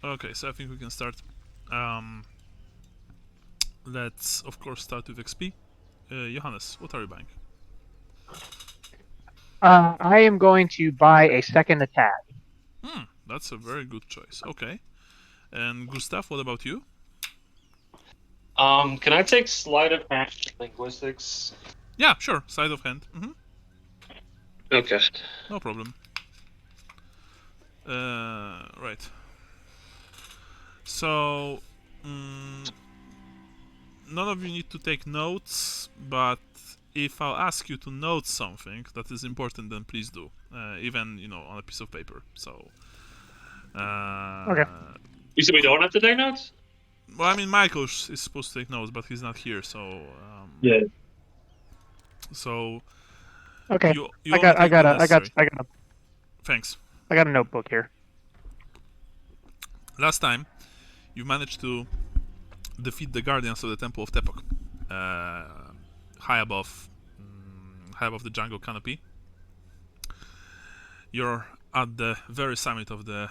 Okay, so I think we can start. Let's of course start with XP. Johannes, what are you buying? I am going to buy a second attack. That's a very good choice. Okay. And Gustav, what about you? Can I take sleight of hand linguistics? Yeah, sure. Sleight of hand. Okay. No problem. Right. So, none of you need to take notes, but if I'll ask you to note something that is important, then please do, even on a piece of paper. So. Okay. You said we don't have to take notes? Well, I mean, Michael is supposed to take notes, but he's not here, so. Yeah. So. Okay. You only take the necessary. Thanks. I got a notebook here. Last time, you managed to defeat the guardians of the Temple of Tepok, high above the jungle canopy. You're at the very summit of the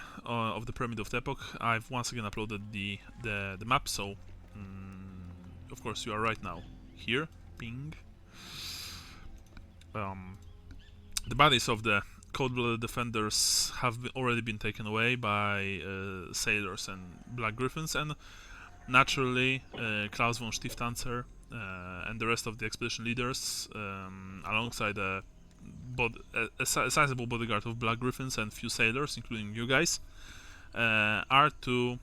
pyramid of Tepok. I've once again uploaded the map, so of course you are right now here. Ping. The bodies of the cold-blooded defenders have already been taken away by sailors and black griffins, and naturally Klaus von Stieftanzer and the rest of the expedition leaders, alongside a sizable bodyguard of black griffins and few sailors, including you guys, are to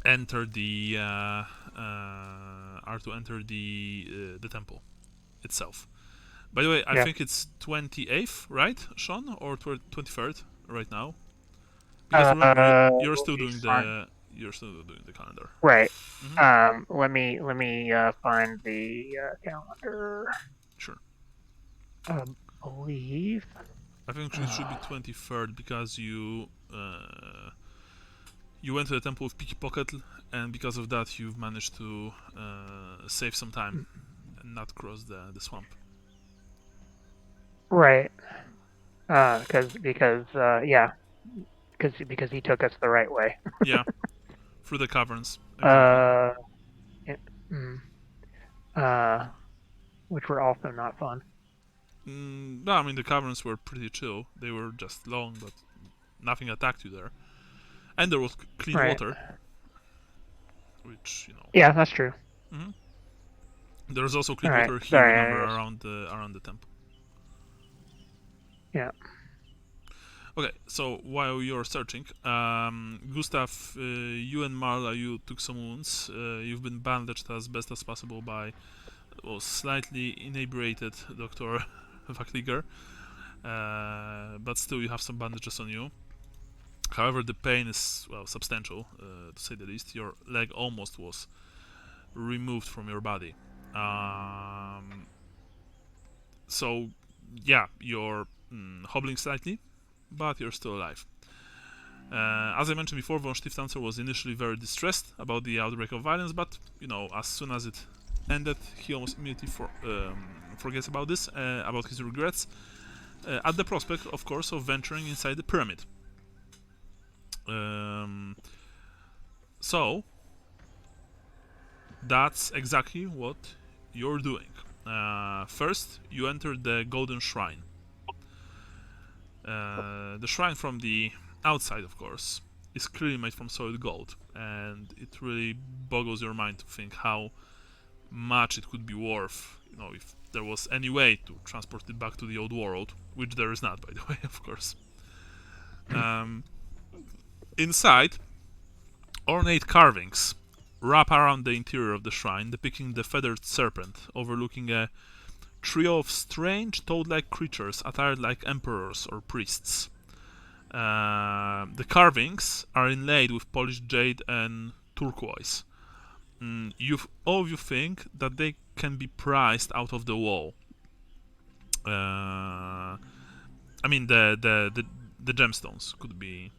enter the temple itself. By the way, I think it's 28th, right, Sean, or 23rd right now? Because remember, you're still doing the calendar. Right. Let me find the calendar. Sure. I believe. I think it should be 23rd because you went to the temple with Pickpocket, and because of that, you've managed to save some time and not cross the swamp. Right. Because he took us the right way. Yeah. Through the caverns. Which were also not fun. No, I mean, the caverns were pretty chill. They were just long, but nothing attacked you there. And there was clean water. Which, Yeah, that's true. There's also clean water here, remember, around the temple. Yeah. Okay, so while you're searching, Gustav, you and Marla, you took some wounds. You've been bandaged as best as possible by slightly inebriated Dr. Vakliger, but still you have some bandages on you. However, the pain is, substantial, to say the least. Your leg almost was removed from your body. So, yeah, you're hobbling slightly, but you're still alive. As I mentioned before, von Stieftanzer was initially very distressed about the outbreak of violence, but, as soon as it ended, he almost immediately forgets about this, about his regrets, at the prospect, of course, of venturing inside the pyramid. So, that's exactly what you're doing. First, you enter the Golden Shrine. The shrine from the outside, of course, is clearly made from solid gold, and it really boggles your mind to think how much it could be worth, if there was any way to transport it back to the old world, which there is not, by the way, of course. Inside, ornate carvings wrap around the interior of the shrine, depicting the feathered serpent overlooking a trio of strange toad-like creatures attired like emperors or priests. The carvings are inlaid with polished jade and turquoise. All of you think that they can be prized out of the wall. I mean, the gemstones could be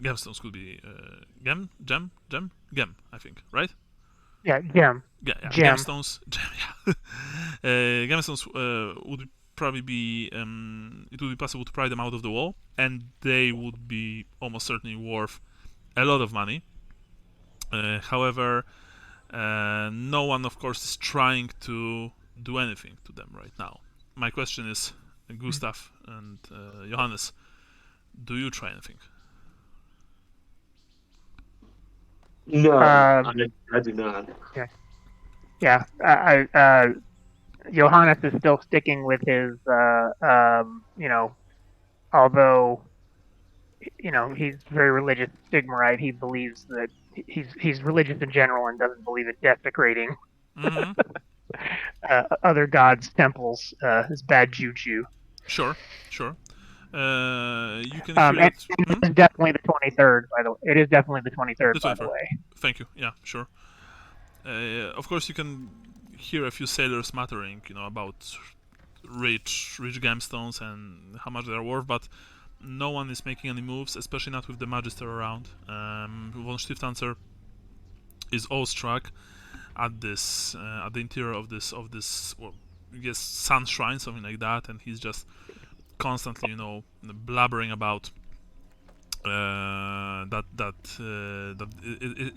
gemstones could be gem, I think, right? Yeah, gem. Gemstones. Gemstones would be probably be it would be possible to pry them out of the wall, and they would be almost certainly worth a lot of money. However, no one, of course, is trying to do anything to them right now. My question is, Gustav and Johannes, do you try anything? No, Um, I do not. Yeah, Johannes is still sticking with his, although, he's very religious Sigmarite, he believes that he's religious in general and doesn't believe in desecrating Mm-hmm. other gods' temples is bad juju. Sure. You can hear And that. it's definitely the 23rd, by the way. It is definitely the 23rd, by the 23rd. way. Thank you. Yeah, sure. Of course, you can hear a few sailors muttering, about rich gemstones and how much they're worth, but no one is making any moves, especially not with the Magister around. Von Stiftanzer is awestruck at this, at the interior of this, well, I guess sun shrine, something like that, and he's just constantly, blabbering about that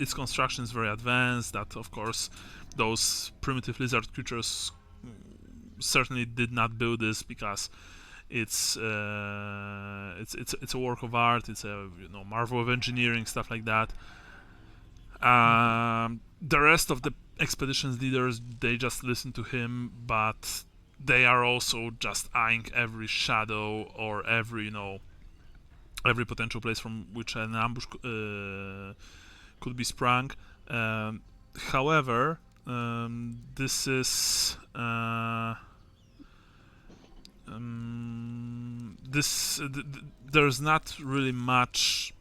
its construction is very advanced. That, of course, those primitive lizard creatures certainly did not build this because it's a work of art. It's a marvel of engineering, stuff like that. The rest of the expedition's leaders, they just listen to him, but they are also just eyeing every shadow or every potential place from which an ambush could be sprung. However, this is there's not really much.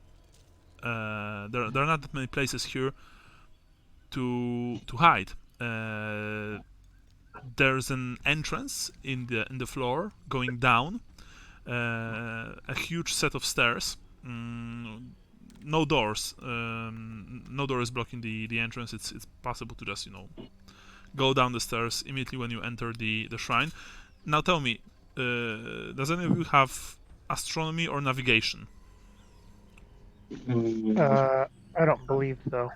There are not that many places here to hide. There's an entrance in the floor going down. A huge set of stairs. No doors. No door is blocking the entrance. It's possible to just go down the stairs immediately when you enter the shrine. Now tell me, does any of you have astronomy or navigation? I don't believe so.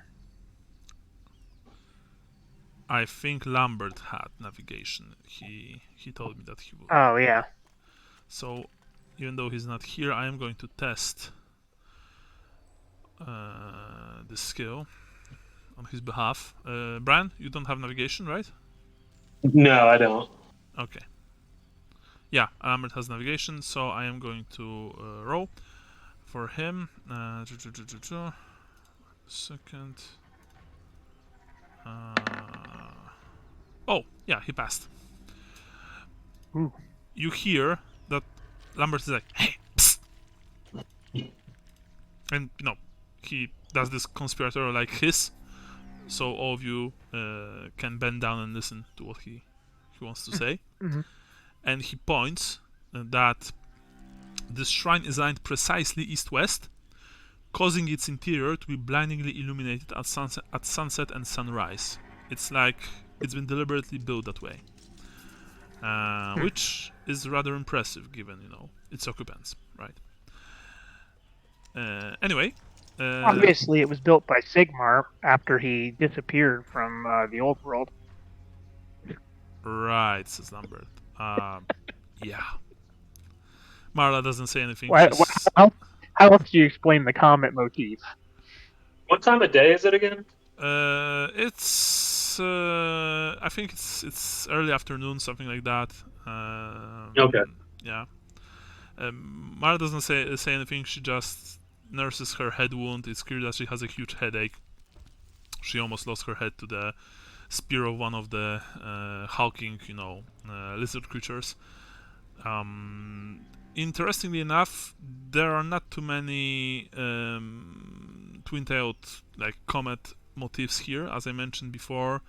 I think Lambert had navigation. He told me that he would. Oh, yeah. So, even though he's not here, I am going to test the skill on his behalf. Brian, you don't have navigation, right? No, I don't. Okay. Yeah, Lambert has navigation, so I am going to roll for him. Second. Oh, yeah, he passed. Ooh. You hear that Lambert is like, "Hey, psst!" And, he does this conspirator-like hiss, so all of you can bend down and listen to what he wants to say. Mhm. And he points that this shrine is aligned precisely east-west, causing its interior to be blindingly illuminated at sunset and sunrise. It's like it's been deliberately built that way, which is rather impressive given its occupants, right? Anyway, Obviously, it was built by Sigmar after he disappeared from the old world. right, says Lambert. Yeah. Marla doesn't say anything. How else do you explain the comet motif? What time of day is it again? It's I think it's early afternoon, something like that. Okay. Yeah. Mara doesn't say anything. She just nurses her head wound. It's clear that she has a huge headache. She almost lost her head to the spear of one of the hulking, lizard creatures. Interestingly enough, there are not too many twin-tailed comet motifs here. As I mentioned before,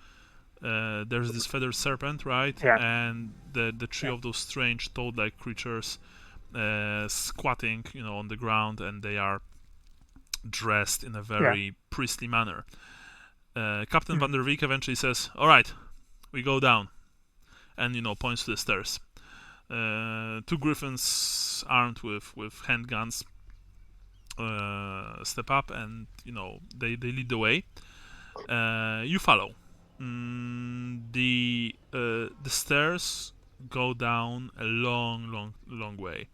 there's this feathered serpent, right? Yeah. And the three of those strange toad-like creatures squatting, on the ground, and they are dressed in a very priestly manner. Captain Van der Beek eventually says, "All right, we go down," and points to the stairs. Two griffins armed with handguns step up, and they lead the way. You follow. The stairs go down a long way,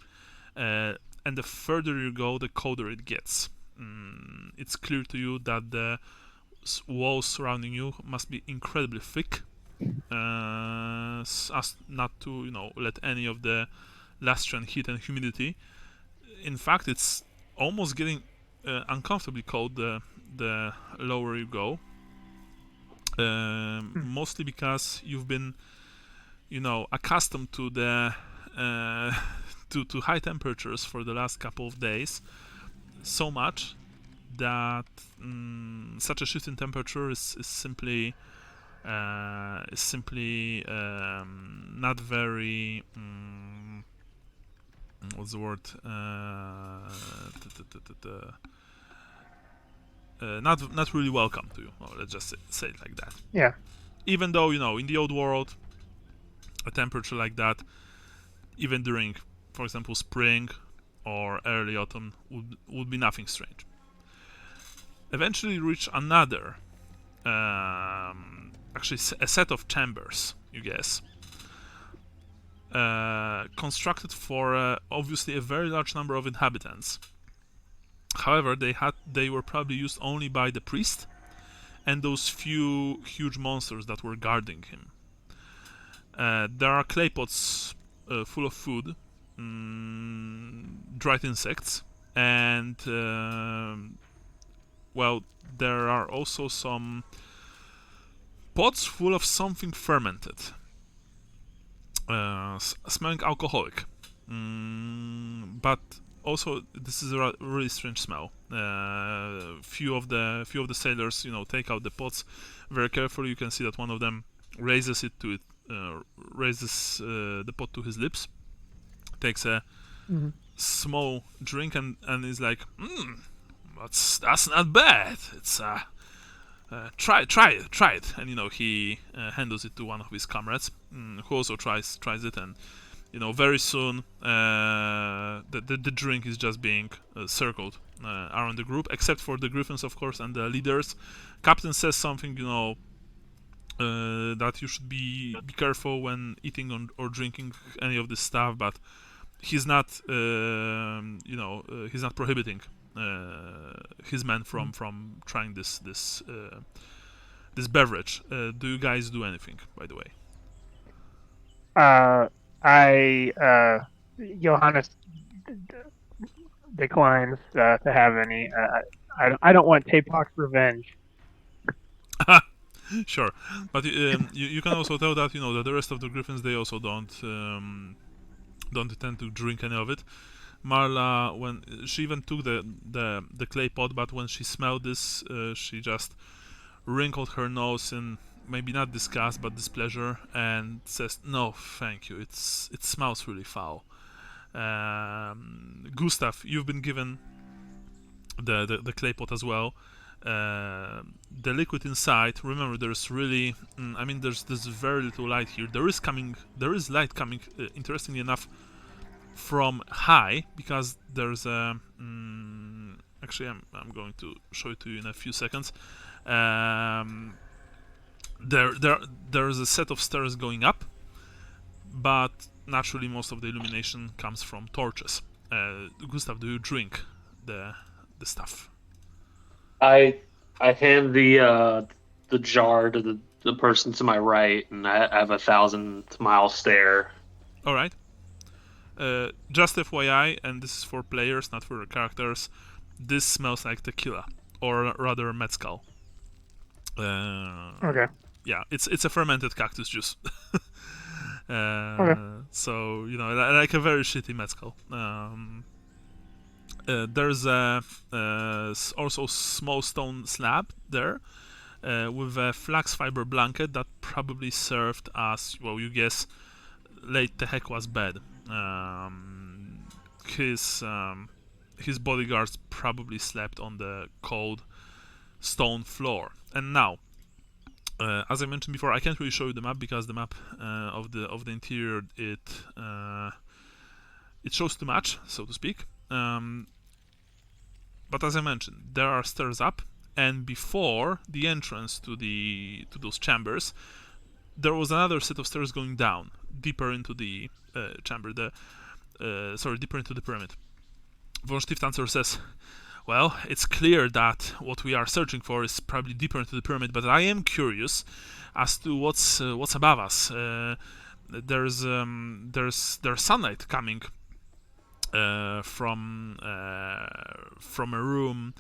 and the further you go, the colder it gets. It's clear to you that the walls surrounding you must be incredibly thick, as not to let any of the Lustrian heat and humidity. In fact, it's almost getting uncomfortably cold the lower you go. Mostly because you've been, accustomed to the to high temperatures for the last couple of days, so much that such a shift in temperature is simply not very what's the word not really welcome to you. Let's just say it like that. Yeah. Even though in the old world, a temperature like that, even during, for example, spring or early autumn, would be nothing strange. Eventually, you reach another, actually a set of chambers, you guess, constructed for obviously a very large number of inhabitants. However, they were probably used only by the priest and those few huge monsters that were guarding him. There are clay pots full of food, dried insects, and there are also some pots full of something fermented, smelling alcoholic. But also, this is a really strange smell. Few of the sailors, take out the pots very carefully. You can see that one of them raises the pot to his lips, takes a small drink, and is like, that's not bad. It's try it. And he handles it to one of his comrades, who also tries it, and very soon the drink is just being circled around the group, except for the griffins, of course, and the leaders. Captain says something, that you should be careful when eating or drinking any of this stuff, but he's not he's not prohibiting his men from trying this beverage. Do you guys do anything, by the way? Johannes declines to have any. I don't want Tepok's revenge. Sure, but you can also tell that that the rest of the griffins, they also don't tend to drink any of it. Marla, when she even took the clay pot, but when she smelled this, she just wrinkled her nose in maybe not disgust but displeasure, and says, "No, thank you. It smells really foul." Gustav, you've been given the clay pot as well. The liquid inside. Remember, there's really, there's very little light here. There is light coming. Interestingly enough, from high, because there's a. Actually, I'm going to show it to you in a few seconds. There's a set of stairs going up, but naturally most of the illumination comes from torches. Gustav, do you drink the stuff? I hand the jar to the person to my right, and I have 1,000-mile stare. All right. Just FYI, and this is for players, not for the characters. This smells like tequila, or rather mezcal. Okay. Yeah, it's a fermented cactus juice. Okay. So like a very shitty mezcal. There's also a small stone slab there with a flax fiber blanket that probably served as, well, you guess, late Tehekwa's bed. His bodyguards probably slept on the cold stone floor. And now, As I mentioned before, I can't really show you the map because the map of the interior it shows too much, so to speak. But as I mentioned, there are stairs up, and before the entrance to those chambers, there was another set of stairs going down, deeper into the chamber. Deeper into the pyramid. Von Stiftanzer says, "Well, it's clear that what we are searching for is probably deeper into the pyramid, but I am curious as to what's above us. There's sunlight coming from a room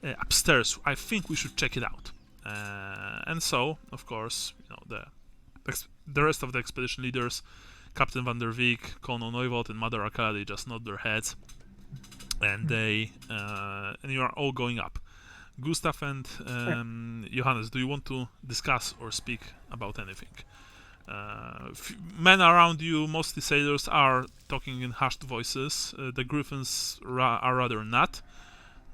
upstairs. I think we should check it out." And so, of course, the rest of the expedition leaders, Captain Van der Beek, Colonel Neuwald, and Mother Akala, they just nod their heads, and and you are all going up. Gustav and Johannes, do you want to discuss or speak about anything? Men around you, mostly sailors, are talking in hushed voices. The griffins are rather not,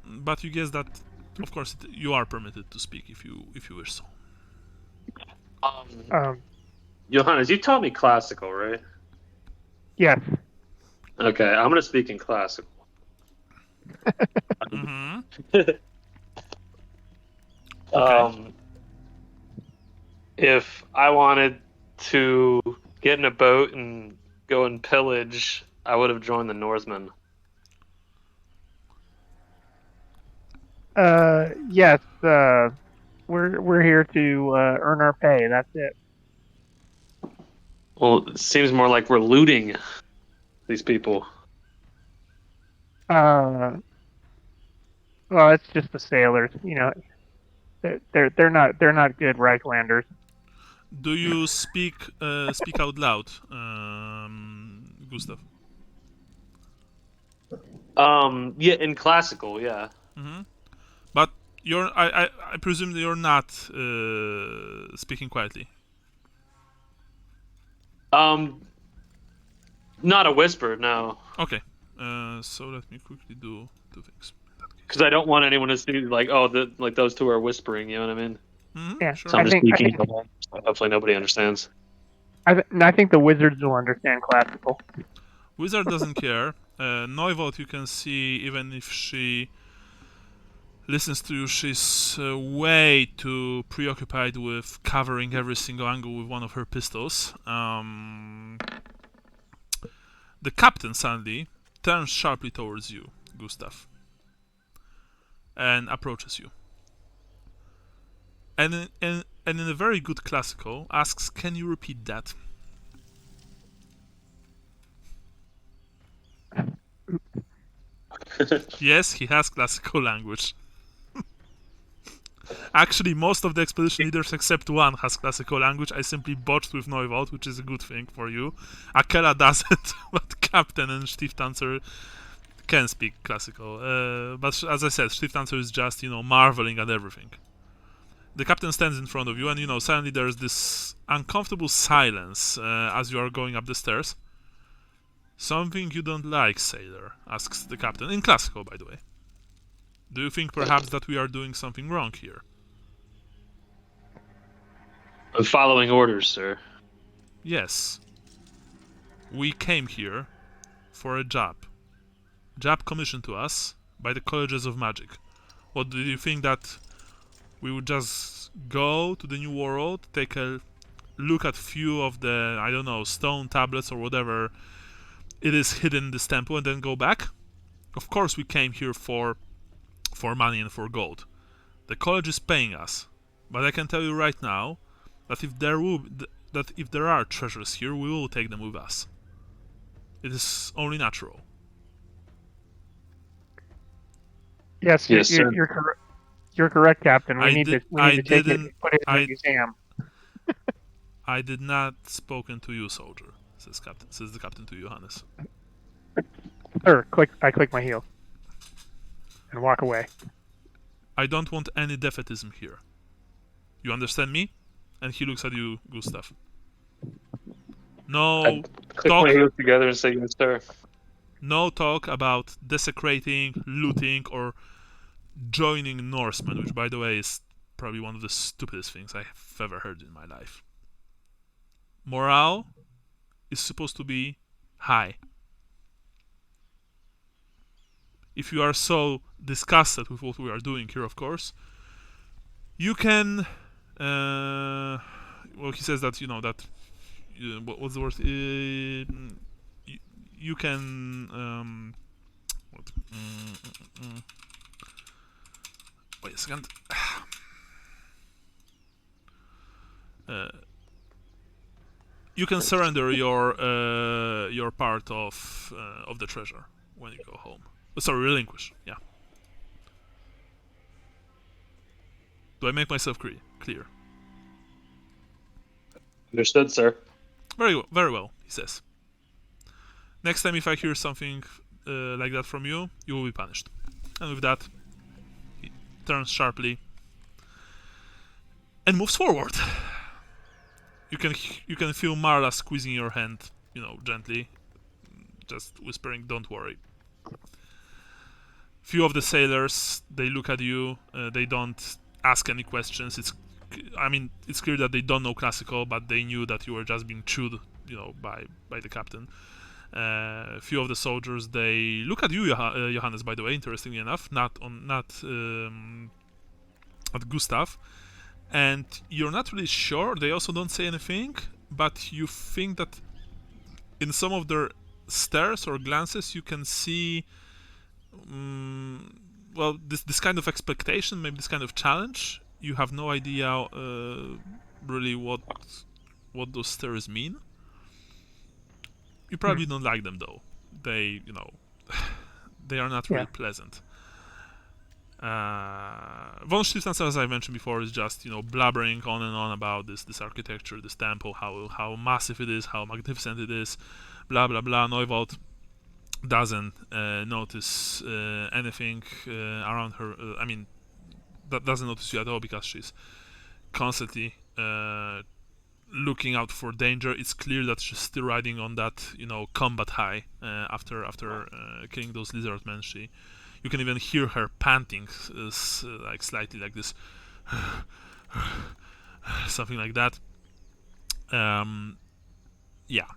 but you guess that, of course, you are permitted to speak if you wish so. Johannes, you taught me classical, right? Yes. Okay, I'm gonna speak in classical. Mm-hmm. If I wanted to get in a boat and go and pillage, I would have joined the Northmen. Yes. We're here to earn our pay. That's it. Well, it seems more like we're looting these people. Well, it's just the sailors. They're not good Reichlanders. Do you speak out loud, Gustav? Yeah, in classical, yeah. Mm-hmm. But I presume that you're not speaking quietly. Not a whisper, no. Okay. So let me quickly do two things. Because I don't want anyone to see those two are whispering. You know what I mean? Mm-hmm, Yeah. sure. So I'm just speaking. Hopefully nobody understands. I think the wizards will understand classical. Wizard doesn't care. Neuwald, you can see, even if she listens to you, she's way too preoccupied with covering every single angle with one of her pistols. The captain suddenly turns sharply towards you, Gustav, and approaches you. And in a very good classical, asks, "Can you repeat that?" Yes, he has classical language. Actually, most of the expedition leaders except one has classical language. I simply botched with Neuwald, which is a good thing for you. Akela doesn't, but Captain and Stiftanzer can speak classical. But as I said, Stiftanzer is just, marveling at everything. The captain stands in front of you, and suddenly there's this uncomfortable silence as you are going up the stairs. "Something you don't like, sailor?" asks the captain, in classical, by the way. "Do you think perhaps that we are doing something wrong here?" I'm following orders, sir. "Yes. We came here for a job. Job commissioned to us by the Colleges of Magic. What, do you think that we would just go to the New World, take a look at few of the, I don't know, stone tablets or whatever it is hidden in this temple and then go back? Of course we came here for money and for gold. The college is paying us, but I can tell you right now that if there are treasures here, we will take them with us. It is only natural." Yes, sir. You're correct, Captain. We need to take it and put it in the museum. "I did not spoken to you, soldier," says the captain to Johannes. Sir, I click my heel and walk away. "I don't want any defeatism here. You understand me?" And he looks at you, Gustav. "No Click my heels together and say yes, sir. No talk about desecrating, looting, or joining Norsemen, which, by the way, is probably one of the stupidest things I've ever heard in my life. Morale is supposed to be high. If you are so disgusted with what we are doing here, of course, you can. Well, he says that that. What's the word? You can. What? Wait a second. You can surrender your part of the treasure when you go home. Sorry, relinquish. Yeah. Do I make myself clear? Understood, sir. Very well, he says. Next time if I hear something like that from you, you will be punished. And with that, he turns sharply and moves forward. You can feel Marla squeezing your hand, gently, just whispering, "Don't worry." Few of the sailors, they look at you. They don't ask any questions. It's clear that they don't know classical, but they knew that you were just being chewed, by the captain. Few of the soldiers, they look at you, Johannes. By the way, interestingly enough, not at Gustav, and you're not really sure. They also don't say anything, but you think that in some of their stares or glances, you can see, well, this kind of expectation, maybe this kind of challenge. You have no idea really what those stares mean. You probably don't like them though. They, they are not really pleasant. Von Stiftanzer, as I mentioned before, is just blabbering on and on about this architecture, this temple, how massive it is, how magnificent it is, blah blah blah. Neuwald doesn't notice anything around her. That doesn't notice you at all because she's constantly looking out for danger. It's clear that she's still riding on that combat high after killing those lizard men. You can even hear her panting, like slightly like this, something like that. Yeah.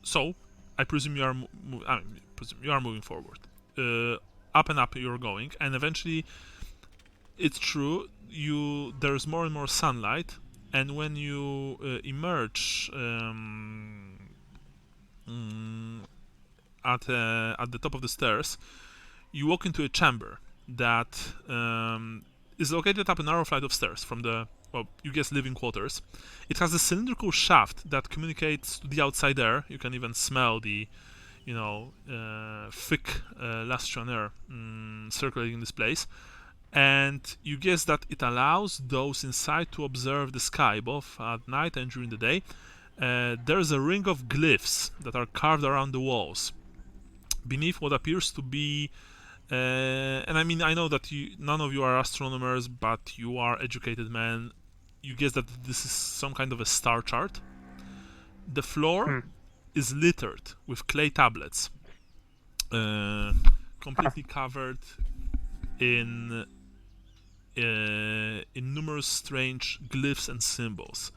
So I presume you are moving forward. Up and up you're going, and eventually, it's true, there's more and more sunlight, and when you emerge at the top of the stairs, you walk into a chamber that is located up a narrow flight of stairs from the, you guess, living quarters. It has a cylindrical shaft that communicates to the outside air. You can even smell the thick Lustrian air circulating this place. And you guess that it allows those inside to observe the sky, both at night and during the day. There's a ring of glyphs that are carved around the walls, beneath what appears to be... and I know that none of you are astronomers, but you are educated men. You guess that this is some kind of a star chart. The floor is littered with clay tablets, completely covered in numerous strange glyphs and symbols.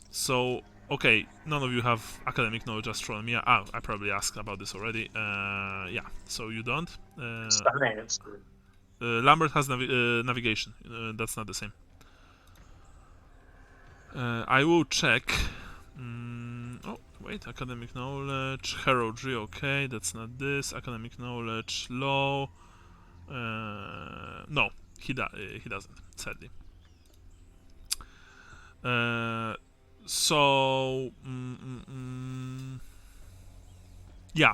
So, okay, none of you have academic knowledge astronomy. I probably asked about this already. Yeah, so you don't. Science. Lambert has navigation. That's not the same. I will check. Oh, wait, academic knowledge, heraldry, okay, that's not this. Academic knowledge, law. No, he doesn't, sadly. So, yeah,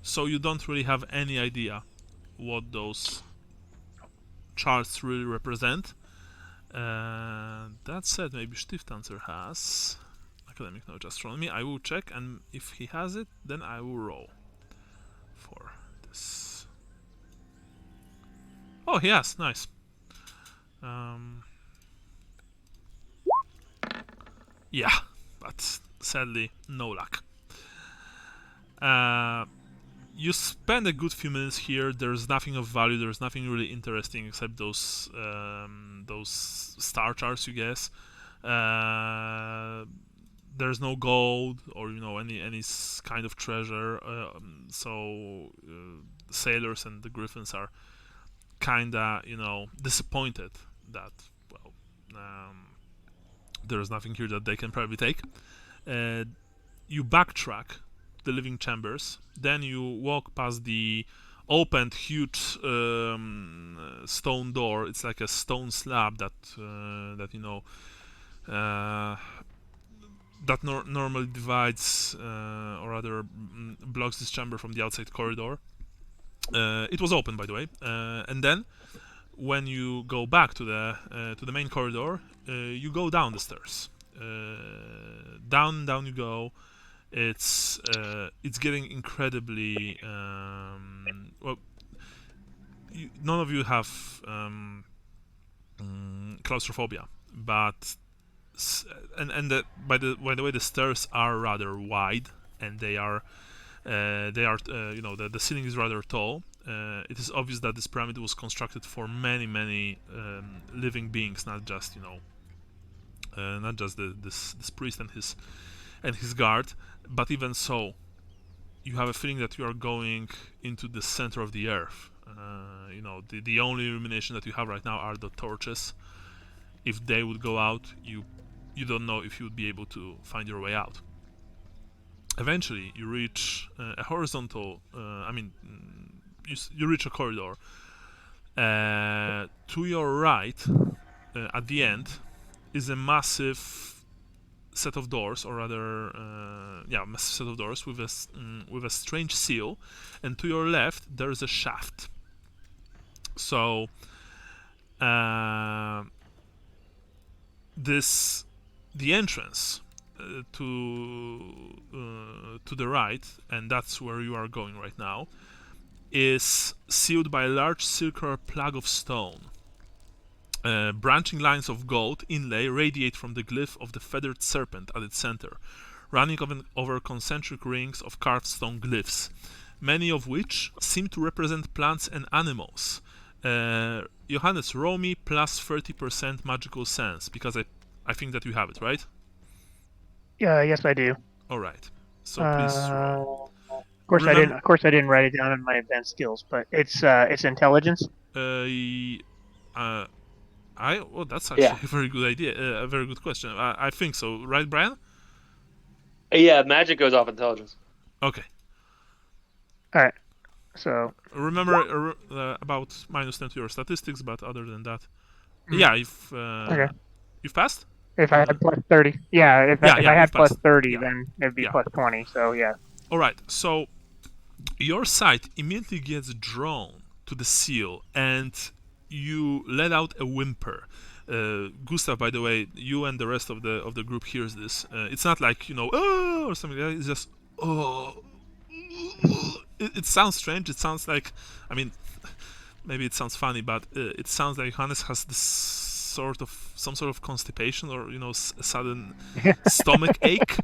so you don't really have any idea what those charts really represent. That said, maybe Stiftanzer has academic knowledge astronomy. I will check, and if he has it, then I will roll for this. Oh, he has, nice. Yeah, but sadly, no luck. You spend a good few minutes here. There's nothing of value. There's nothing really interesting except those star charts, you guess. There's no gold or any kind of treasure. So sailors and the griffins are kinda disappointed that there's nothing here that they can probably take. You backtrack the living chambers, then you walk past the opened huge stone door. It's like a stone slab that normally divides or rather blocks this chamber from the outside corridor. It was open, by the way, and then when you go back to the main corridor, you go down the stairs. Down you go. It's getting incredibly well. None of you have claustrophobia, but by the way, the stairs are rather wide, and the ceiling is rather tall. It is obvious that this pyramid was constructed for many living beings, not just this priest and his guard. But even so, you have a feeling that you are going into the center of the earth. The only illumination that you have right now are the torches. If they would go out, you don't know if you would be able to find your way out. Eventually, you reach a horizontal. You reach a corridor. To your right, at the end, is a massive set of doors, or rather, massive set of doors with a strange seal, and to your left there is a shaft. So, the entrance to the right, and that's where you are going right now, is sealed by a large circular plug of stone. Branching lines of gold inlay radiate from the glyph of the feathered serpent at its center, running over concentric rings of carved stone glyphs, many of which seem to represent plants and animals. Johannes, roll me plus 30% magical sense, because I think that you have it, right? Yes, I do. All right. So please roll. Of course, I didn't write it down in my advanced skills, but it's intelligence. That's actually a very good idea. A very good question. I think so, right, Brian? Yeah, magic goes off intelligence. Okay. All right. So remember about -10 to your statistics, but other than that, if you've passed. If I had plus 30, if I had plus 30, then it'd be plus 20. So yeah. All right. So your sight immediately gets drawn to the seal, and you let out a whimper. Gustav, by the way, you and the rest of the group hears this. It's not like oh, or something like that. It's just oh. It sounds strange. It sounds like, maybe it sounds funny, but it sounds like Hannes has this some sort of constipation or sudden stomach ache.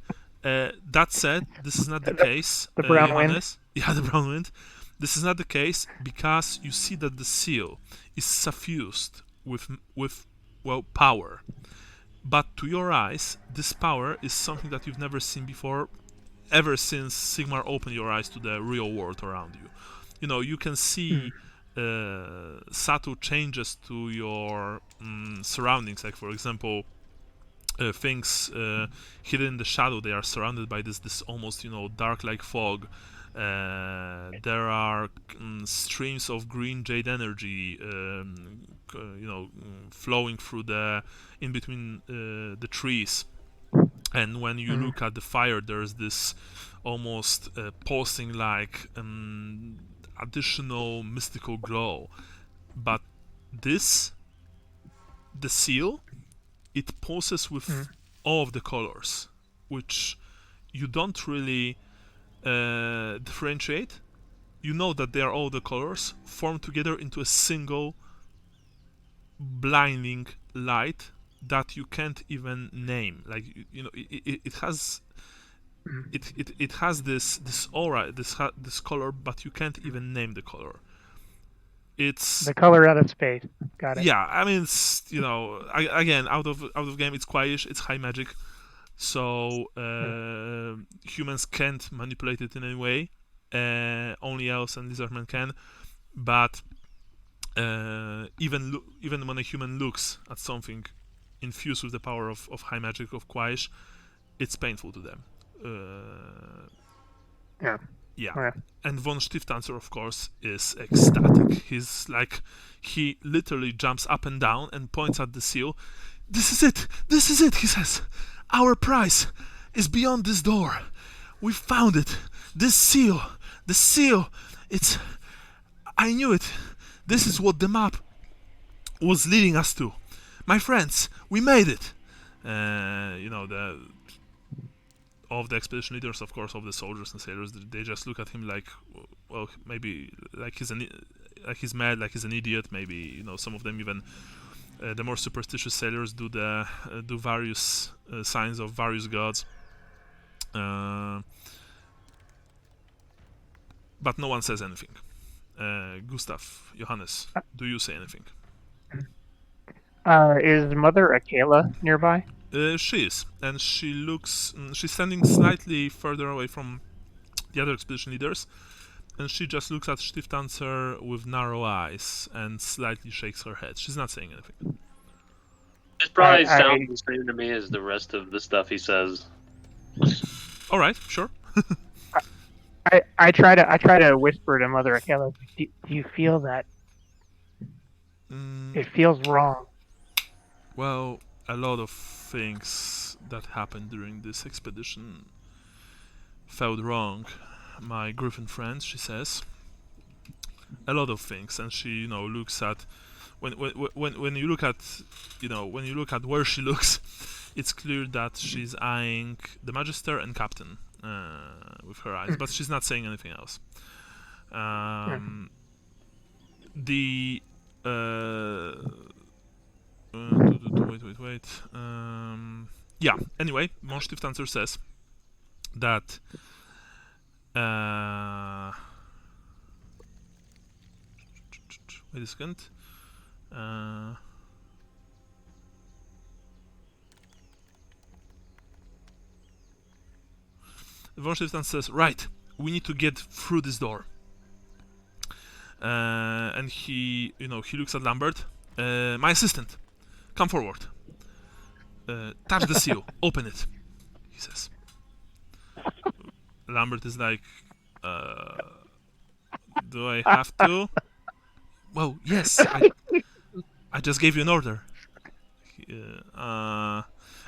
That said, this is not the case. The brown Johannes. wind. Yeah, the brown wind. This is not the case because you see that the seal is suffused with power. But to your eyes, this power is something that you've never seen before, ever since Sigmar opened your eyes to the real world around you. You can see subtle changes to your surroundings. Like, for example, things hidden in the shadow, they are surrounded by this almost dark like fog. There are streams of green jade energy flowing through in between the trees. And when you look at the fire, there's this almost pulsing like additional mystical glow. But the seal, it pulses with all of the colors, which you don't really differentiate. You know that they are all the colors formed together into a single blinding light that you can't even name. Like it has it has this aura, this color, but you can't even name the color. It's The color out of space. Got it. yeah. I mean, it's again out of game. It's quietish. It's high magic, so humans can't manipulate it in any way. Only elves and lizardmen can. But even when a human looks at something infused with the power of high magic of quietish, it's painful to them. Yeah. Yeah. Okay. And von Stiftanzer, of course, is ecstatic. He literally jumps up and down and points at the seal. This is it, he says. Our prize is beyond this door. We found it. The seal, it's... I knew it. This is what the map was leading us to. My friends, we made it. Of the expedition leaders, of course, of the soldiers and sailors, they just look at him like, well, maybe like he's mad, like he's an idiot. Maybe some of them even, the more superstitious sailors do various signs of various gods. But no one says anything. Gustav, Johannes, do you say anything? Is Mother Akela nearby? She is, and she's standing slightly further away from the other expedition leaders, and she just looks at Stiftanzer with narrow eyes and slightly shakes her head. She's not saying anything. This probably sounds the same to me as the rest of the stuff he says. All right, sure. I try to whisper to Mother Akela. Do you feel that? It feels wrong. Well, a lot of things that happened during this expedition felt wrong. My griffin friends, she says. A lot of things, and she, looks at when you look at where she looks, it's clear that she's eyeing the Magister and Captain with her eyes, but she's not saying anything else. Wait. Yeah, anyway, von Stiftanzer says that wait a second. Von Stiftanzer says, right, we need to get through this door. And he looks at Lambert. My assistant, come forward. Touch the seal. Open it, he says. Lambert is like, do I have to? Well, yes. I just gave you an order.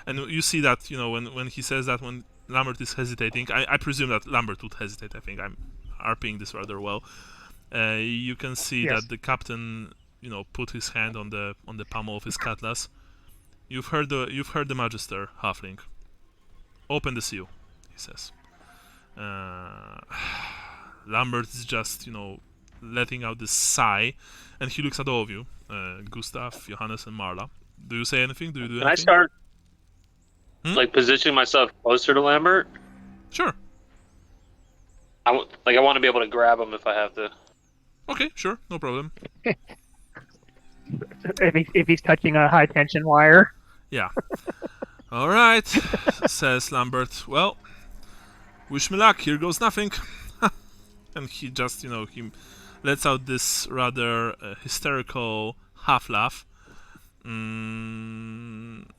And you see that, when he says that, when Lambert is hesitating, I presume that Lambert would hesitate. I think I'm RPing this rather well. You can see that the captain, put his hand on the pommel of his cutlass. You've heard the Magister, halfling. Open the seal, he says. Lambert is just, letting out this sigh, and he looks at all of you, Gustav, Johannes, and Marla. Do you say anything? Do you do anything? Can I start, positioning myself closer to Lambert? Sure. I want to be able to grab him if I have to. Okay, sure, no problem. If he's touching a high tension wire. Yeah. All right, says Lambert. Well, wish me luck. Here goes nothing. And he just, he lets out this rather hysterical half laugh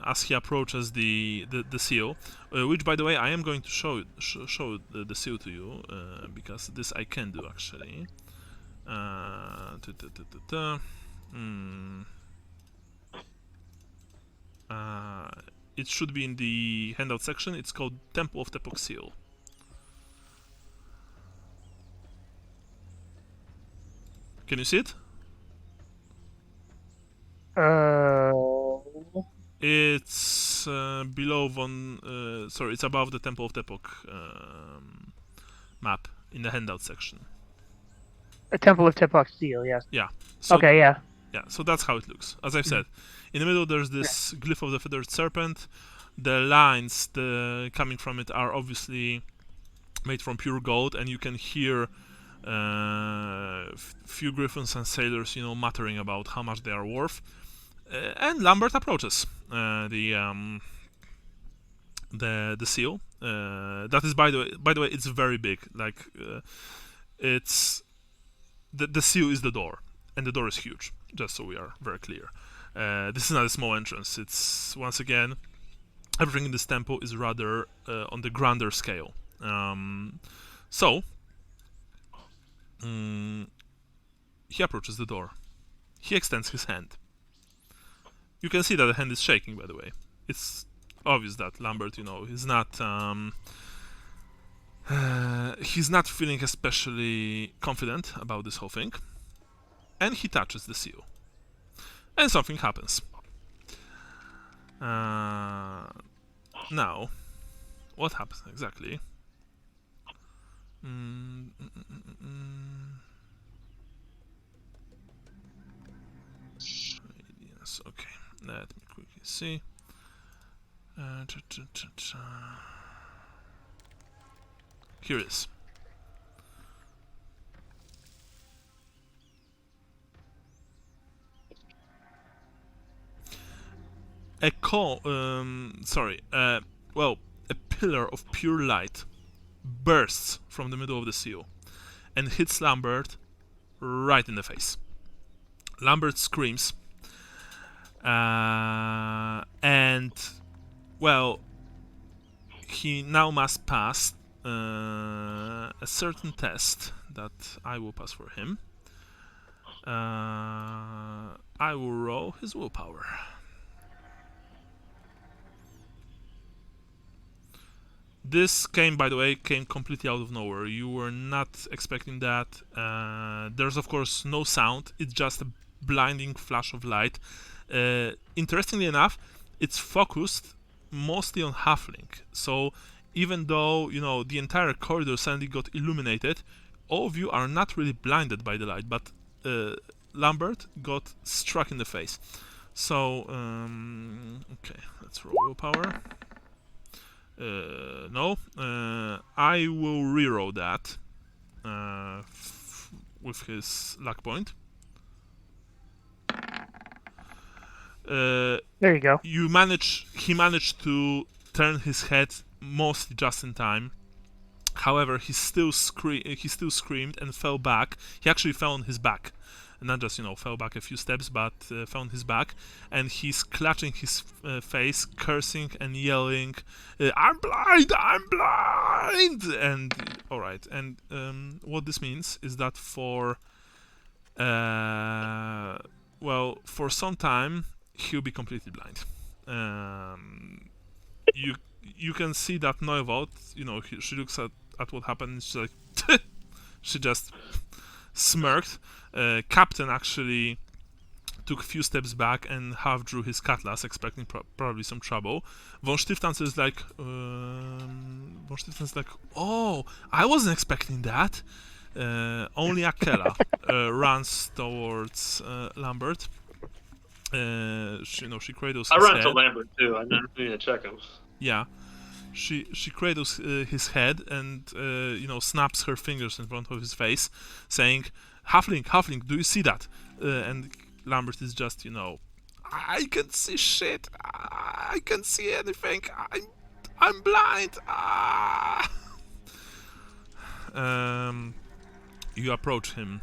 as he approaches the seal, which, by the way, I am going to show the seal to you because this I can do actually. It should be in the handout section. It's called Temple of Tepok Seal. Can you see it? It's below it's above the Temple of Tepok map in the handout section. A Temple of Tepok seal, yes. Yeah. So okay, yeah. Yeah, so that's how it looks. As I've said, in the middle there's this glyph of the feathered serpent. The lines coming from it are obviously made from pure gold, and you can hear few griffins and sailors, muttering about how much they are worth. And Lambert approaches the seal. That is, by the way, it's very big. Like it's the seal is the door, and the door is huge. Just so we are very clear. This is not a small entrance. It's, once again, everything in this temple is rather on the grander scale. He approaches the door. He extends his hand. You can see that the hand is shaking, by the way. It's obvious that Lambert, he's not feeling especially confident about this whole thing. And he touches the seal. And something happens. Now, what happens exactly? Yes, okay. Let me quickly see. Here it is. A pillar of pure light bursts from the middle of the seal and hits Lambert right in the face. Lambert screams, and, well, he now must pass a certain test that I will pass for him. I will roll his willpower. This by the way, came completely out of nowhere. You were not expecting that. There's, of course, no sound. It's just a blinding flash of light. Interestingly enough, it's focused mostly on Halfling. So even though, the entire corridor suddenly got illuminated, all of you are not really blinded by the light, but Lambert got struck in the face. So, okay, let's roll willpower. No, I will reroll that with his luck point. There you go. He managed to turn his head mostly just in time. However, he still screamed and fell back. He actually fell on his back. Not just, fell back a few steps, but fell on his back, and he's clutching his face, cursing and yelling, "I'm blind! I'm blind!" And all right, and what this means is that for some time he'll be completely blind. You can see that Neuvold, she looks at what happened, and she's like, she just smirked. Captain actually took a few steps back and half drew his cutlass, expecting probably some trouble. Von Stiftanz is like, oh, I wasn't expecting that. Only Akela runs towards Lambert. She cradles his I run head. to Lambert too. I never need to check him. Yeah. She cradles his head and snaps her fingers in front of his face, saying, "Halfling, do you see that?" And Lambert is just, "I can see shit. I can see anything. I'm blind." You approach him,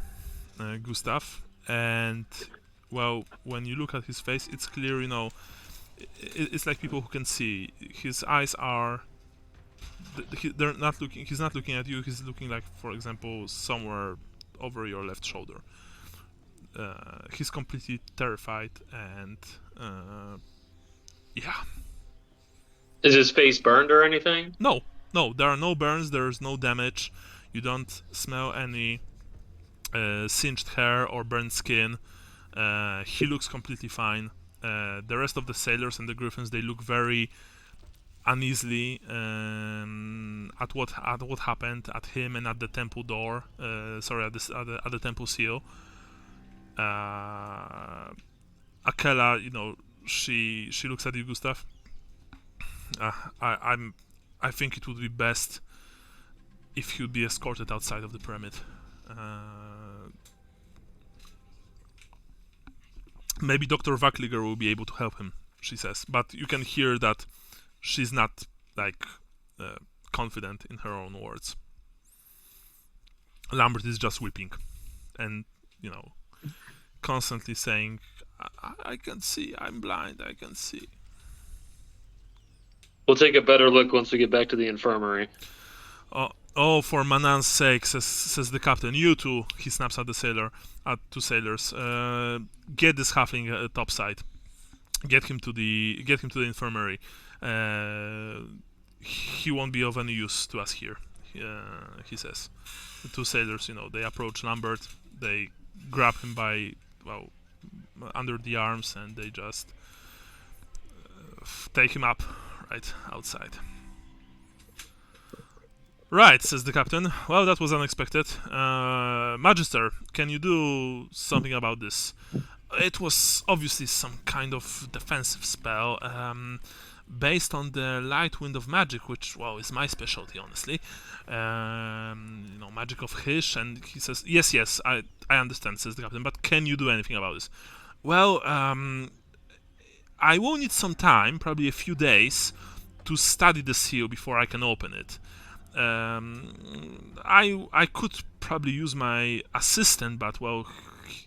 Gustav, and, well, when you look at his face, it's clear, it's like people who can see. His eyes are, they're not looking. He's not looking at you. He's looking, like, for example, somewhere over your left shoulder. He's completely terrified, and yeah. Is his face burned or anything? No, there are no burns. There's no damage. You don't smell any singed hair or burned skin. He looks completely fine. The rest of the sailors and the griffins, they look very uneasily at what happened at him and at the temple door. At the temple seal. Akela, she looks at you, Gustav. I think it would be best if he would be escorted outside of the pyramid. Maybe Dr. Vakliger will be able to help him, she says. But you can hear that she's not like confident in her own words. Lambert is just weeping and, constantly saying, I can see, I'm blind, I can see. We'll take a better look once we get back to the infirmary. Oh, for Manann's sake, says the captain. You two, he snaps at two sailors. Get this halfling topside. Get him to the infirmary. He won't be of any use to us here, he says. The two sailors, they approach Lambert. They grab him by, under the arms, and they just take him up right outside. Right, says the captain. Well, that was unexpected. Magister, can you do something about this? It was obviously some kind of defensive spell, based on the light wind of magic, which, is my specialty, honestly. Magic of Hish, and he says, yes, I understand, says the captain, but can you do anything about this? Well, I will need some time, probably a few days, to study the seal before I can open it. I could probably use my assistant, but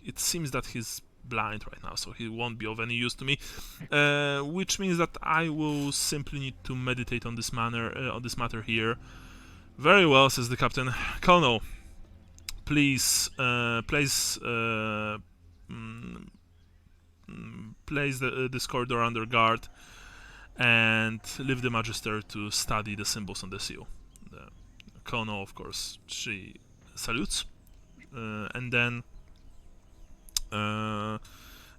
it seems that he's blind right now, so he won't be of any use to me. Which means that I will simply need to meditate on this matter here. Very well, says the captain. Colonel, please place this corridor under guard and leave the Magister to study the symbols on the seal. The Colonel, of course, she salutes, and then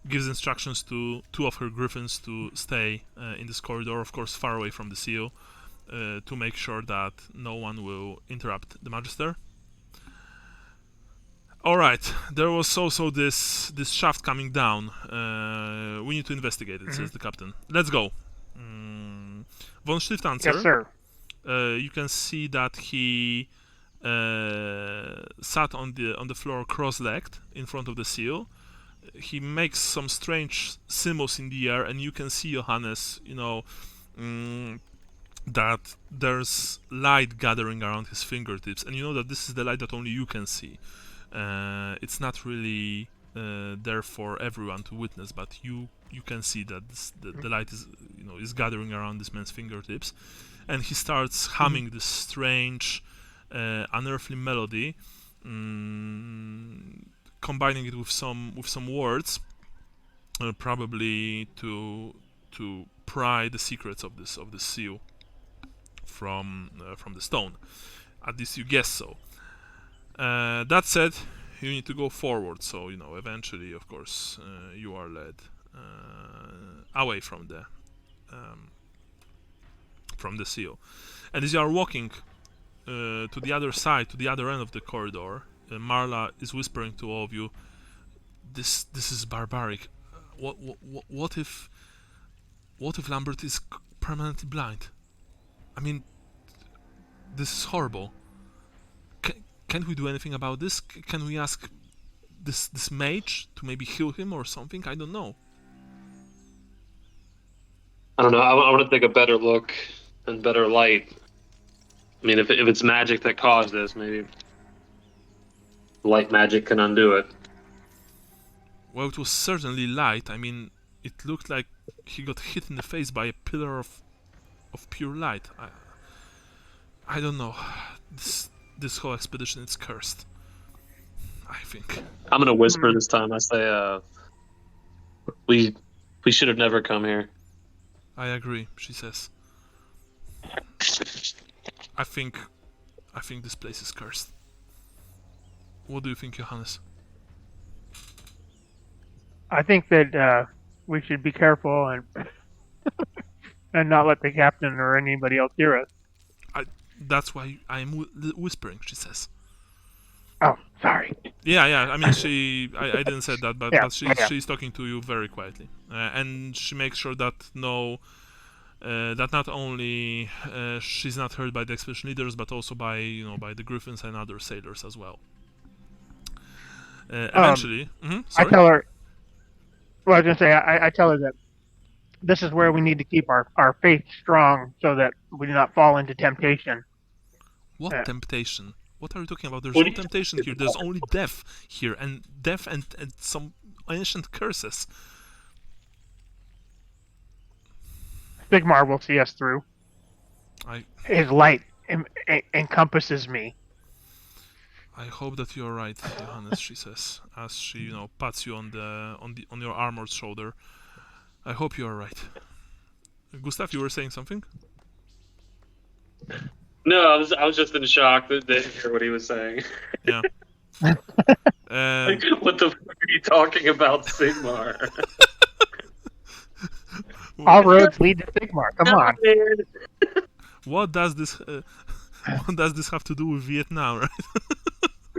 gives instructions to two of her griffins to stay in this corridor, of course far away from the seal, to make sure that no one will interrupt the Magister. Alright, there was also this shaft coming down. We need to investigate it, says the captain. Let's go. Von Stiftanzer. Yes, sir. You can see that he sat on the floor cross-legged in front of the seal. He makes some strange symbols in the air, and you can see, Johannes, that there's light gathering around his fingertips, and you know that this is the light that only you can see. It's not really there for everyone to witness, but you can see that the light is gathering around this man's fingertips, and he starts humming this strange, unearthly melody, combining it with some words, probably to pry the secrets of this seal from the stone. At least you guess so. That said, you need to go forward, so eventually, of course, you are led away from the seal. And as you are walking to the other side, to the other end of the corridor, Marla is whispering to all of you, "This is barbaric. What if Lambert is permanently blind? I mean, this is horrible. Can't we do anything about this? Can we ask this mage to maybe heal him or something? I don't know." I don't know. I want to take a better look and better light. I mean, if it's magic that caused this, maybe light magic can undo it. Well, it was certainly light. I mean, it looked like he got hit in the face by a pillar of pure light. I don't know. This whole expedition is cursed, I think. I'm gonna whisper this time. I say, we should have never come here. I agree, she says. I think this place is cursed. What do you think, Johannes? I think that we should be careful and not let the captain or anybody else hear us. That's why I'm whispering, she says. Oh, sorry. Yeah. I mean, I didn't say that, but she's talking to you very quietly, and she makes sure that no that not only she's not heard by the expedition leaders, but also by by the Griffins and other sailors as well. Eventually, I sorry? tell her. Well, I was gonna say I tell her that this is where we need to keep our faith strong so that we do not fall into temptation. What temptation? What are you talking about? There's What no do you- temptation here. There's only death here, and death and some ancient curses. Sigmar will see us through. His light encompasses me. I hope that you're right, Johannes. She says as she pats you on your armored shoulder. I hope you are right. Gustav, you were saying something? No, I was just in shock that didn't hear what he was saying. Yeah. Like, what the fuck are you talking about, Sigmar? All roads lead to Sigmar. Come on. What does this have to do with Vietnam, right?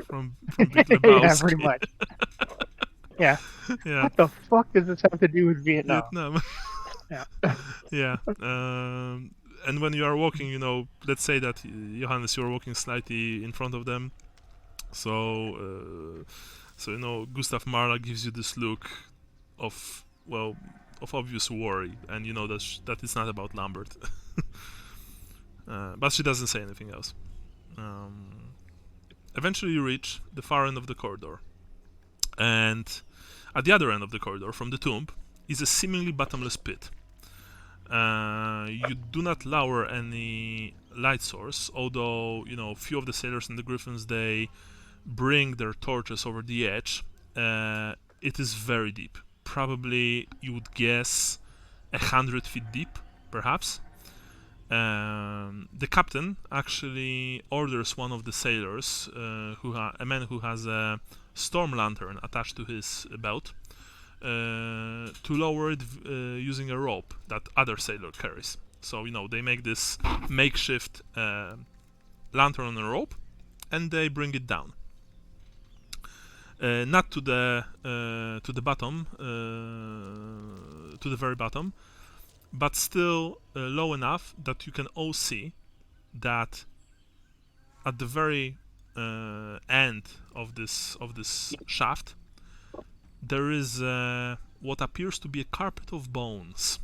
from Big Lebowski. Yeah, pretty much. Yeah. Yeah. What the fuck does this have to do with Vietnam? Yeah. Yeah. Yeah. And when you are walking, let's say that Johannes, you're walking slightly in front of them. So Gustav Marla gives you this look of obvious worry, and you know that it's not about Lambert. But she doesn't say anything else. Eventually you reach the far end of the corridor. And at the other end of the corridor, from the tomb, is a seemingly bottomless pit. You do not lower any light source, although, few of the sailors and the Griffins, they bring their torches over the edge. It is very deep. Probably, you would guess, 100 feet deep, perhaps. The captain actually orders one of the sailors, a man who has a storm lantern attached to his belt, to lower it using a rope that other sailor carries. So they make this makeshift lantern on a rope, and they bring it down. Not to the bottom, to the very bottom, but still low enough that you can all see that at the very end of this shaft there is what appears to be a carpet of bones.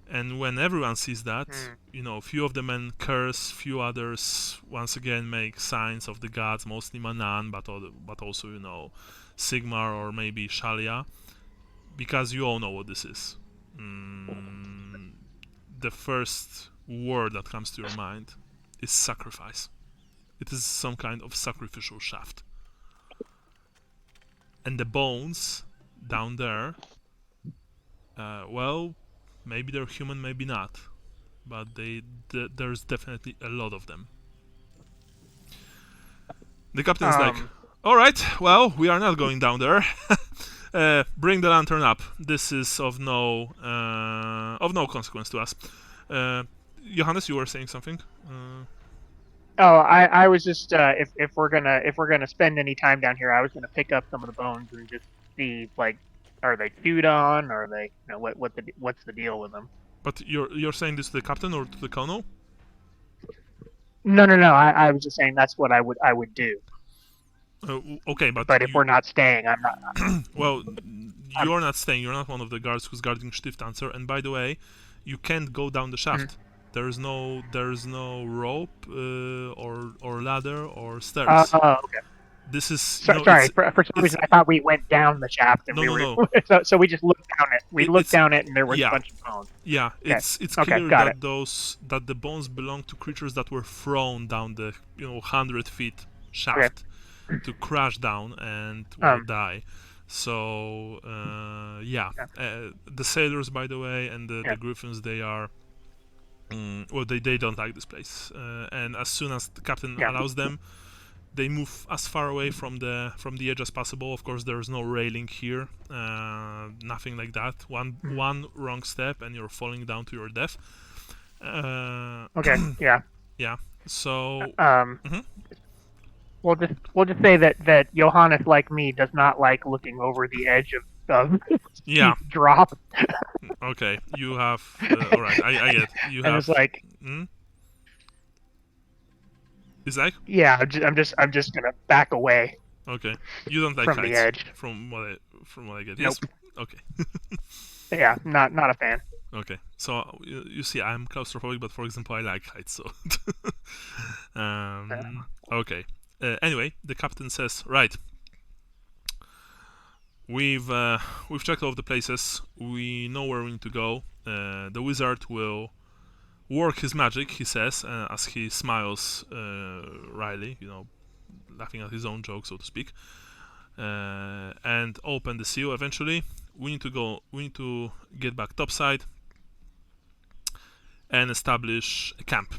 And when everyone sees that, few of the men curse, few others once again make signs of the gods, mostly Manann, but also Sigmar or maybe Shalia. Because you all know what this is. The first word that comes to your mind is sacrifice. It is some kind of sacrificial shaft. And the bones down there, maybe they're human, maybe not. But there's definitely a lot of them. The captain's like, alright, well, we are not going down there. Bring the lantern up. This is of no consequence to us. Johannes, you were saying something. I was just if we're gonna spend any time down here, I was gonna pick up some of the bones and just see, like, are they chewed on, or are they what's the deal with them? But you're saying this to the captain or to the colonel? No. I was just saying that's what I would do. Okay, but if we're not staying, I'm not. Well, you're not staying. You're not one of the guards who's guarding Stiftanzer. And by the way, you can't go down the shaft. There's no rope or ladder or stairs. Okay. This is sorry. For some reason, I thought we went down the shaft, and no. So we just looked down it. We looked down it, and there was a bunch of bones. Yeah, okay. It's clear that that the bones belong to creatures that were thrown down the 100 feet shaft to crash down and die. So the sailors, by the way, and the Griffins, they are they don't like this place, and as soon as the captain allows them, they move as far away from the edge as possible. Of course, there is no railing here, nothing like that. One wrong step and you're falling down to your death. Okay. Yeah. Yeah. So. We'll just say that Johannes, like me, does not like looking over the edge of drop. Okay, you have. All right, I get. You And have. it's like, It's like yeah, I'm just gonna back away okay. You don't like from the heights, edge. from what I get. Nope. Yes. Okay. Yeah, not a fan. Okay. So you see, I'm claustrophobic, but for example, I like heights. So. Okay. Anyway, the captain says, right. We've checked all of the places. We know where we need to go. The wizard will work his magic, he says, as he smiles wryly, laughing at his own joke, so to speak, and open the seal. Eventually, we need to get back topside and establish a camp.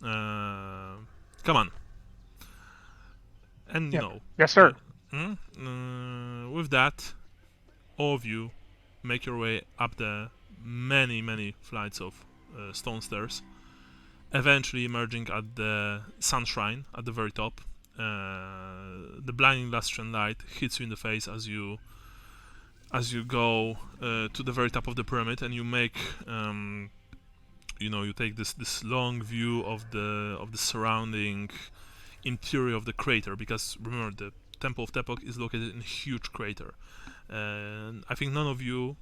Come on. And Yep. Yes, sir. with that, all of you make your way up the many flights of stone stairs, eventually emerging at the sun shrine at the very top. The blinding Lustrian light hits you in the face as you go to the very top of the pyramid, and you make you take this long view of the surrounding interior of the crater, because remember, the Temple of Tepok is located in a huge crater. And I think none of you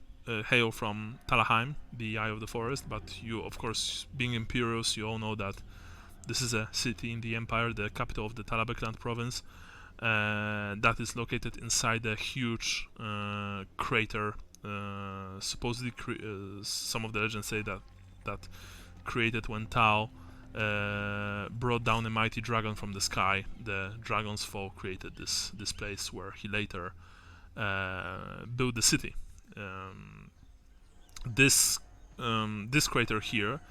hail from Talaheim, the Eye of the Forest, but you, of course, being Imperials, you all know that this is a city in the Empire, the capital of the Talabekland province, that is located inside a huge crater. Supposedly, some of the legends say that created when Tal brought down a mighty dragon from the sky. The dragon's fall created this place where he later built the city. This crater here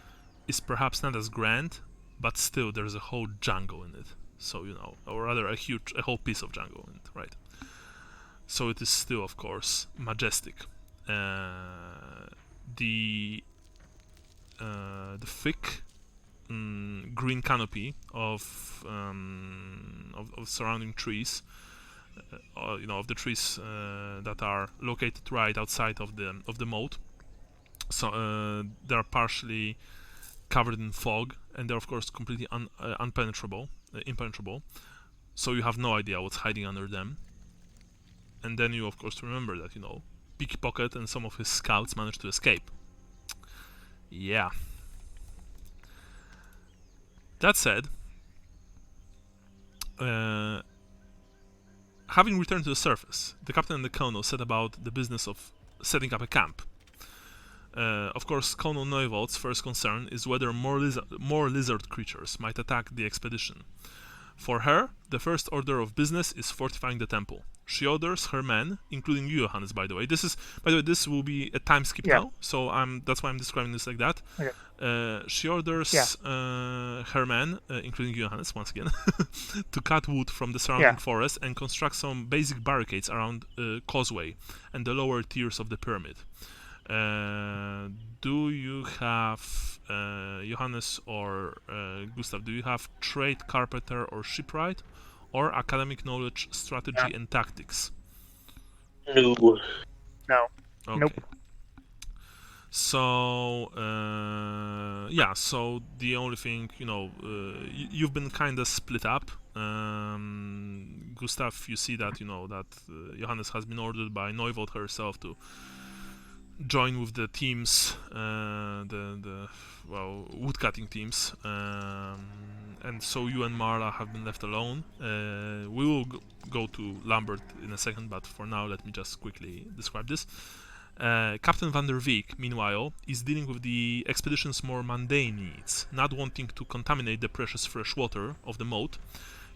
is perhaps not as grand, but still there's a whole jungle in it. So or rather a whole piece of jungle in it, right? So it is still, of course, majestic. The thick green canopy of surrounding trees, of the trees that are located right outside of the moat. So they are partially covered in fog, and they're of course completely impenetrable. So you have no idea what's hiding under them. And then you of course remember that Pickpocket and some of his scouts managed to escape. Yeah. That said, having returned to the surface, the captain and the colonel set about the business of setting up a camp. Of course, Colonel Neuwald's first concern is whether more lizard creatures might attack the expedition. For her, the first order of business is fortifying the temple. She orders her men, including you, Johannes, by the way. This will be a time skip now, so that's why I'm describing this like that. Okay. She orders her men, including you, Johannes, once again, to cut wood from the surrounding forest and construct some basic barricades around causeway and the lower tiers of the pyramid. Do you have, Johannes or Gustav, do you have trade, carpenter, or shipwright, or academic knowledge, strategy, and tactics? No. No. Okay. Nope. So, so the only thing, you've been kind of split up. Gustav, you see that, that Johannes has been ordered by Neuwald herself to join with the teams, the woodcutting teams, and so you and Marla have been left alone. We will go to Lambert in a second, but for now let me just quickly describe this. Captain van der Veek, meanwhile, is dealing with the expedition's more mundane needs, not wanting to contaminate the precious fresh water of the moat.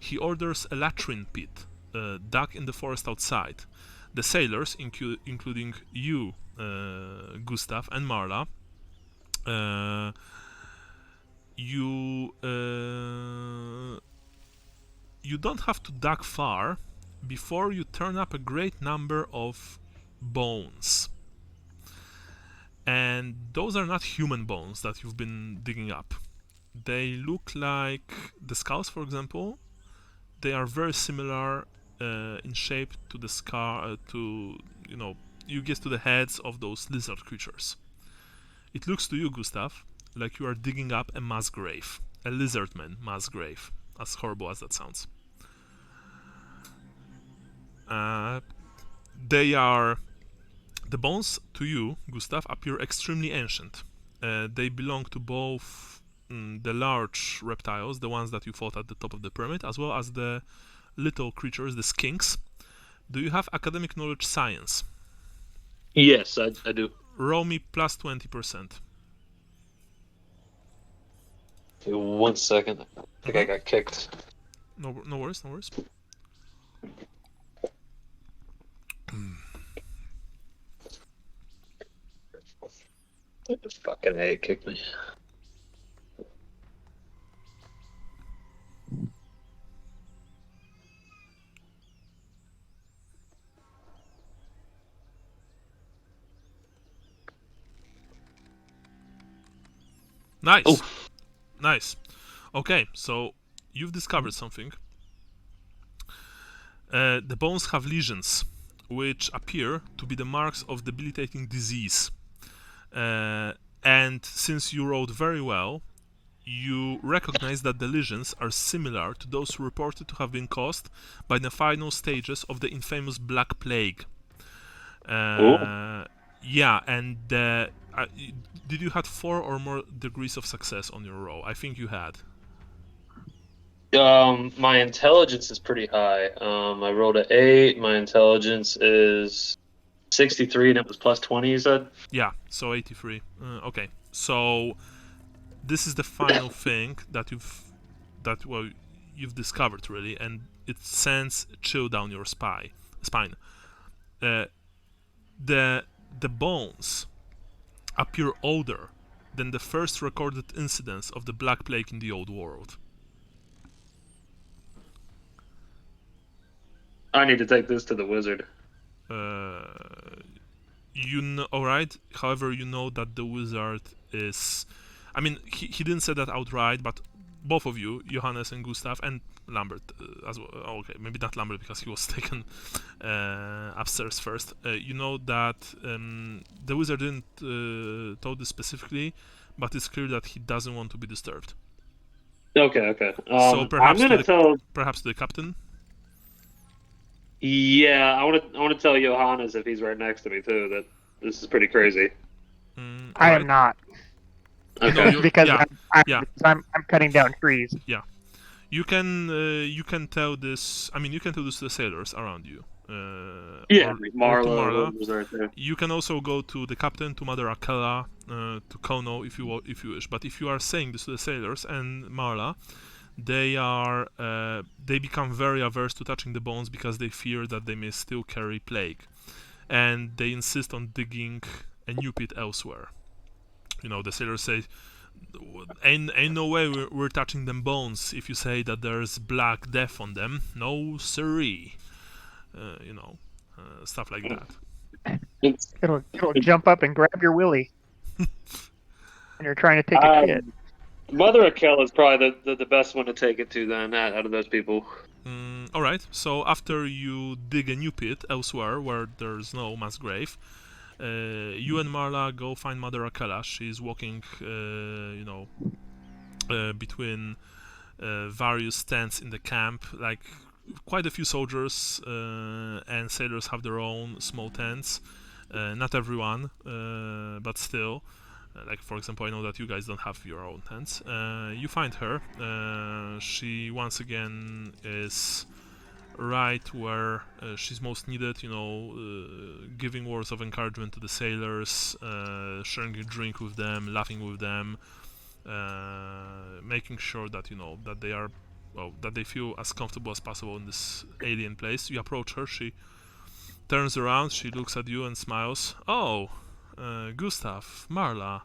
He orders a latrine pit dug in the forest outside. The sailors, including you, Gustav, and Marla, you don't have to dig far before you turn up a great number of bones. And those are not human bones that you've been digging up. They look like the skulls, for example. They are very similar in shape to the you guess, to the heads of those lizard creatures. It looks to you, Gustav, like you are digging up a mass grave, a lizardman mass grave, as horrible as that sounds. The bones to you, Gustav, appear extremely ancient. They belong to both the large reptiles, the ones that you fought at the top of the pyramid, as well as the little creatures, the skinks. Do you have academic knowledge science? Yes, I do. Roll me plus 20%. Okay, 1 second. I think I got kicked. No worries, no worries. Fucking A, kicked me. Nice. Oh. Nice. Okay, so you've discovered something. The bones have lesions, which appear to be the marks of debilitating disease. And since you rolled very well, you recognize that the lesions are similar to those reported to have been caused by the final stages of the infamous Black Plague. Yeah, and did you had 4 or more degrees of success on your roll? I think you had. My intelligence is pretty high. I rolled an 8. My intelligence is 63, and it was plus 20, you said? Yeah, so 83. Okay, so this is the final thing that you've discovered, really, and it sends a chill down your spine. The bones appear older than the first recorded incidents of the Black Plague in the Old World. I need to take this to the wizard. You know, all right. However, you know that the wizard is. I mean, he didn't say that outright, but both of you, Johannes and Gustav, and Lambert as well. Okay, maybe not Lambert because he was taken upstairs first. You know that the wizard didn't told this specifically, but it's clear that he doesn't want to be disturbed. Okay. So perhaps I'm gonna perhaps to the captain. Yeah, I want to tell Johannes, if he's right next to me too, that this is pretty crazy. I am not. Okay. No, because yeah. I'm cutting down trees. Yeah, you can tell this. I mean, you can tell this to the sailors around you. Yeah, or Marla to was right there. You can also go to the captain, to Mother Akela, to Kono if you wish. But if you are saying this to the sailors and Marla, they become very averse to touching the bones because they fear that they may still carry plague, and they insist on digging a new pit elsewhere. You know, the sailors say, ain't no way we're touching them bones if you say that there's black death on them. No siree. Stuff like that. It'll jump up and grab your willy. And you're trying to take a shit. Mother Akela is probably the best one to take it to then, out of those people. Alright, so after you dig a new pit elsewhere where there's no mass grave, you and Marla go find Mother Akela. She's walking, between various tents in the camp. Like, quite a few soldiers and sailors have their own small tents. Not everyone, but still. Like, for example, I know that you guys don't have your own tents. You find her. She once again is right where she's most needed, giving words of encouragement to the sailors, sharing a drink with them, laughing with them, making sure that that they feel as comfortable as possible in this alien place. You approach her. She turns around. She looks at you and smiles. Oh, Gustav, Marla,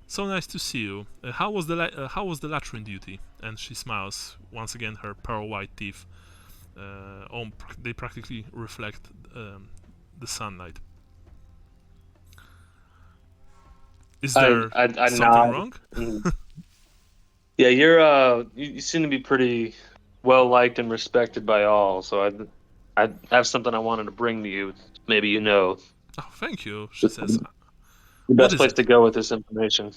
so nice to see you. How was the latrine duty? And she smiles once again. Her pearl white teeth, they practically reflect the sunlight. Is there something wrong? Yeah, you seem to be pretty well liked and respected by all. So I have something I wanted to bring to you. Maybe you know. Oh, thank you, she says. The What best is place it? to go with this information.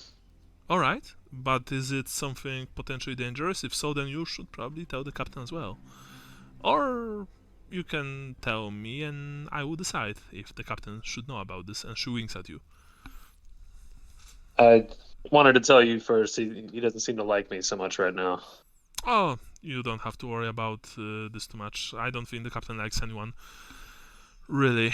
All right, but is it something potentially dangerous? If so, then you should probably tell the captain as well. Or you can tell me and I will decide if the captain should know about this, and she winks at you. I wanted to tell you first. He doesn't seem to like me so much right now. Oh, you don't have to worry about this too much. I don't think the captain likes anyone. Really.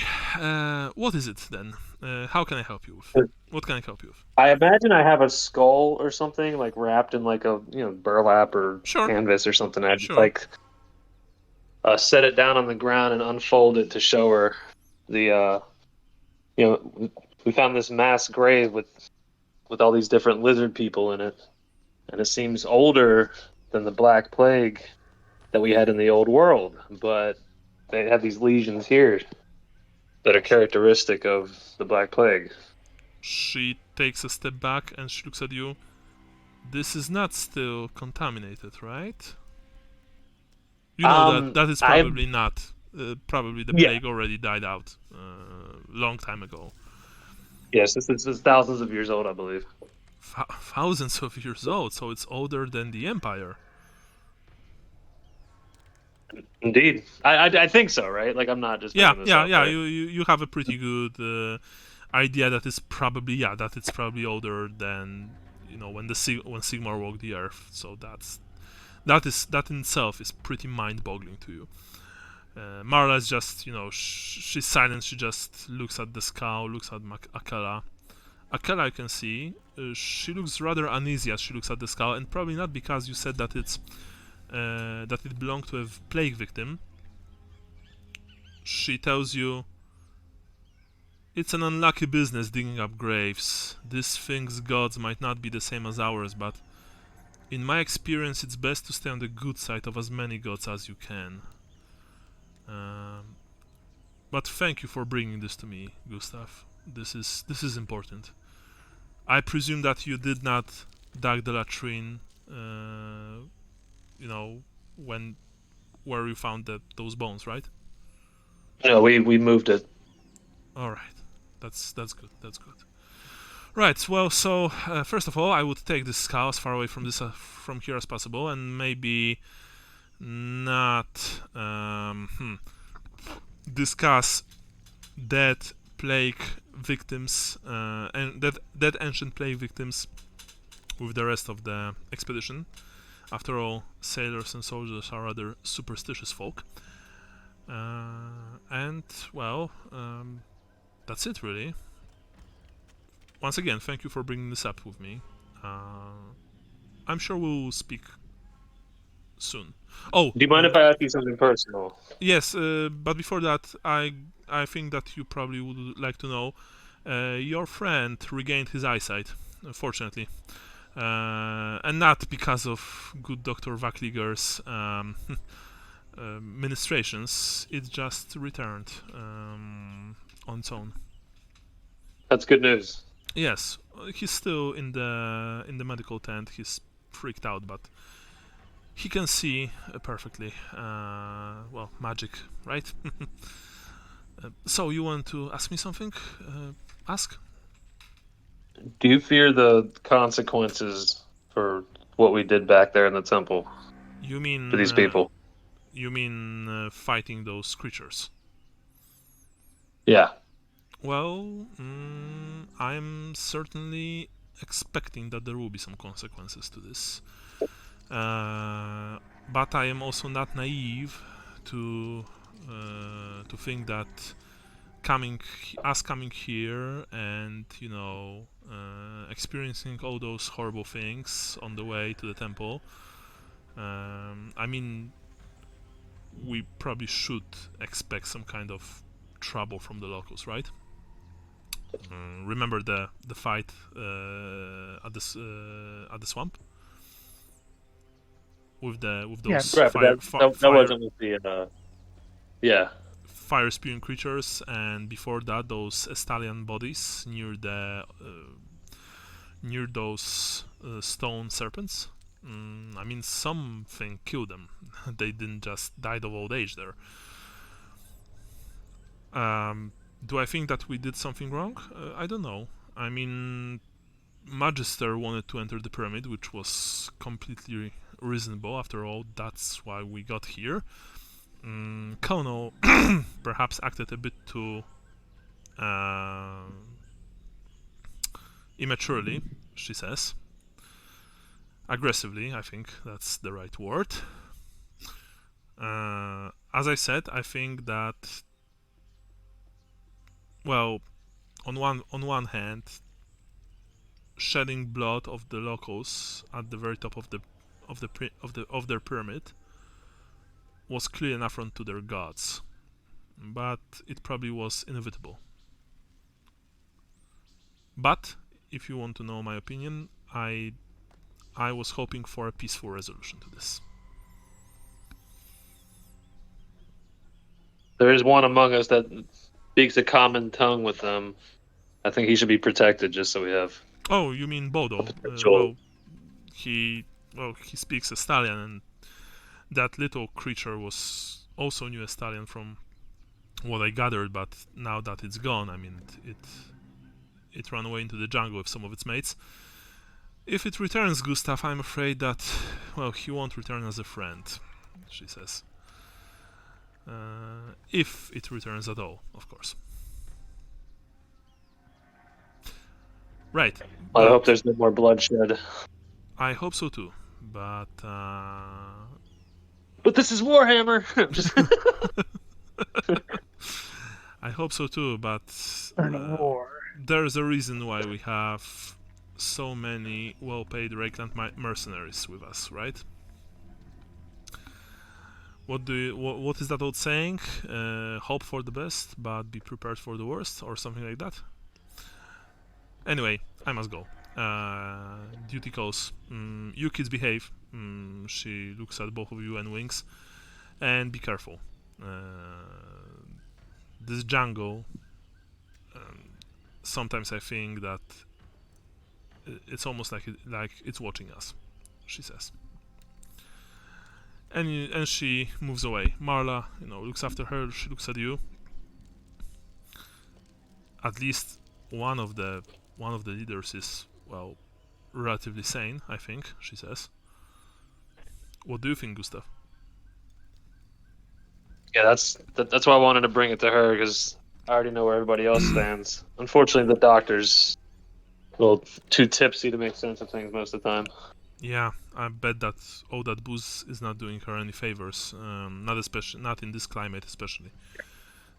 What is it then? How can I help you with? What can I help you with? I imagine I have a skull or something like wrapped in like a burlap or Sure, canvas or something. I'd sure. like set it down on the ground and unfold it to show her the we found this mass grave with all these different lizard people in it, and it seems older than the Black Plague that we had in the old world, but they have these lesions here that are characteristic of the Black Plague. She takes a step back and she looks at you. This is not still contaminated, right? You know that is probably not. Probably the plague already died out long time ago. Yes, this is thousands of years old, I believe. Thousands of years old, so it's older than the Empire. Indeed, I think so, right? Like I'm not just making this up, right? You have a pretty good idea that it's probably older than when Sigmar walked the Earth. So that in itself is pretty mind-boggling to you. Marla's just she's silent. She just looks at the skull, looks at Akela. Akela, I can see, she looks rather uneasy as she looks at the skull, and probably not because you said that it belonged to a plague victim. She tells you, it's an unlucky business digging up graves. This thing's gods might not be the same as ours, but in my experience it's best to stay on the good side of as many gods as you can. But thank you for bringing this to me, Gustav. This is important. I presume that you did not dig the latrine, where you found those bones, right? No, we moved it. All right, that's good. That's good. Right. Well, so first of all, I would take this skull as far away from here as possible, and maybe not discuss dead plague victims and dead ancient plague victims with the rest of the expedition. After all, sailors and soldiers are rather superstitious folk. And well, that's it really. Once again, thank you for bringing this up with me. I'm sure we'll speak soon. Oh, do you mind if I ask you something personal? Yes, but before that, I think that you probably would like to know. Your friend regained his eyesight, fortunately, and not because of good Dr. Vakliger's ministrations. It just returned on its own. That's good news. Yes, he's still in the medical tent. He's freaked out, but he can see perfectly. Well, magic, right? So you want to ask me something? Ask. Do you fear the consequences for what we did back there in the temple? You mean to these people? You mean fighting those creatures? Yeah. Well, I'm certainly expecting that there will be some consequences to this. But I am also not naive to think that coming here and experiencing all those horrible things on the way to the temple. I mean, we probably should expect some kind of trouble from the locals, right? Remember the fight at the swamp with those right, fire that wasn't with the fire spewing creatures, and before that those Estalian bodies near those stone serpents. I mean, something killed them. They didn't just die of old age there. Do I think that we did something wrong? I don't know. I mean, Magister wanted to enter the pyramid, which was completely reasonable. After all, that's why we got here. Kono perhaps acted a bit too immaturely, she says. Aggressively, I think that's the right word. As I said, I think that, well, on one hand, shedding blood of the locals at the very top of their pyramid was clear an affront to their gods, but it probably was inevitable. But if you want to know my opinion, I was hoping for a peaceful resolution to this. There is one among us that speaks a common tongue with them. I think he should be protected, just so we have. Oh, you mean Bodo? Potential. He speaks Estalian, and that little creature was also new Estalian from what I gathered. But now that it's gone, I mean, it ran away into the jungle with some of its mates. If it returns, Gustav, I'm afraid that, well, he won't return as a friend, she says. If it returns at all, of course. Right. I hope there's no more bloodshed. I hope so too, but this is Warhammer. I hope so too, but War. there's a reason why we have so many well-paid Reikland mercenaries with us, right? What is that old saying? Hope for the best, but be prepared for the worst, or something like that. Anyway, I must go. Duty calls. You kids behave. She looks at both of you and winks. And be careful. This jungle, sometimes I think that it's almost like it's watching us, she says. And she moves away. Marla, looks after her. She looks at you. At least one of the leaders is, well, relatively sane, I think, she says. What do you think, Gustav? Yeah, that's why I wanted to bring it to her, because I already know where everybody else stands. Unfortunately, the doctor's a little too tipsy to make sense of things most of the time. Yeah, I bet that all that booze is not doing her any favors. Not in this climate, especially.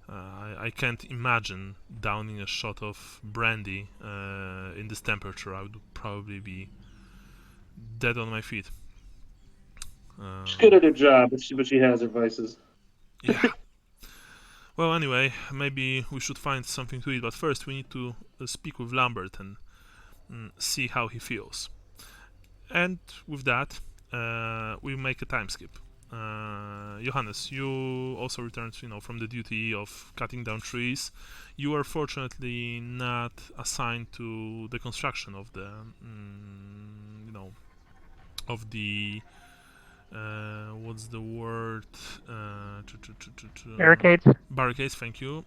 I can't imagine downing a shot of brandy in this temperature. I would probably be dead on my feet. She's good at her job, but she has her vices. Yeah. Well, anyway, maybe we should find something to eat, but first we need to speak with Lambert and see how he feels. And with that, we make a time skip. Johannes, you also returned, from the duty of cutting down trees. You were fortunately not assigned to the construction of the, of the, what's the word? Barricades? Barricades, thank you.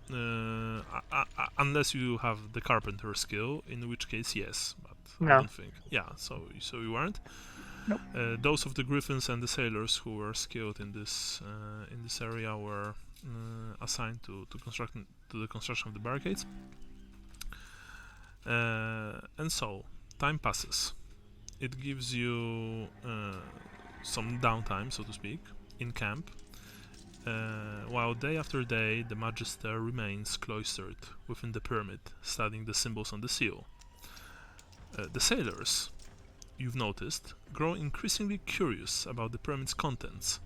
Unless you have the carpenter skill, in which case, yes. But No. I don't think. Yeah, so you weren't. Nope. Those of the griffins and the sailors who were skilled in this area were assigned to the construction of the barricades. And so time passes. It gives you some downtime, so to speak, in camp. While day after day the Magister remains cloistered within the pyramid, studying the symbols on the seal. The sailors, you've noticed, grow increasingly curious about the pyramid's contents,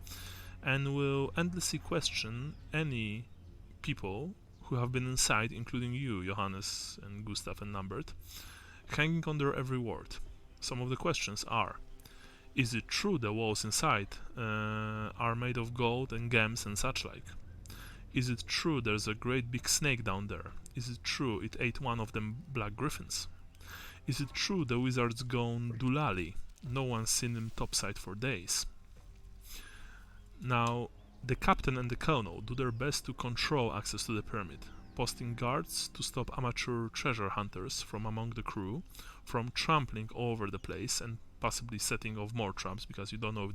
and will endlessly question any people who have been inside, including you, Johannes and Gustav and Lambert, hanging on their every word. Some of the questions are: is it true the walls inside are made of gold and gems and such like? Is it true there's a great big snake down there? Is it true it ate one of them black griffins? Is it true the wizard's gone doolally? No one's seen him topside for days. Now, the captain and the colonel do their best to control access to the pyramid, posting guards to stop amateur treasure hunters from among the crew from trampling all over the place and possibly setting off more traps, because you don't know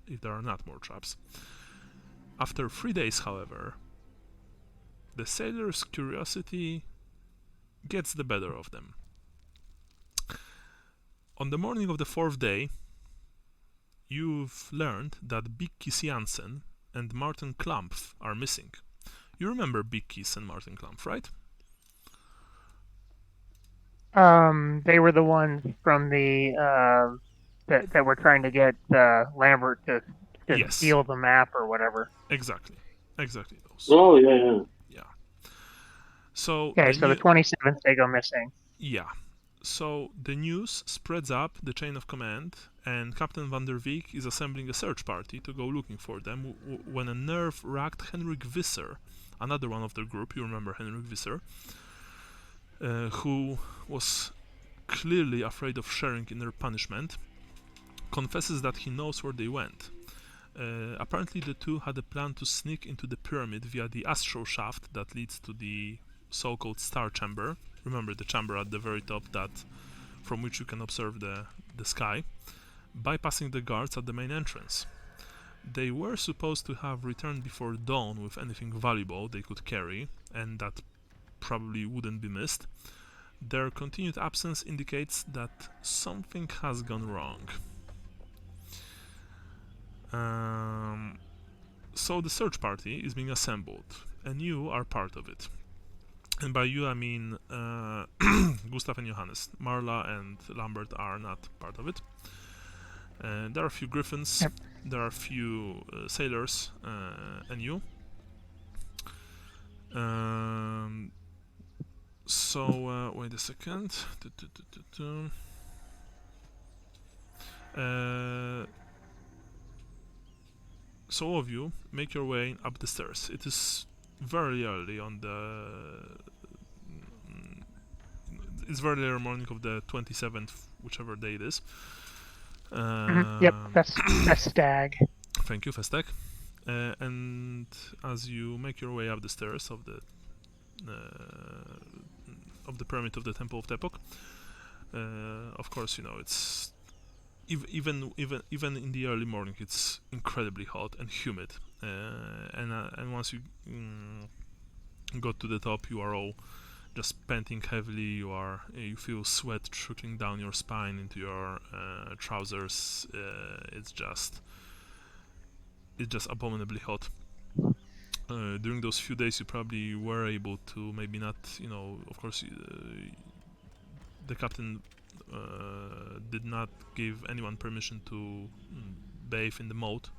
if there are not more traps. After 3 days, however, the sailors' curiosity gets the better of them. On the morning of the 4th day, you've learned that Big Kiss Jansen and Martin Klampf are missing. You remember Big Kiss and Martin Klampf, right? They were the ones from the that were trying to get Lambert to Yes. steal the map or whatever. Exactly those. Oh yeah. So Okay, so the 27th they go missing. Yeah. So the news spreads up the chain of command, and Captain van der Beek is assembling a search party to go looking for them when a nerve-racked Henrik Visser, another one of their group, you remember Henrik Visser, who was clearly afraid of sharing in their punishment, confesses that he knows where they went. Apparently the two had a plan to sneak into the pyramid via the astral shaft that leads to the so-called star chamber. Remember the chamber at the very top from which you can observe the sky, bypassing the guards at the main entrance. They were supposed to have returned before dawn with anything valuable they could carry, and that probably wouldn't be missed. Their continued absence indicates that something has gone wrong. So the search party is being assembled, and you are part of it. And by you I mean Gustav and Johannes. Marla and Lambert are not part of it. There are a few griffins, Yep. there are a few sailors, and you. So wait a second. So all of you make your way up the stairs. It is very early on it's very early morning of the 27th, whichever day it is. Yep, that's Stag. Thank you, Festek. And as you make your way up the stairs of the pyramid of the Temple of Tepok, of course, you know, it's even in the early morning, it's incredibly hot and humid. And once you got to the top, you are all just panting heavily. You feel sweat trickling down your spine into your trousers. It's just abominably hot. During those few days, you probably were able to maybe not, you know, of course, the captain did not give anyone permission to bathe in the moat,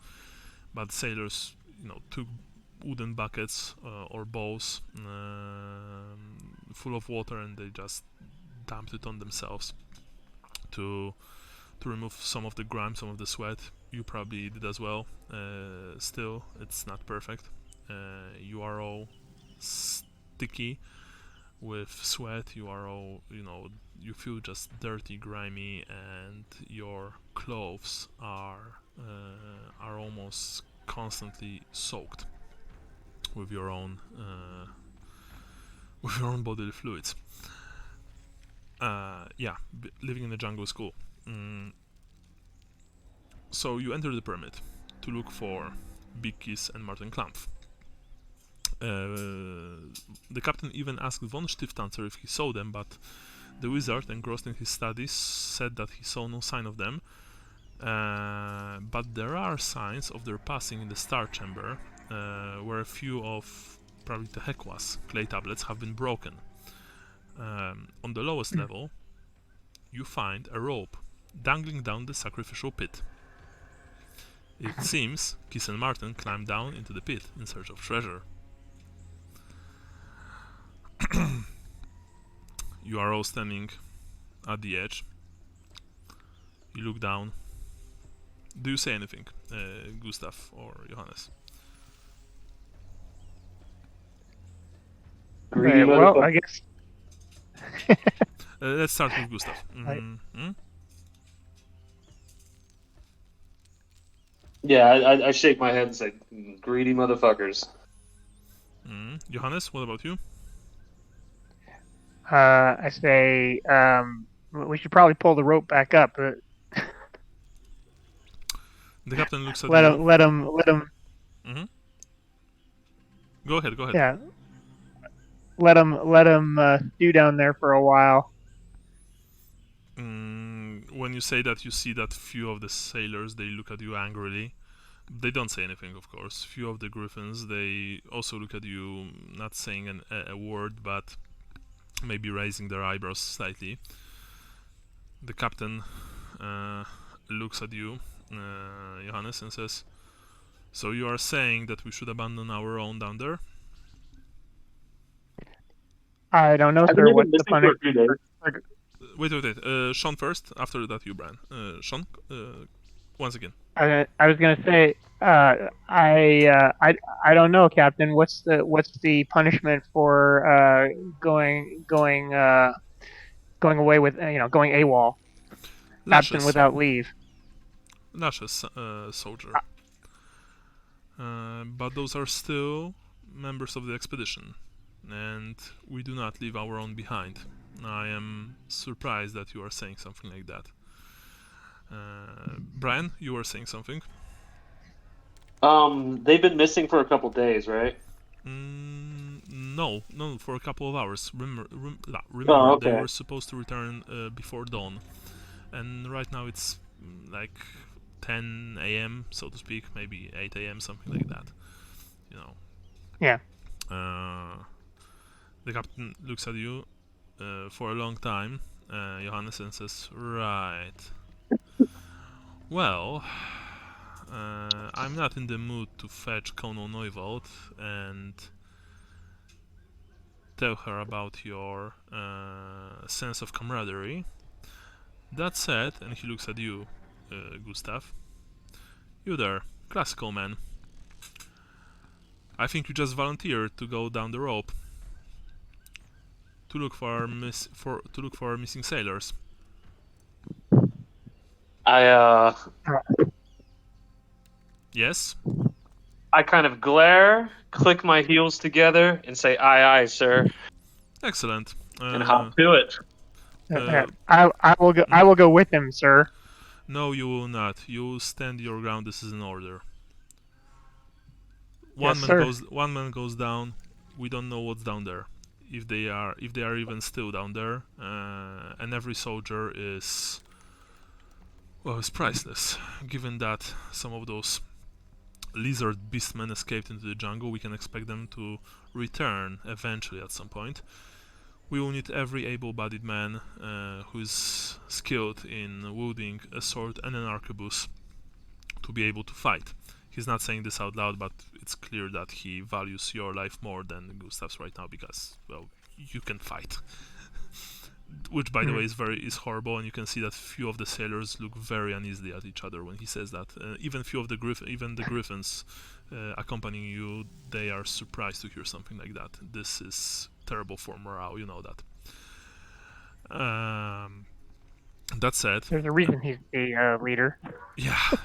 but sailors, you know, took wooden buckets or bowls full of water, and they just dumped it on themselves to remove some of the grime, some of the sweat. You probably did as well. Still, it's not perfect. You are all sticky with sweat. You are all, you know, you feel just dirty, grimy, and your clothes are almost constantly soaked with your own bodily fluids. Living in the jungle is cool. So you enter the pyramid to look for Big Kiss and Martin Klampf. The captain even asked von Stiftanzer if he saw them, but the wizard, engrossed in his studies, said that he saw no sign of them. But there are signs of their passing in the star chamber, where a few of probably the Hekwa's clay tablets have been broken. On the lowest level, you find a rope dangling down the sacrificial pit. It seems Kiss and Martin climbed down into the pit in search of treasure. You are all standing at the edge. You look down. Do you say anything, Gustav or Johannes? Well, I guess. Let's start with Gustav. Mm-hmm. Yeah, I shake my head and say, greedy motherfuckers. Johannes, what about you? I say we should probably pull the rope back up. The captain looks at Let you. him. Let him. Let him. Mm-hmm. Go ahead. Go ahead. Yeah. Let him. Let him stew down there for a while. When you say that, you see that few of the sailors, they look at you angrily. They don't say anything, of course. Few of the griffins, they also look at you, not saying a word, but maybe raising their eyebrows slightly. The captain looks at you, Johannes, and says, "So you are saying that we should abandon our own down there?" I don't know, Haven't sir. they What's been the missing for a few punishment? days? Wait. Sean first. After that, you, Bran. Sean, once again. I was gonna say. I don't know, Captain. What's the punishment for going away with going AWOL, absent Lashes. without leave? Lashes, soldier. But those are still members of the expedition, and we do not leave our own behind. I am surprised that you are saying something like that. Brian, you were saying something? They've been missing for a couple days, right? No, for a couple of hours. Remember, Oh, they okay. were supposed to return before dawn, and right now it's like 10 a.m., so to speak, maybe 8 a.m., something like that. You know. Yeah. The captain looks at you for a long time, Johannes, and says, "Right. Well, I'm not in the mood to fetch Kono Neuwald and tell her about your sense of camaraderie. That said," and he looks at you, Gustav, "you there, classical man. I think you just volunteered to go down the rope to look for missing sailors." Yes? I kind of glare, click my heels together, and say, "Aye, aye, sir," Excellent. and hop to it. I will go. I will go with him, sir. No, you will not. You will stand your ground. This is an order. Yes, sir. One man goes down. We don't know what's down there. If they are even still down there, and every soldier is priceless. Given that some of those lizard beastmen escaped into the jungle, we can expect them to return eventually at some point. We will need every able-bodied man who is skilled in wielding a sword and an arquebus to be able to fight. He's not saying this out loud, but it's clear that he values your life more than Gustav's right now because, well, you can fight. Which, by the way, is horrible, and you can see that few of the sailors look very uneasily at each other when he says that. Even few of the griffins accompanying you, they are surprised to hear something like that. This is terrible for morale, you know that. That said, There's a reason he's the leader. yeah.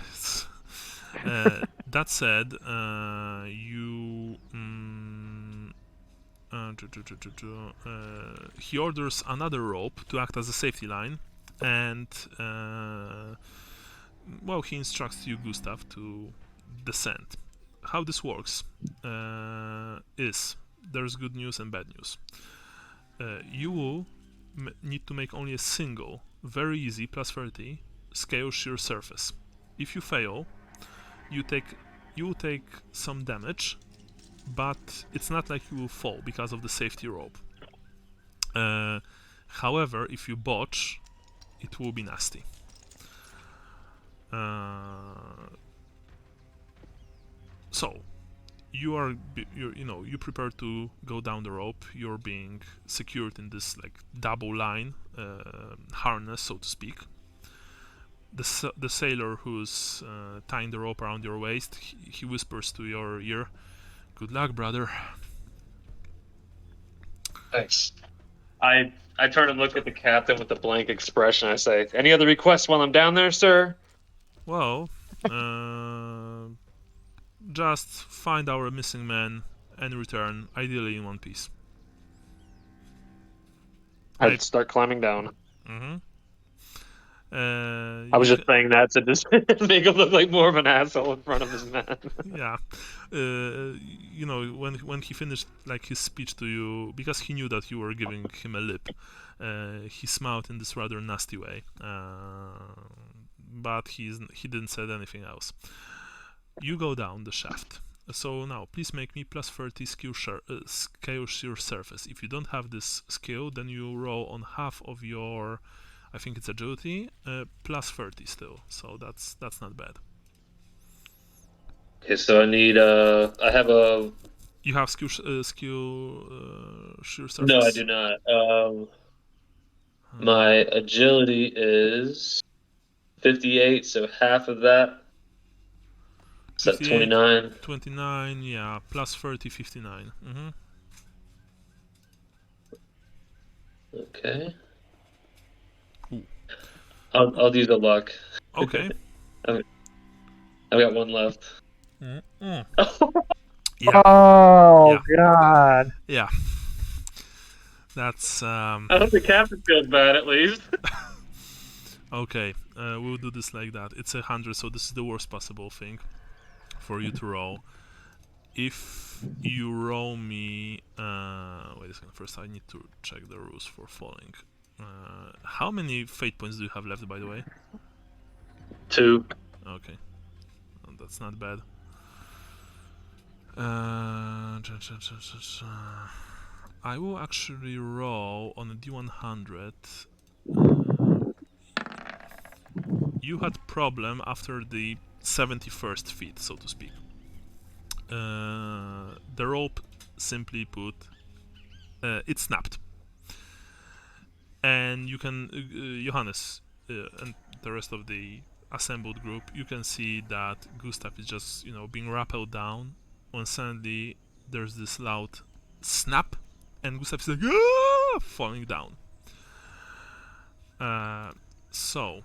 That said, he orders another rope to act as a safety line, and he instructs you, Gustav, to descend. How this works is there's good news and bad news. You will need to make only a single, very easy +30 scale sheer surface. If you fail, you will take some damage, but it's not like you will fall because of the safety rope. However, if you botch, it will be nasty. So, you prepare to go down the rope. You're being secured in this like double line harness, so to speak. The sailor who's tying the rope around your waist, he whispers to your ear, "Good luck, brother." Thanks. I turn and look at the captain with a blank expression. I say, "Any other requests while I'm down there, sir?" Well, just find our missing men and return, ideally in one piece. I'd start climbing down. Mm-hmm. I was just saying that to just make him look like more of an asshole in front of his men. Yeah, you know, when he finished like his speech to you, because he knew that you were giving him a lip, he smiled in this rather nasty way, but he didn't say anything else. You go down the shaft. So now, please make me plus 30 scale shear surface. If you don't have this skill, then you roll on half of your, I think it's agility, plus 30 still. So that's not bad. Okay, so I need I have a. You have shear surface? No, I do not. My agility is 58, so half of that. Is that 29? 29, yeah, plus 30, 59. Mm-hmm. Okay. Ooh. I'll use the luck. Okay. I've got one left. Mm-mm. Yeah. Oh, yeah. God. Yeah. That's I hope the captain feels bad at least. okay. We'll do this like that. It's 100, so this is the worst possible thing for you to roll. If you roll me, wait a second. First, I need to check the rules for falling. How many fate points do you have left, by the way? 2. Okay, well, that's not bad. I will actually roll on a D100. You had problem after the 71st feet, so to speak. The rope, simply put, it snapped. And you can, Johannes and the rest of the assembled group, you can see that Gustav is just, being rappelled down, when suddenly there's this loud snap, and Gustav is like, "Ah!" falling down. So,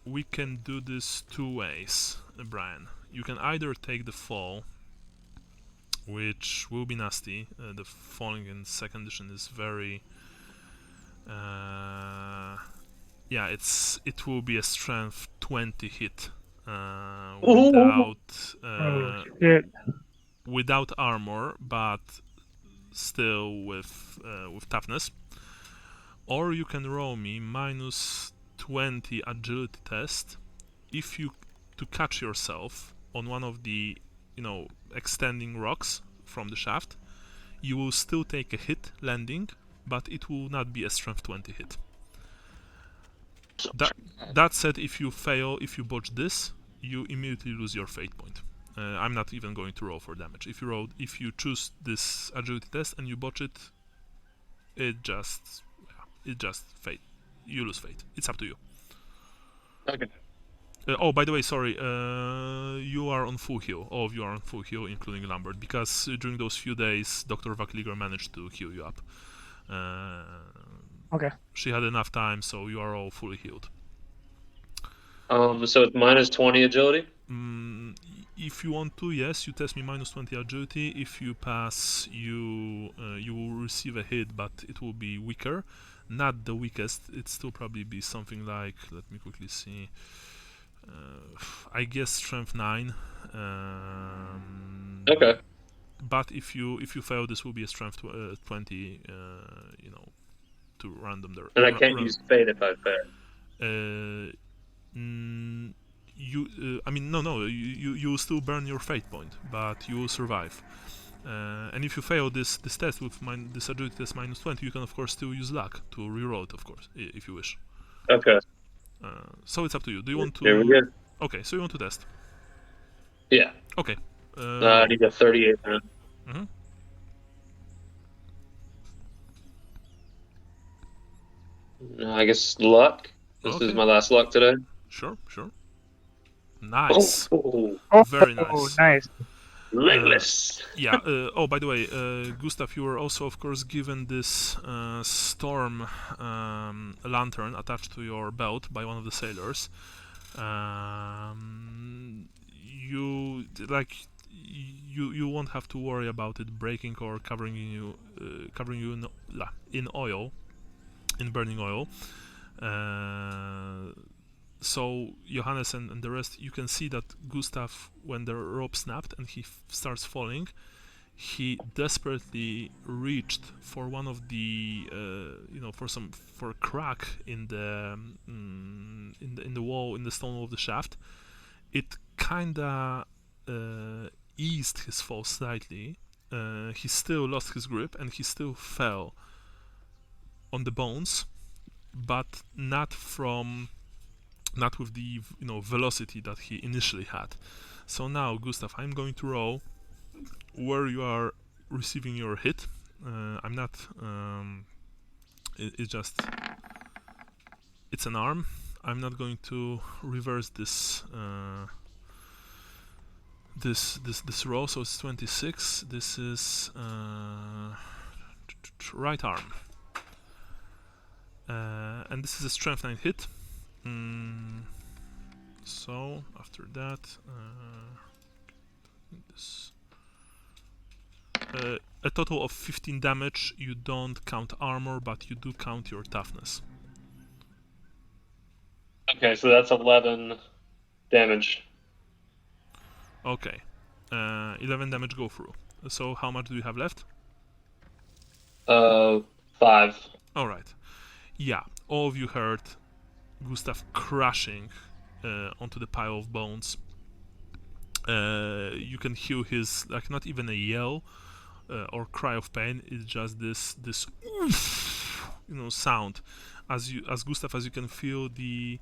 we can do this two ways, Brian. You can either take the fall, which will be nasty. The falling in second edition is very... yeah, it will be a strength 20 hit without armor, but still with toughness. Or you can roll me minus 20 agility test if you to catch yourself on one of the extending rocks from the shaft. You will still take a hit landing, but it will not be a strength 20 hit. That said, if you fail, if you botch this, you immediately lose your fate point. I'm not even going to roll for damage. If you choose this agility test and you botch it, it just fate. You lose fate. It's up to you. Okay. Oh, by the way, sorry. You are on full heal. All of you are on full heal, including Lambert, because during those few days, Dr. Vakliger managed to heal you up. Okay. She had enough time, so you are all fully healed. So it's minus 20 agility? If you want to, yes, you test me minus 20 agility. If you pass, you will receive a hit, but it will be weaker. Not the weakest. It still probably be something like, let me quickly see. I guess strength 9. Okay. But if you fail, this will be a strength 20. To random there. And I can't use fate if I fail. No. You will still burn your fate point, but you will survive. And if you fail this test with this agility test minus 20, you can of course still use luck to reroll it, of course, if you wish. Okay. So it's up to you. Do you want to? Here we go. Okay, so you want to test? Yeah. Okay. I need a 38 then. Mm-hmm. I guess luck. This is my last luck today. Sure. Nice. Oh, very nice. Nice. Legless. Yeah. By the way, Gustav, you were also, of course, given this storm lantern attached to your belt by one of the sailors. You won't have to worry about it breaking or covering you in oil. in burning oil. So Johannes and the rest, you can see that Gustav, when the rope snapped and he starts falling, he desperately reached for one of the for a crack in the wall, in the stone wall of the shaft. It kinda eased his fall slightly. He still lost his grip and he still fell on the bones, but not with the velocity that he initially had. So now, Gustav, I'm going to roll where you are receiving your hit. I'm not. It's an arm. I'm not going to reverse this. This roll. So it's 26. This is right arm. And this is a strength 9 hit. So after that, this a total of 15 damage. You don't count armor, but you do count your toughness. Okay, so that's 11 damage. Okay, 11 damage go through. So how much do you have left? 5. All right. Yeah, all of you heard Gustav crashing onto the pile of bones. You can hear his, like, not even a yell or cry of pain. It's just this sound as Gustav, as you can feel the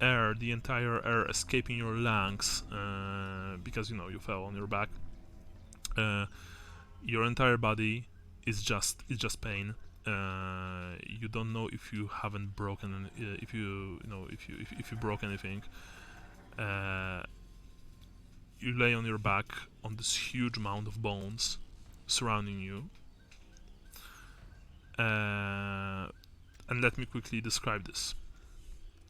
entire air escaping your lungs because you fell on your back. Your entire body is just pain. You don't know if you haven't broken, if you broke anything. You lay on your back on this huge mound of bones surrounding you. And let me quickly describe this.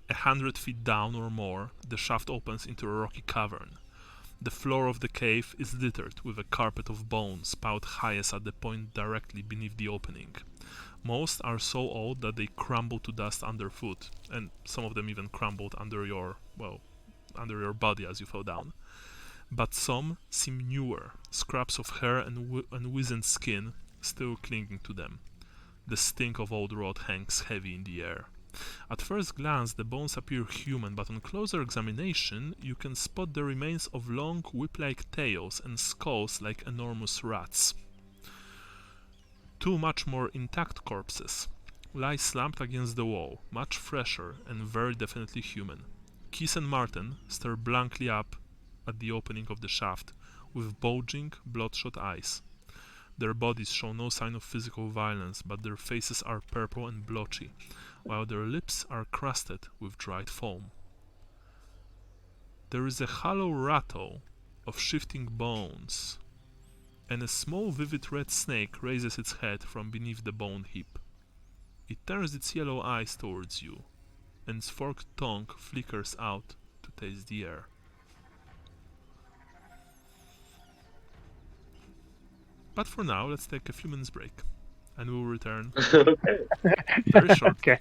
100 feet down or more, the shaft opens into a rocky cavern. The floor of the cave is littered with a carpet of bones piled highest at the point directly beneath the opening. Most are so old that they crumble to dust underfoot, and some of them even crumbled under your body as you fell down. But some seem newer, scraps of hair and wizened skin still clinging to them. The stink of old rot hangs heavy in the air. At first glance, the bones appear human, but on closer examination, you can spot the remains of long whip-like tails and skulls like enormous rats. Two much more intact corpses lie slumped against the wall, much fresher and very definitely human. Keith and Martin stare blankly up at the opening of the shaft, with bulging, bloodshot eyes. Their bodies show no sign of physical violence, but their faces are purple and blotchy, while their lips are crusted with dried foam. There is a hollow rattle of shifting bones, and a small vivid red snake raises its head from beneath the bone heap. It turns its yellow eyes towards you, and its forked tongue flickers out to taste the air. But for now, let's take a few minutes break, and we'll return Okay. very shortly. Okay.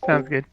Sounds good.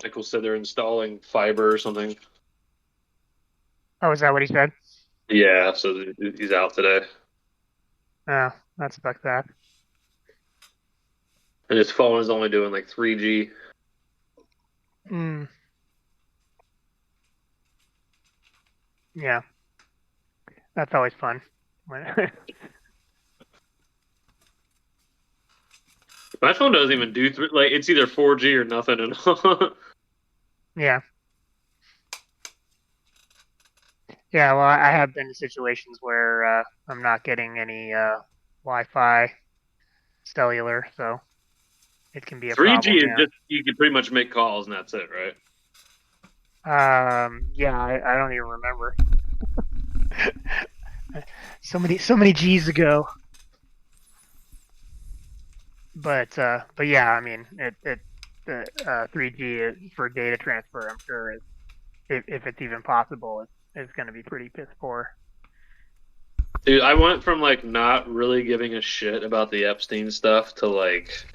Michael said they're installing fiber or something. Oh, is that what he said? Yeah, so he's out today. Oh, I expect that. And his phone is only doing like 3G. Mm. Yeah, that's always fun. My phone doesn't even do like it's either 4G or nothing at all. Yeah. Yeah, well, I have been in situations where I'm not getting any Wi-Fi cellular, so it can be a 3G problem, is just you can pretty much make calls and that's it, right? Yeah, I don't even remember. So many G's ago. But yeah, I mean, the 3G for data transfer, I'm sure, if it's even possible, it's going to be pretty piss poor. Dude, I went from like not really giving a shit about the Epstein stuff to like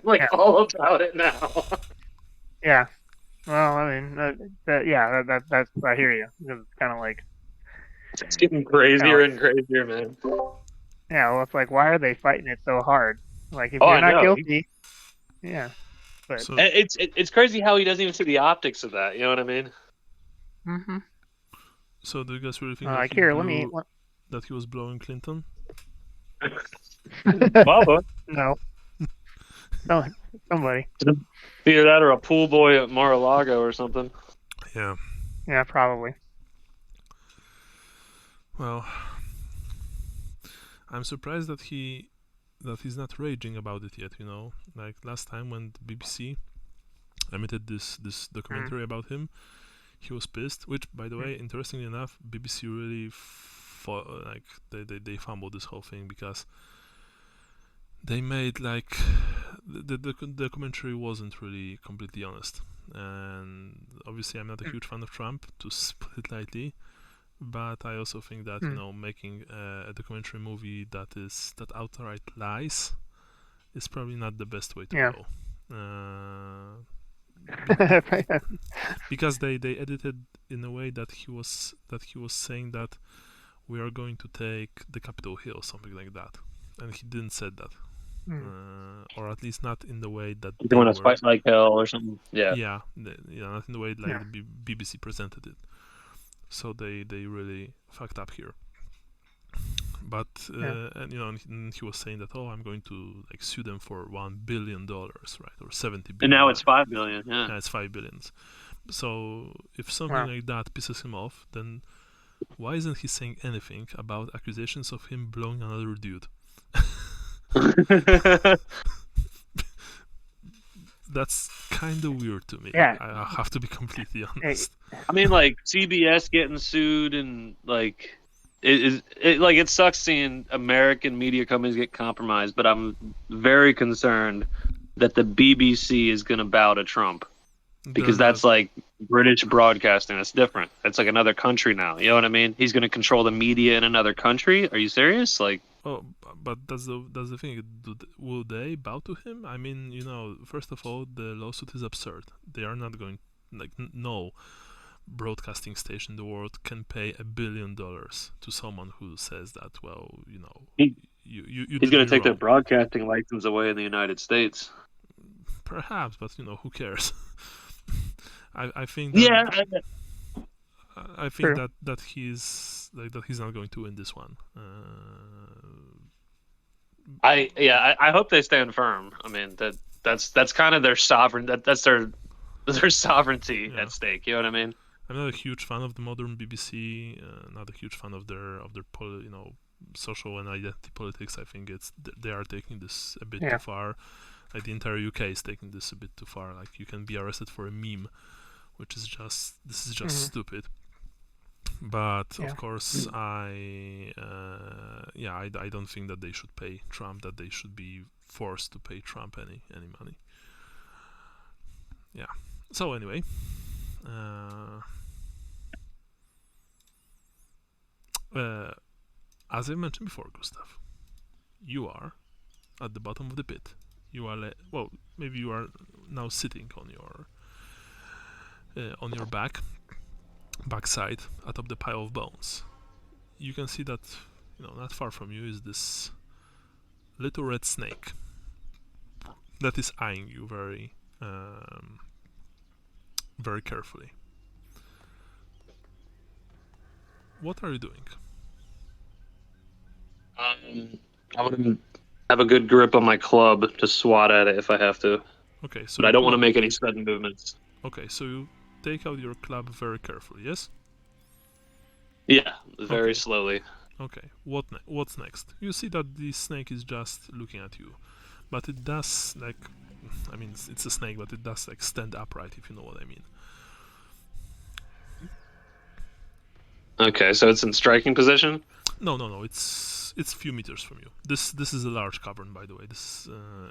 Yeah. all about it now. Yeah. Well, I mean, that's I hear you. It's kind of like, It's getting crazier and crazier, man. yeah, well, it's like, why are they fighting it so hard? Like, if Oh, you're I not know. guilty, yeah. But So, It's crazy how he doesn't even see the optics of that. You know what I mean? mm-hmm. so do you guys really think Like, that here, that he was blowing Clinton? Bubba. No, no, somebody. Either that or a pool boy at Mar-a-Lago or something. Yeah. Yeah, probably. Well, I'm surprised that he's not raging about it yet. You know, like last time when the BBC emitted this documentary about him, he was pissed. Which, by the way, interestingly enough, BBC really they fumbled this whole thing because they made like the documentary wasn't really completely honest. And obviously, I'm not a huge fan of Trump, to put it lightly. But I also think that making a documentary movie that outright lies is probably not the best way to go. Because they edited in a way that he was saying that we are going to take the Capitol Hill, something like that, and he didn't said that, or at least not in the way that you want to fight like hell or something. Yeah, not in the way like the BBC presented it. So they really fucked up here. But and he was saying that I'm going to like sue them for $1 billion, right, or 70 billion. And now it's 5 billion. Yeah, it's 5 billion. So if something like that pisses him off, then why isn't he saying anything about accusations of him blowing another dude? That's kind of weird to me. Yeah. I have to be completely honest. I mean, like CBS getting sued and like it sucks seeing American media companies get compromised, but I'm very concerned that the BBC is going to bow to Trump because that's like British broadcasting. That's different. It's like another country now. You know what I mean? He's going to control the media in another country. Are you serious? Like, oh, but that's the thing. Will they bow to him? I mean, first of all, the lawsuit is absurd. They are not going like no broadcasting station in the world can pay $1 billion to someone who says that. Well, you know, He- you He's did going me to take their wrong. broadcasting license away in the United States. Perhaps, but you know, who cares? I think that I think True. that he's not going to win this one. I hope they stand firm. I mean that's kind of their sovereign that's their sovereignty Yeah. at stake. You know what I mean? I'm not a huge fan of the modern BBC. Not a huge fan of their social and identity politics. I think they are taking this a bit Yeah. too far. Like the entire UK is taking this a bit too far. Like you can be arrested for a meme, which is just stupid. But Yeah. of course, I don't think that they should pay Trump. That they should be forced to pay Trump any money. Yeah. So anyway, as I mentioned before, Gustav, you are at the bottom of the pit. You are maybe you are now sitting on your backside atop the pile of bones. You can see that not far from you is this little red snake that is eyeing you very very carefully. What are you doing? I'm gonna have a good grip on my club to swat at it if I have to, Okay, so but I don't want to make any sudden movements. Okay, so you take out your club very carefully. Yes. Yeah, very Okay. slowly. Okay. What's next? You see that the snake is just looking at you, but it does it's a snake, but it does stand upright, if you know what I mean. Okay, so it's in striking position. No. It's a few meters from you. This is a large cavern, by the way. This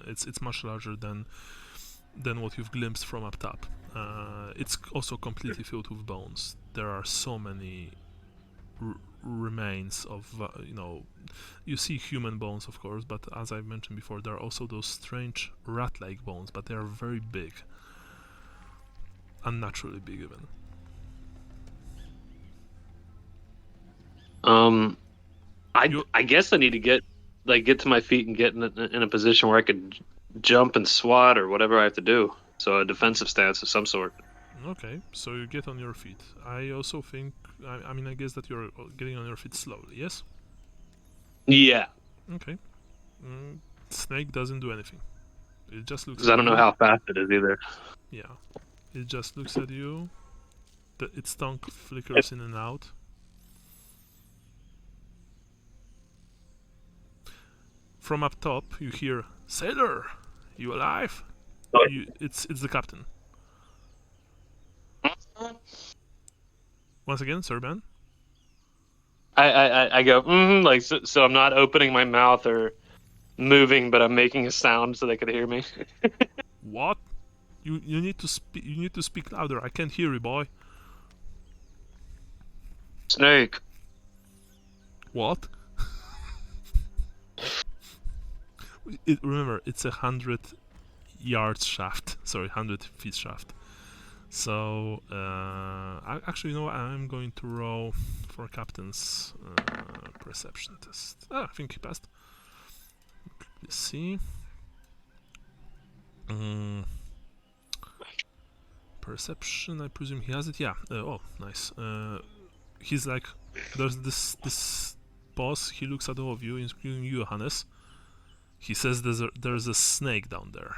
it's much larger than what you've glimpsed from up top. It's also completely filled with bones. There are so many remains of you see human bones, of course, but as I mentioned before, there are also those strange rat-like bones, but they are very big, unnaturally big even. I guess I need to get to my feet and get in a position where I could jump and swat or whatever I have to do. So a defensive stance of some sort. Okay, so you get on your feet. I also think, I guess that you're getting on your feet slowly, yes? Yeah, Okay. Snake doesn't do anything. It just looks because at I don't know you. how fast it is either. Yeah. It just looks at you. Its tongue flickers in and out. From up top, you hear, "Sailor, you alive?" It's the captain. Once again, sir Ben. I go so I'm not opening my mouth or moving, but I'm making a sound so they could hear me. What? You need to speak. You need to speak louder. I can't hear you, boy. Snake. What? Remember, it's 100 yards shaft. Sorry, 100 feet shaft. So, actually, you know what? I'm going to roll for captain's perception test. I think he passed. Let's see. Perception, I presume he has it. Yeah. Oh, nice. He's like, there's this boss. He looks at all of you, including you, Johannes. He says there's a snake down there.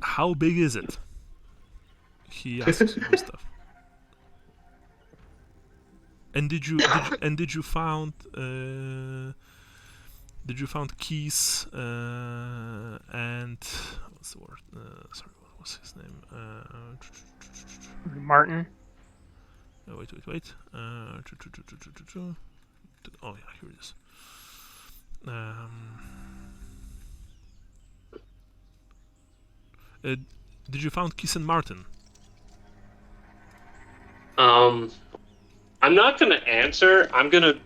How big is it? He asks you, Gustav. And did you found keys and what's the word? Sorry, what was his name? Martin. Wait. Oh yeah, here it is. Did you found Keys and Martin? I'm not gonna answer. I'm gonna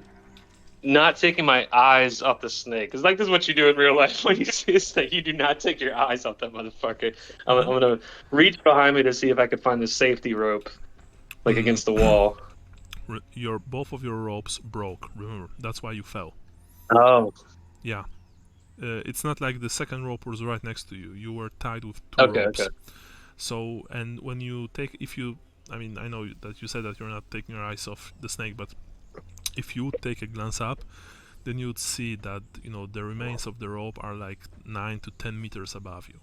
not taking my eyes off the snake. Because like this is what you do in real life when you see a snake. You do not take your eyes off that motherfucker. I'm gonna reach behind me to see if I can find the safety rope, like against the wall. Both of your ropes broke. Remember, that's why you fell. Oh. Yeah. It's not like the second rope was right next to you. You were tied with two ropes. Okay. So, and when you take, I mean, I know that you said that you're not taking your eyes off the snake, but if you take a glance up, then you'd see that, the remains of the rope are like 9 to 10 meters above you.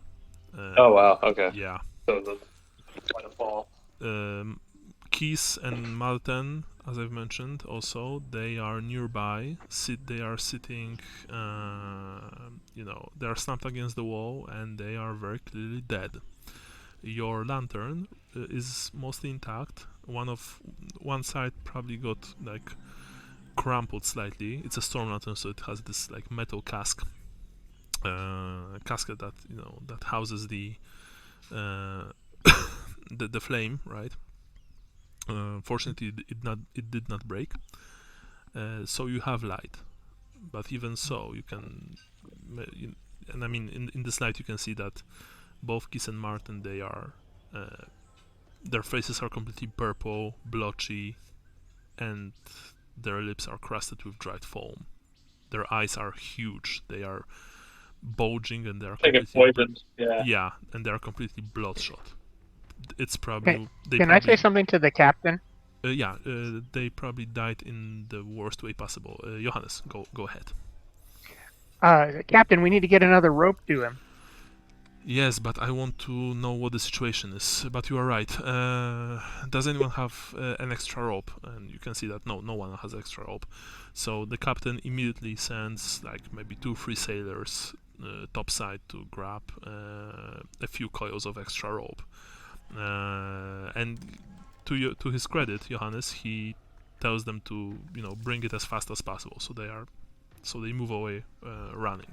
Oh, wow. Okay. Yeah. So the fall. Keys and Martin, as I've mentioned, also they are nearby. They are sitting, they are slumped against the wall, and they are very clearly dead. Your lantern is mostly intact. One side probably got like crumpled slightly. It's a storm lantern, so it has this like metal casket that that houses the the flame, right? Fortunately, it did not break, so you have light. But even so, you can, and I mean, in this light, you can see that both Kiss and Martin, their faces are completely purple, blotchy, and their lips are crusted with dried foam. Their eyes are huge. They are bulging, and they are completely Yeah, and they are completely bloodshot. It's probably. Can I say something to the captain? They probably died in the worst way possible. Johannes, go ahead. Captain, we need to get another rope to him. Yes, but I want to know what the situation is. But you are right. Does anyone have an extra rope? And you can see that no one has extra rope. So the captain immediately sends like maybe 2-3 sailors topside to grab a few coils of extra rope. And to his credit, Johannes, he tells them to bring it as fast as possible. So they move away running.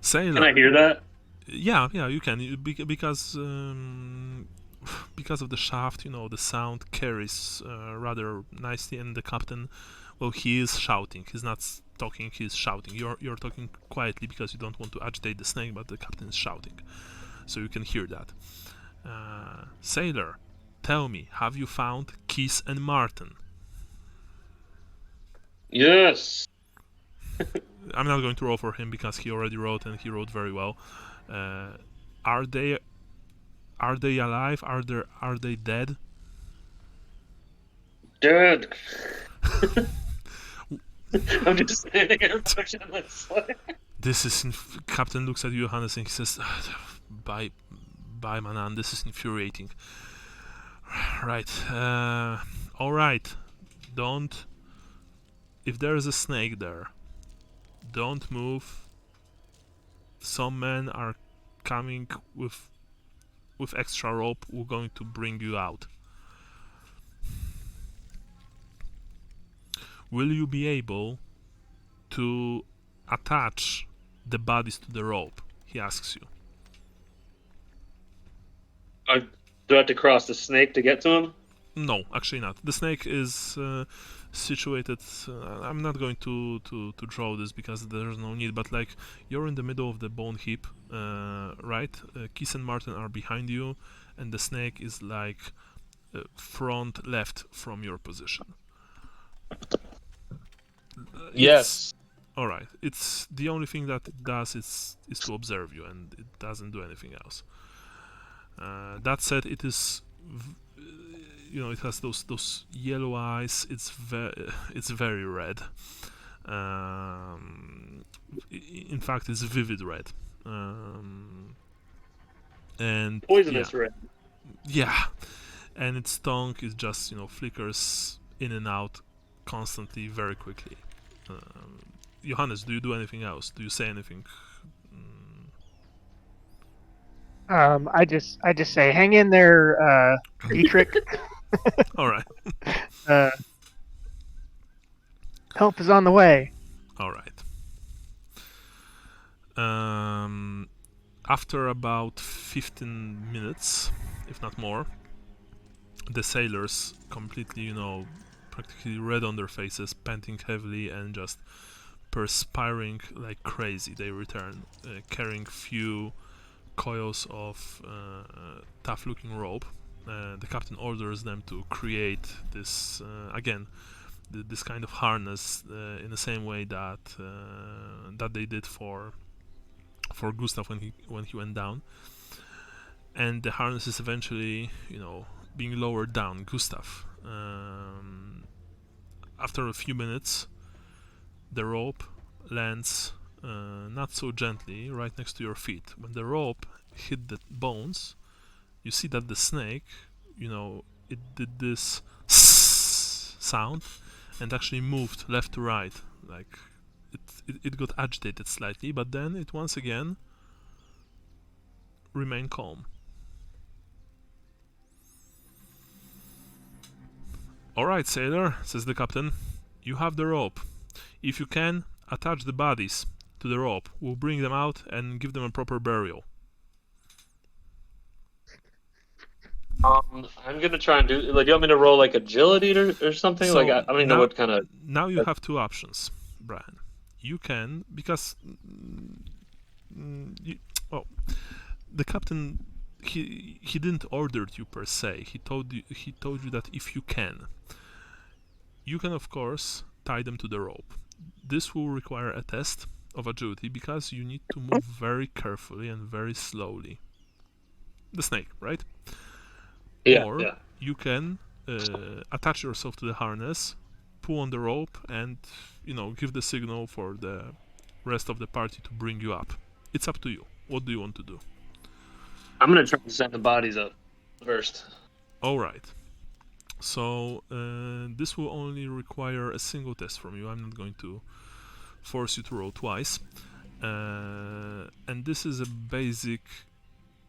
Sailor. Can I hear that? Yeah, you can because of the shaft. The sound carries rather nicely, and the captain, well, he is shouting. He's not talking. He's shouting. You're talking quietly because you don't want to agitate the snake, but the captain is shouting, so you can hear that. Sailor, tell me, have you found Keys and Martin? Yes. I'm not going to roll for him because he already wrote, and he wrote very well. Are they alive? Are they dead? Dead. I'm just standing here pushing this. This is Captain looks at Johannes and he says, "Bye, Manann. This is infuriating." Right. All right. Don't. If there is a snake there, don't move. Some men are coming with extra rope. We're going to bring you out. Will you be able to attach the bodies to the rope? He asks you. Do I have to cross the snake to get to him? No, actually not. The snake is situated. I'm not going to draw this because there's no need. But like you're in the middle of the bone heap, right? Keith and Martin are behind you, and the snake is like front left from your position. Yes. All right. It's the only thing that it does is to observe you, and it doesn't do anything else. That said, it is. It has those yellow eyes. It's very red. In fact, it's vivid red. And poisonous red. Yeah, and its tongue is just flickers in and out constantly, very quickly. Johannes, do you do anything else? Do you say anything? I just say, hang in there, Dietrich. All right. Help is on the way. All right. After about 15 minutes, if not more, the sailors completely, practically red on their faces, panting heavily and just perspiring like crazy. They return, carrying few coils of tough-looking rope. The captain orders them to create this again, this kind of harness in the same way that that they did for Gustav when he went down. And the harness is eventually, being lowered down. Gustav, after a few minutes, the rope lands not so gently right next to your feet. When the rope hit the bones, you see that the snake, it did this sound and actually moved left to right. Like it got agitated slightly, but then it once again remained calm. "Alright, sailor," says the captain, "you have the rope. If you can, attach the bodies to the rope. We'll bring them out and give them a proper burial." I'm gonna try and do. Like, you want me to roll like agility or something? So like, I don't even know what kind of. Now you have two options, Brian. You can, because the captain, he didn't order you per se. He told you that if you can, of course tie them to the rope. This will require a test of agility because you need to move very carefully and very slowly. The snake, right? Yeah. Or you can attach yourself to the harness, pull on the rope, and give the signal for the rest of the party to bring you up. It's up to you. What do you want to do? I'm gonna try to send the bodies up first. All right. So this will only require a single test from you. I'm not going to force you to roll twice. And this is a basic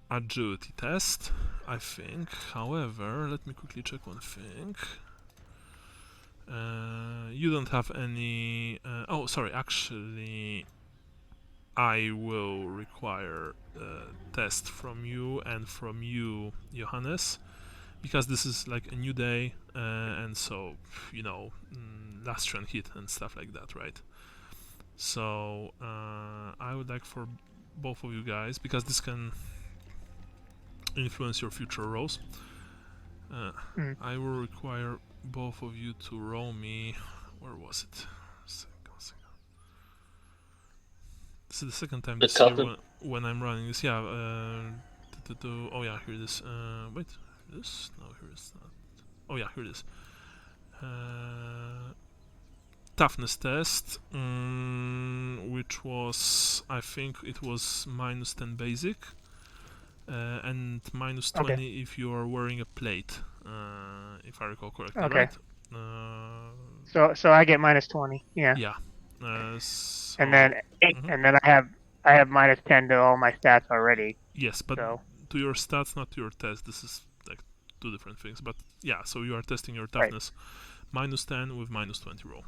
agility test, I think. However, let me quickly check one thing. You don't have any... oh, sorry, actually... I will require a test from you and from you, Johannes, because this is like a new day, and so, Lustrian hit and stuff like that, right? So, I would like for both of you guys, because this can influence your future rolls, I will require both of you to roll me... Where was it? This is the second time this year when I'm running this. Yeah. Oh yeah, here it is. Wait, this? No, here it's not. Oh yeah, here it is. Toughness test, which was, I think it was -10 basic, and -20 if you are wearing a plate, if I recall correctly, Okay. right? So I get -20. Yeah. Yeah. So, And then I have -10 to all my stats already. Yes, but so. To your stats, not to your test. This is like two different things. But yeah, so you are testing your toughness. Right. -10 with -20 roll.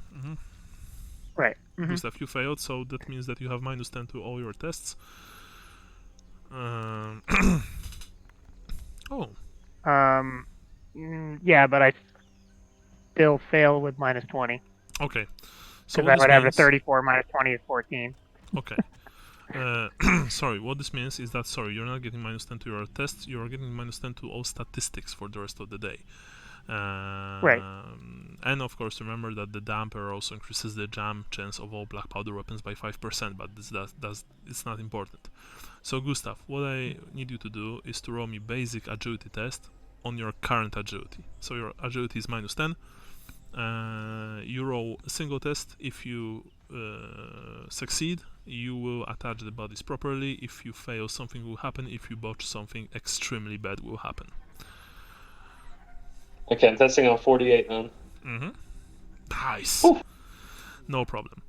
Right. Gustav, you failed, so that means that you have -10 to all your tests. Oh. Yeah, but I still fail with -20. Okay. So because I would have a 34 -20 is 14. Okay. Sorry, what this means is that, you're not getting -10 to your tests, you're getting -10 to all statistics for the rest of the day. Right. And of course, remember that the damper also increases the jam chance of all black powder weapons by 5%, but it's not important. So Gustav, what I need you to do is to roll me basic agility test on your current agility. So your agility is -10. You roll a single test. If you succeed, you will attach the bodies properly. If you fail, something will happen. If you botch, something extremely bad will happen. Okay, I'm testing on 48 then. Nice. Ooh. No problem.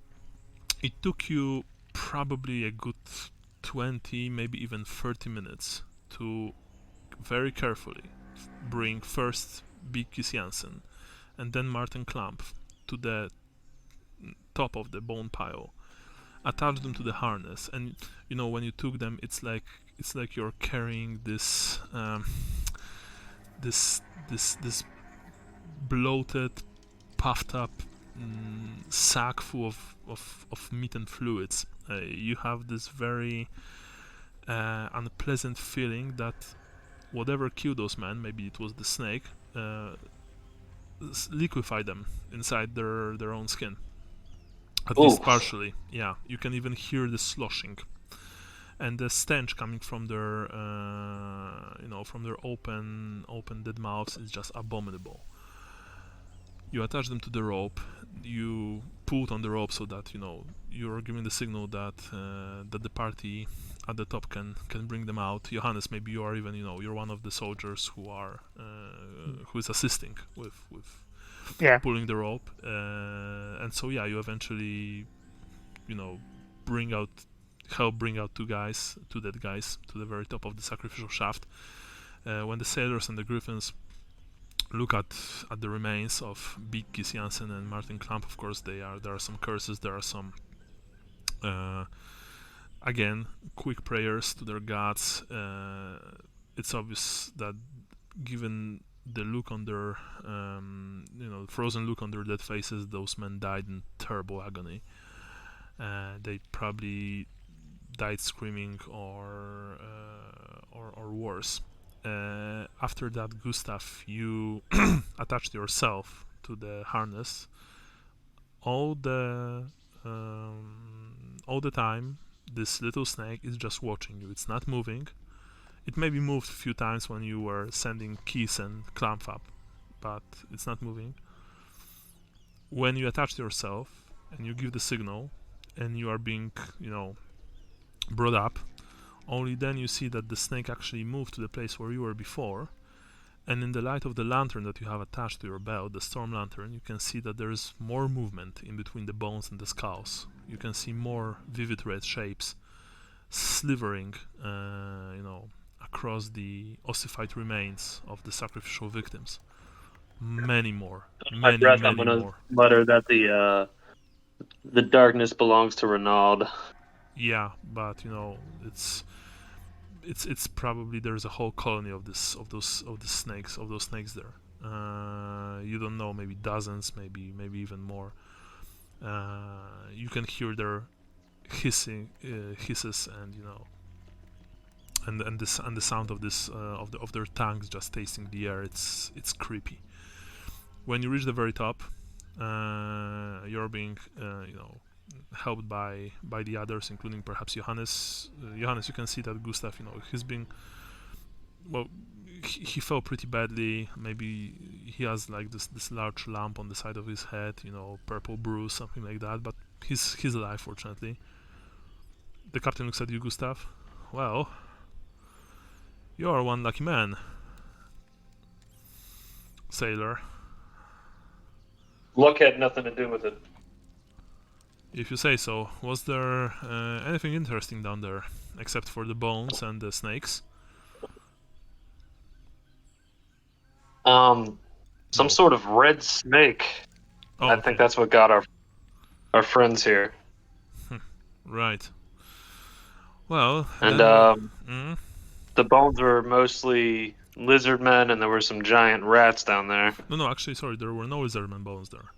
It took you probably a good 20, maybe even 30 minutes to very carefully bring first Big Kiss Jansen and then Martin Klamp to the top of the bone pile, attach them to the harness, and when you took them, it's like you're carrying this this bloated, puffed up sack full of meat and fluids. You have this very unpleasant feeling that whatever killed those men, maybe it was the snake, liquefied them inside their own skin. At least partially. Yeah, you can even hear the sloshing. And the stench coming from their, from their open dead mouths is just abominable. You attach them to the rope. You pull on the rope so that you're giving the signal that that the party at the top can bring them out. Johannes, maybe you are even you're one of the soldiers who is assisting with pulling the rope, and so you eventually help bring out two dead guys to the very top of the sacrificial shaft. When the sailors and the griffins look at the remains of Big Kiss Jansen and Martin Klamp, of course there are some curses, there are some again quick prayers to their gods. It's obvious that given the look on their frozen look on their dead faces, those men died in terrible agony. They probably died screaming or worse. After that, Gustav, you attached yourself to the harness. All the time, this little snake is just watching you. It's not moving. It maybe moved a few times when you were sending Kiss and Clamp up, but it's not moving. When you attach yourself and you give the signal, and you are being, brought up, only then you see that the snake actually moved to the place where you were before, and in the light of the lantern that you have attached to your belt, the storm lantern, you can see that there is more movement in between the bones and the skulls. You can see more vivid red shapes slivering, across the ossified remains of the sacrificial victims. Many more. I'm gonna mutter that the darkness belongs to Renaud. Yeah, but it's probably there's a whole colony of those snakes there. You don't know, maybe dozens, maybe even more. You can hear their hisses, and the sound of this of their tongues just tasting the air. It's creepy. When you reach the very top, you're being helped by the others, including perhaps Johannes. Johannes, you can see that Gustav, he's been he fell pretty badly. Maybe he has like this large lump on the side of his head, purple bruise, something like that. But he's alive, fortunately. The captain looks at you, Gustav. Well, you are one lucky man, sailor. Luck had nothing to do with it. If you say so. Was there anything interesting down there, except for the bones and the snakes? Some sort of red snake. Oh, I think that's what got our friends here. Right. Well, and the bones were mostly lizard men, and there were some giant rats down there. No, actually, sorry, there were no lizard men bones there.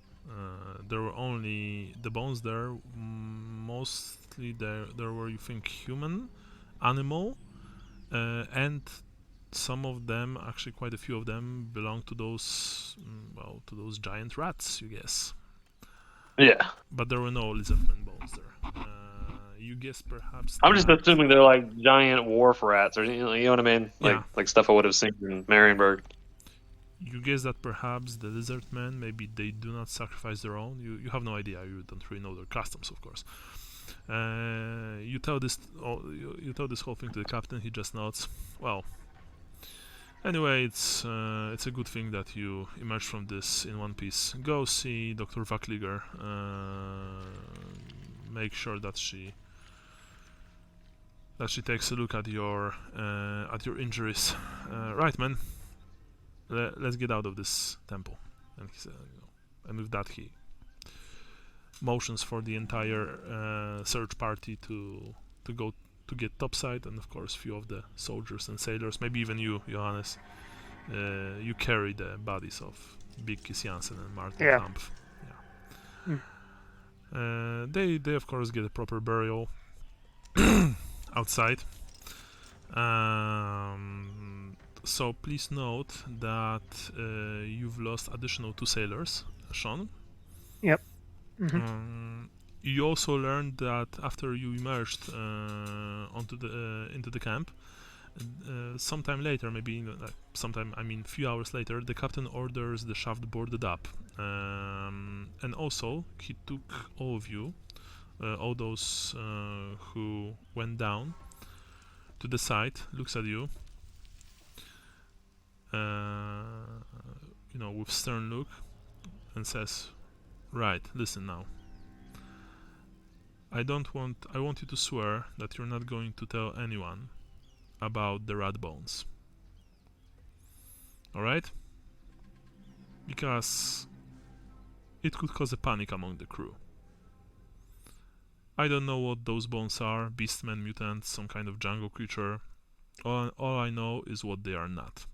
There were only the bones there. Mostly there were, you think, human, animal, and some of them, actually quite a few of them, belong to those giant rats, you guess. Yeah. But there were no lizardman bones there. You guess perhaps. I'm just assuming they're like giant wharf rats, or you know what I mean, like stuff I would have seen in Marienburg. You guess that perhaps the lizardmen, maybe they do not sacrifice their own. You have no idea. You don't really know their customs, of course. You tell this whole thing to the captain. He just nods. Well, anyway, it's a good thing that you emerged from this in one piece. Go see Dr. Vakliger. Make sure that she takes a look at your injuries. Right, man. Let's get out of this temple. And he said, and with that he motions for the entire search party to go to get topside, and of course few of the soldiers and sailors, maybe even you, Johannes, you carry the bodies of Big Kiss Jansen and Martin Yeah. Kampf. They of course get a proper burial outside. So please note that you've lost additional 2 sailors, Sean. Yep. Mm-hmm. You also learned that after you emerged into the camp, sometime later, maybe a few hours later, the captain orders the shaft boarded up, and also he took all of you, all those who went down to the side, looks at you, with stern look, and says, "Right, listen now. I want you to swear that you're not going to tell anyone about the rat bones. Alright? Because it could cause a panic among the crew. I don't know what those bones are, beastmen, mutants, some kind of jungle creature. All I know is what they are not.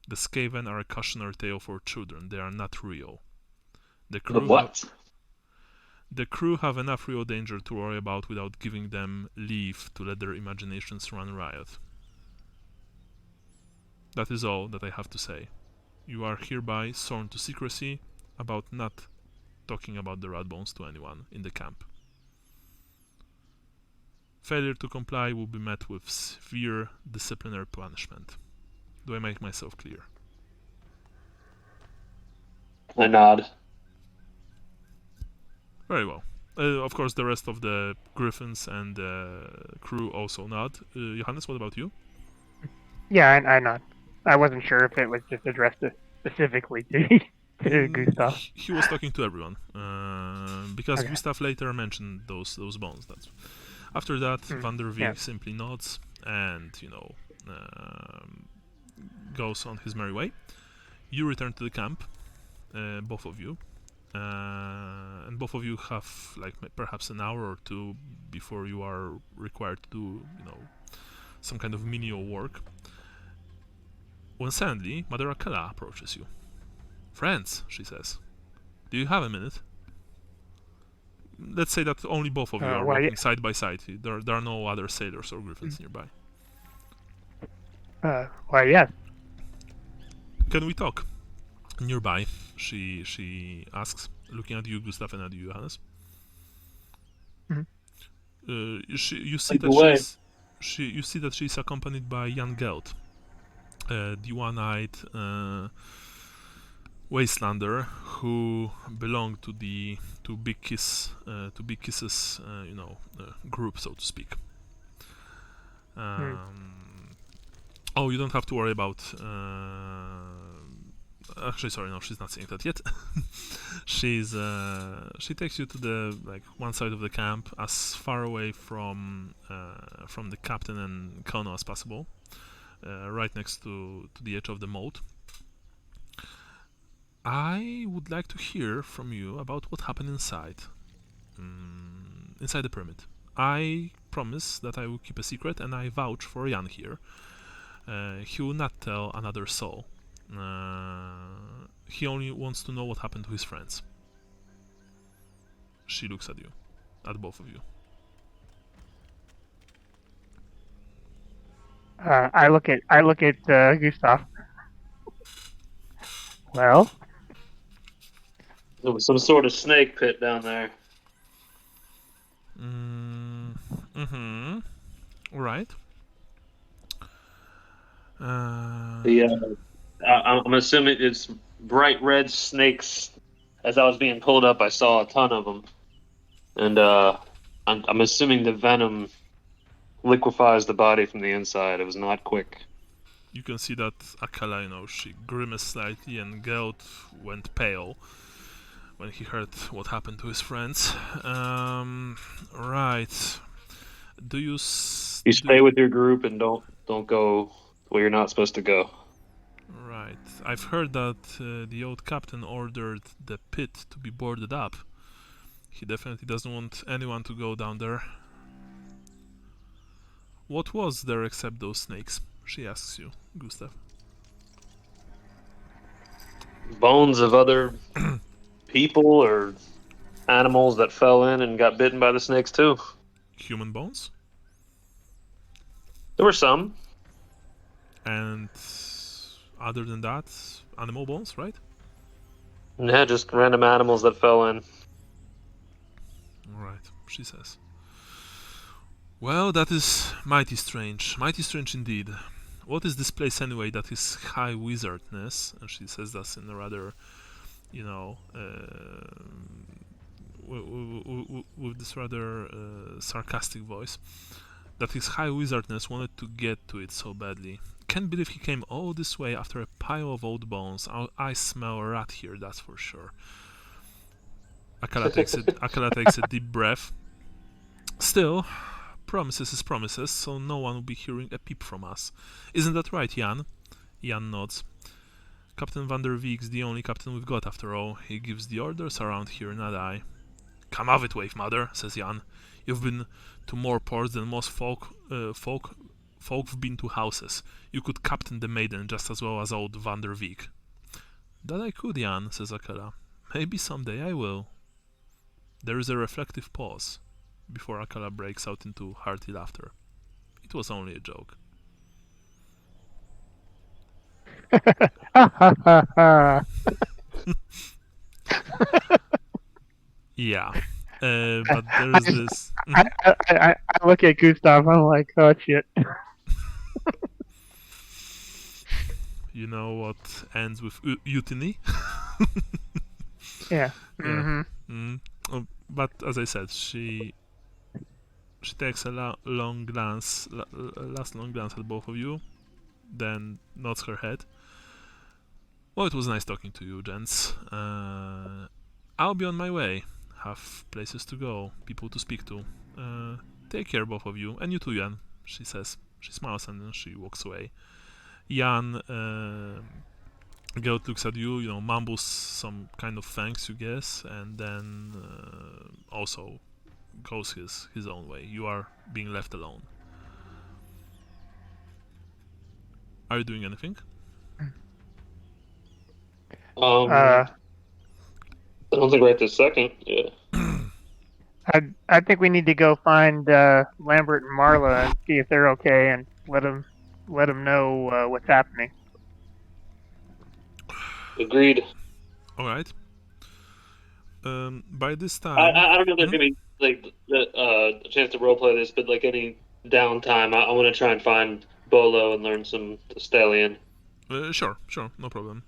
The Skaven are a cautionary tale for children. They are not real. The crew have enough real danger to worry about without giving them leave to let their imaginations run riot. That is all that I have to say. You are hereby sworn to secrecy about not talking about the rat bones to anyone in the camp. Failure to comply will be met with severe disciplinary punishment. Do I make myself clear?" I nod. Very well. Of course, the rest of the griffins and crew also nod. Johannes, what about you? Yeah, I nod. I wasn't sure if it was just addressed specifically to Gustav. He was talking to everyone, because Okay. Gustav later mentioned those bones. After that, Van der Veer Yeah. simply nods and goes on his merry way. You return to the camp, both of you, and both of you have perhaps an hour or two before you are required to do some kind of menial work. When suddenly Mother Akela approaches you. "Friends," she says, "do you have a minute?" Let's say that only both of you are walking side by side. There are no other sailors or griffins nearby. Why, yes. "Can we talk?" "Nearby," she asks, looking at you, Gustav, and at you, Johannes. You see that she's accompanied by Jan Geld, the one-eyed wastelander who belonged to Big Kiss's group, so to speak. Oh, you don't have to worry about. Actually, sorry, no, she's not saying that yet. She takes you to the one side of the camp, as far away from the captain and colonel as possible, right next to the edge of the moat. "I would like to hear from you about what happened inside the pyramid. I promise that I will keep a secret, and I vouch for Jan here. He will not tell another soul. He only wants to know what happened to his friends." She looks at you, at both of you. I look at Gustav. Well, There was some sort of snake pit down there. Right. I'm assuming it's bright red snakes. As I was being pulled up, I saw a ton of them, and I'm assuming the venom liquefies the body from the inside. It was not quick. You can see that Akala, she grimaced slightly, and Geld went pale when he heard what happened to his friends. Right. Do you stay with your group and don't go where you're not supposed to go. Right. I've heard that the old captain ordered the pit to be boarded up. He definitely doesn't want anyone to go down there. What was there except those snakes? She asks you, Gustav. bones of other people or animals that fell in and got bitten by the snakes too. Human bones? There were some. And other than that, animal bones, right? Yeah, just random animals that fell in. Alright, she says. Well, that is mighty strange indeed. What is this place anyway that is high wizardness? And she says that in a rather, you know, with this rather sarcastic voice. That his high wizardness wanted to get to it so badly. Can't believe he came all this way after a pile of old bones. I smell a rat here, that's for sure. Akala takes a deep breath. Still, promises is promises, so no one will be hearing a peep from us. Isn't that right, Jan? Jan nods. Captain van der Veek's the only captain we've got after all. He gives the orders around here, not I. Come of it, Wave Mother, says Jan. You've been to more ports than most folk've been to houses. You could captain the Maiden just as well as old Van der Veek. That I could, Jan, says Akela. Maybe someday I will. There is a reflective pause before Akela breaks out into hearty laughter. It was only a joke. Yeah. But there's this... I look at Gustav, I'm like, oh shit. You know what ends with mutiny? Yeah. Mm-hmm. But as I said, she takes a last long glance at both of you, then nods her head. Well, it was nice talking to you, gents. I'll be on my way. Have places to go, people to speak to. Take care, both of you, and you too, Jan, she says. She smiles and then she walks away. Jan, Gelt looks at you, mumbles some kind of thanks, you guess, and then also goes his own way. You are being left alone. Are you doing anything? I don't think right this second. Yeah. I think we need to go find Lambert and Marla and see if they're okay, and let them know what's happening. Agreed. All right. By this time, I don't know if there's gonna be like a chance to roleplay this, but like any downtime, I want to try and find Bolo and learn some Stallion. Sure, no problem.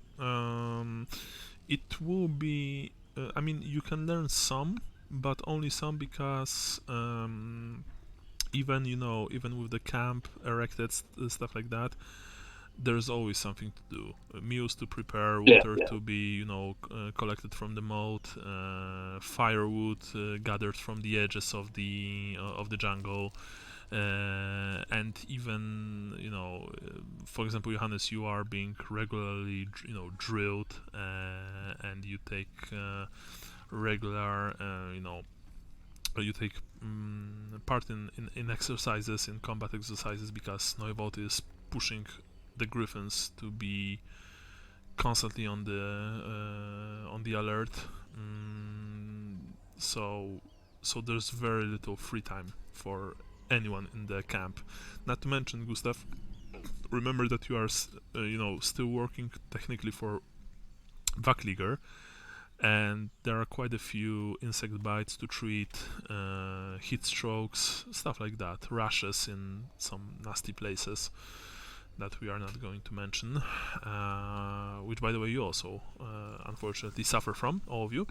It will be. I mean, you can learn some, but only some because even with the camp erected, stuff like that, there's always something to do. Meals to prepare, water to be collected from the moat, firewood gathered from the edges of the jungle. And even for example, Johannes, you are being regularly drilled, and you take regular you take part in exercises, in combat exercises, because Neuvold is pushing the Griffins to be constantly on the alert. So there's very little free time for anyone in the camp. Not to mention, Gustav, remember that you are still working technically for Vakliger, and there are quite a few insect bites to treat, heat strokes, stuff like that, rashes in some nasty places that we are not going to mention, which, by the way, you also unfortunately suffer from, all of you.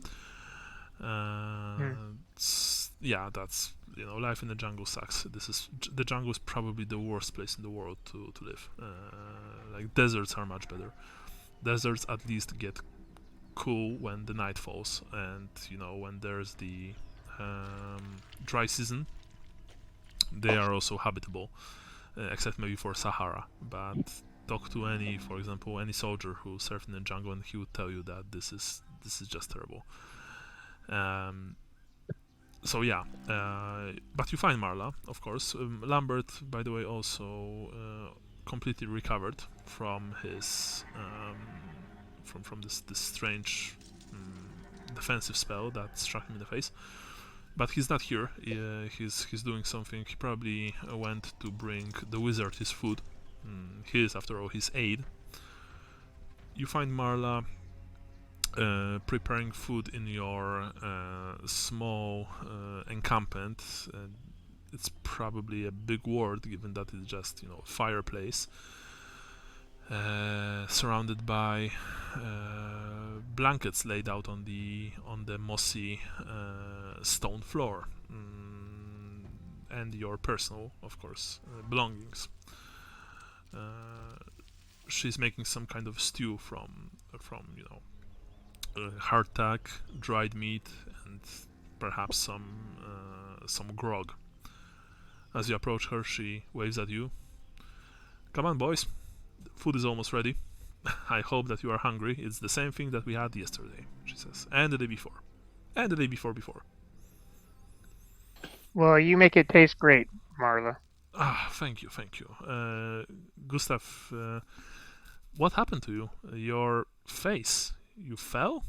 Yeah, that's life in the jungle sucks. The jungle is probably the worst place in the world to live. Like, deserts are much better. Deserts at least get cool when the night falls, and when there's the dry season, they are also habitable, except maybe for Sahara. But talk to any soldier who served in the jungle, and he would tell you that this is just terrible. So yeah, but you find Marla, of course. Lambert, by the way, also completely recovered from his from this strange defensive spell that struck him in the face. But he's not here. He's doing something. He probably went to bring the wizard his food. He is, after all, his aide. You find Marla preparing food in your small encampment. It's probably a big word, given that it's just a fireplace surrounded by blankets laid out on the mossy stone floor, and your personal, of course, belongings. She's making some kind of stew from hardtack, dried meat, and perhaps some grog. As you approach her, she waves at you. "Come on, boys. Food is almost ready. I hope that you are hungry. It's the same thing that we had yesterday," she says, "and the day before, and the day before. Well, you make it taste great, Marla. Thank you. Gustav, what happened to you? Your face. You fell?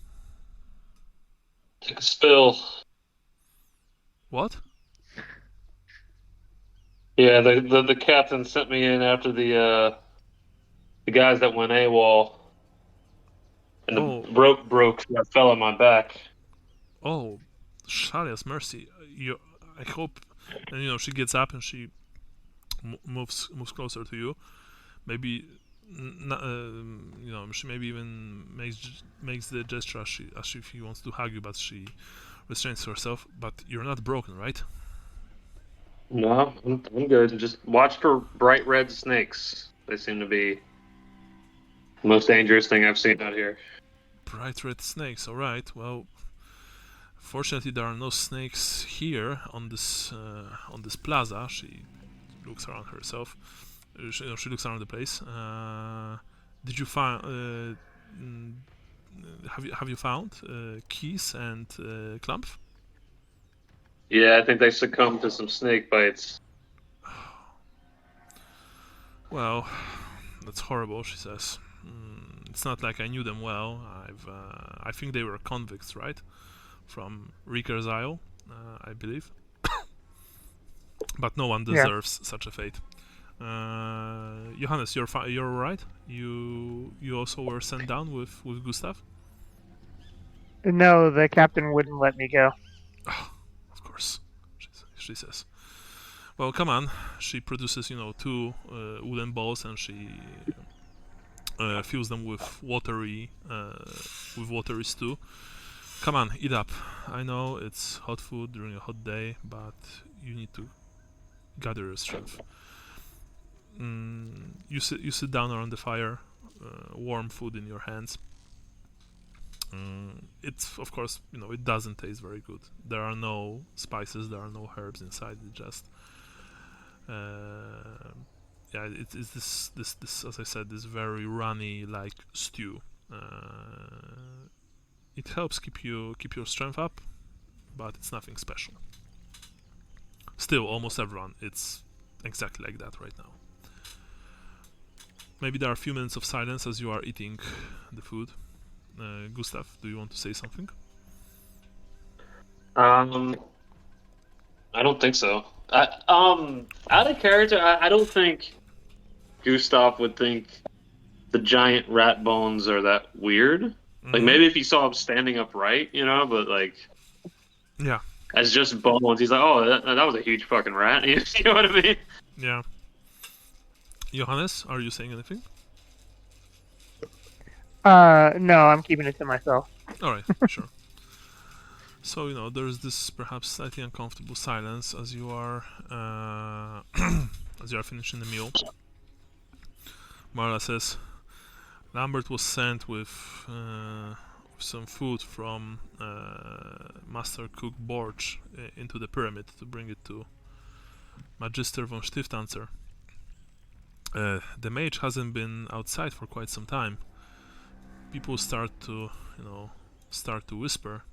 Took a spill. What? Yeah, the captain sent me in after the guys that went AWOL, and the rope broke, so I fell on my back. Oh, Shalia's mercy. I hope. And she gets up and she moves closer to you. Maybe, she maybe even makes the gesture as if she wants to hug you, but she restrains herself. But you're not broken, right? No, I'm good. Just watch for bright red snakes. They seem to be the most dangerous thing I've seen out here. Bright red snakes. All right. Well, fortunately, there are no snakes here on this plaza. She looks around herself. She looks around the place. Did you find? Have you found Keys and Clump? Yeah, I think they succumbed to some snake bites. Well, that's horrible, she says. It's not like I knew them well. I think they were convicts, right? From Rieker's Isle, I believe. But no one deserves such a fate. Johannes, you're right. You also were sent down with Gustav. No, the captain wouldn't let me go. Of course, she says. Well, come on. She produces, 2 wooden balls, and she fills them with watery stew. Come on, eat up. I know it's hot food during a hot day, but you need to gather your strength. You sit down around the fire, warm food in your hands. It's, of course, it doesn't taste very good. There are no spices, there are no herbs inside. It just, it's this, as I said, this very runny like stew. It helps keep your strength up, but it's nothing special. Still, almost everyone, it's exactly like that right now. Maybe there are a few minutes of silence as you are eating the food. Gustav, do you want to say something? I don't think so. Out of character, I don't think Gustav would think the giant rat bones are that weird. Like, maybe if he saw him standing upright, but like, yeah, as just bones, he's like, oh, that was a huge fucking rat. You know what I mean? Yeah. Johannes, are you saying anything? No, I'm keeping it to myself. Alright, sure. So, there's this perhaps slightly uncomfortable silence as you are finishing the meal. Marla says, Lambert was sent with some food from Master Cook Borch into the pyramid to bring it to Magister von Stiftanzer. The mage hasn't been outside for quite some time. People start to whisper.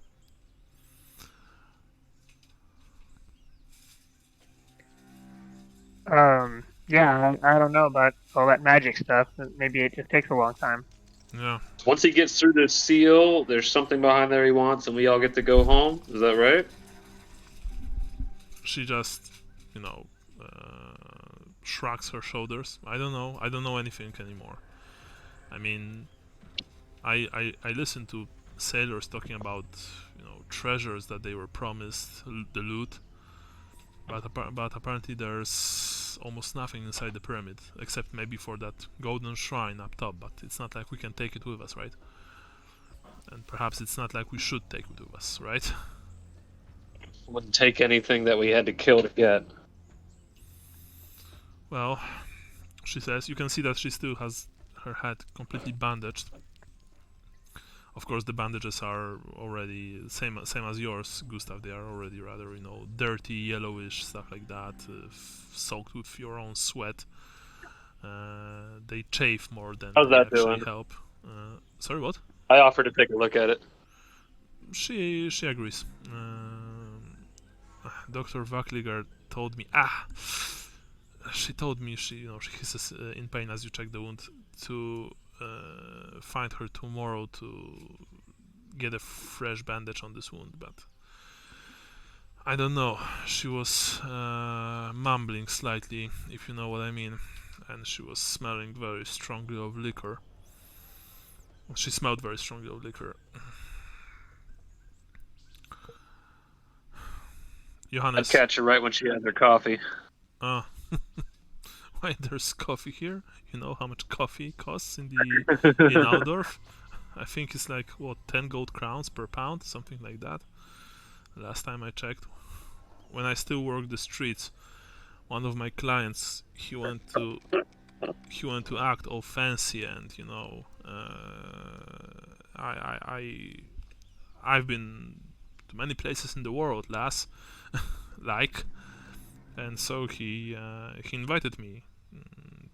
Yeah, I don't know about all that magic stuff. Maybe it just takes a long time. Yeah. Once he gets through this seal, there's something behind there he wants, and we all get to go home. Is that right? She just, shrugs her shoulders. I don't know. I don't know anything anymore. I mean, I listen to sailors talking about, treasures that they were promised, the loot. But apparently there's almost nothing inside the pyramid, except maybe for that golden shrine up top. But it's not like we can take it with us, right? And perhaps it's not like we should take it with us, right? Wouldn't take anything that we had to kill to get. Well, she says, you can see that she still has her head completely bandaged. Of course, the bandages are already same as yours, Gustav. They are already rather, dirty, yellowish, stuff like that, soaked with your own sweat. They chafe more than How's they that actually doing? help. Sorry, what? I offered to take a look at it. She agrees. Dr. Vakliger told me. She told me she hisses in pain as you check the wound to find her tomorrow to get a fresh bandage on this wound, but I don't know. She was mumbling slightly, if you know what I mean, and she was smelling very strongly of liquor. She smelled very strongly of liquor. I'd Johannes. catch her right when she had her coffee. Why there's coffee here? You know how much coffee costs in Aldorf? I think it's like 10 gold crowns per pound, something like that. Last time I checked, when I still worked the streets, one of my clients he went to act all fancy, and I've been to many places in the world, lass, and so he invited me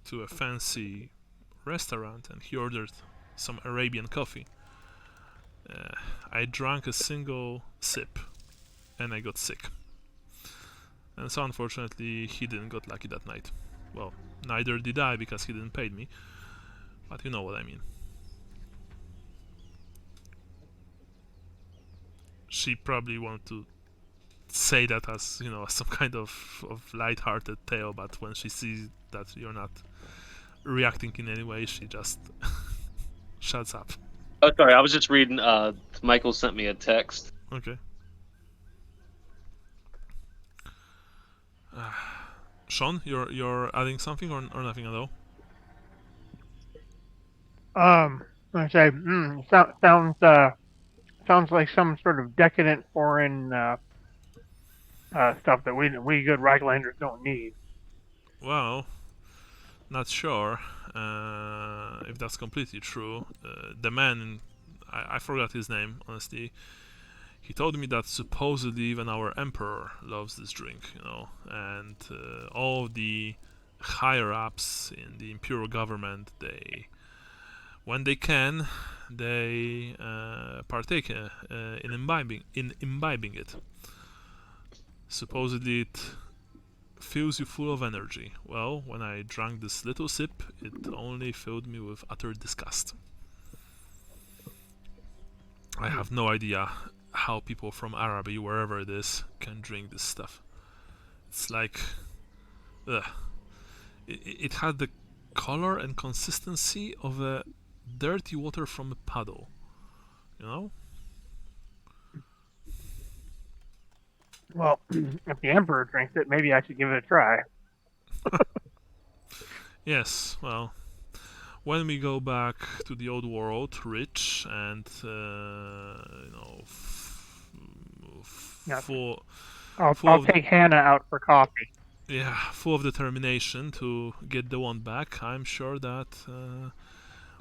to a fancy restaurant, and he ordered some Arabian coffee. I drank a single sip, and I got sick. And so unfortunately, he didn't got lucky that night. Well, neither did I, because he didn't pay me. But you know what I mean. She probably wanted to say that as, some kind of light-hearted tale, but when she sees that you're not reacting in any way, she just shuts up. Oh, sorry, I was just reading. Michael sent me a text. Okay. Sean, you're adding something or nothing at all? I say, sounds like some sort of decadent foreign stuff that we good Reichlanders don't need. Well, not sure if that's completely true. The man, I forgot his name, honestly. He told me that supposedly even our emperor loves this drink, and all the higher ups in the imperial government, when they can, they partake in imbibing it. Supposedly it fills you full of energy. Well, when I drank this little sip, it only filled me with utter disgust. I have no idea how people from Araby, wherever it is, can drink this stuff. It's like... Ugh. It had the color and consistency of a dirty water from a puddle. You know? Well, if the Emperor drinks it, maybe I should give it a try. Yes, well, when we go back to the old world, rich and, full... I'll take Hannah out for coffee. Yeah, full of determination to get the one back. I'm sure that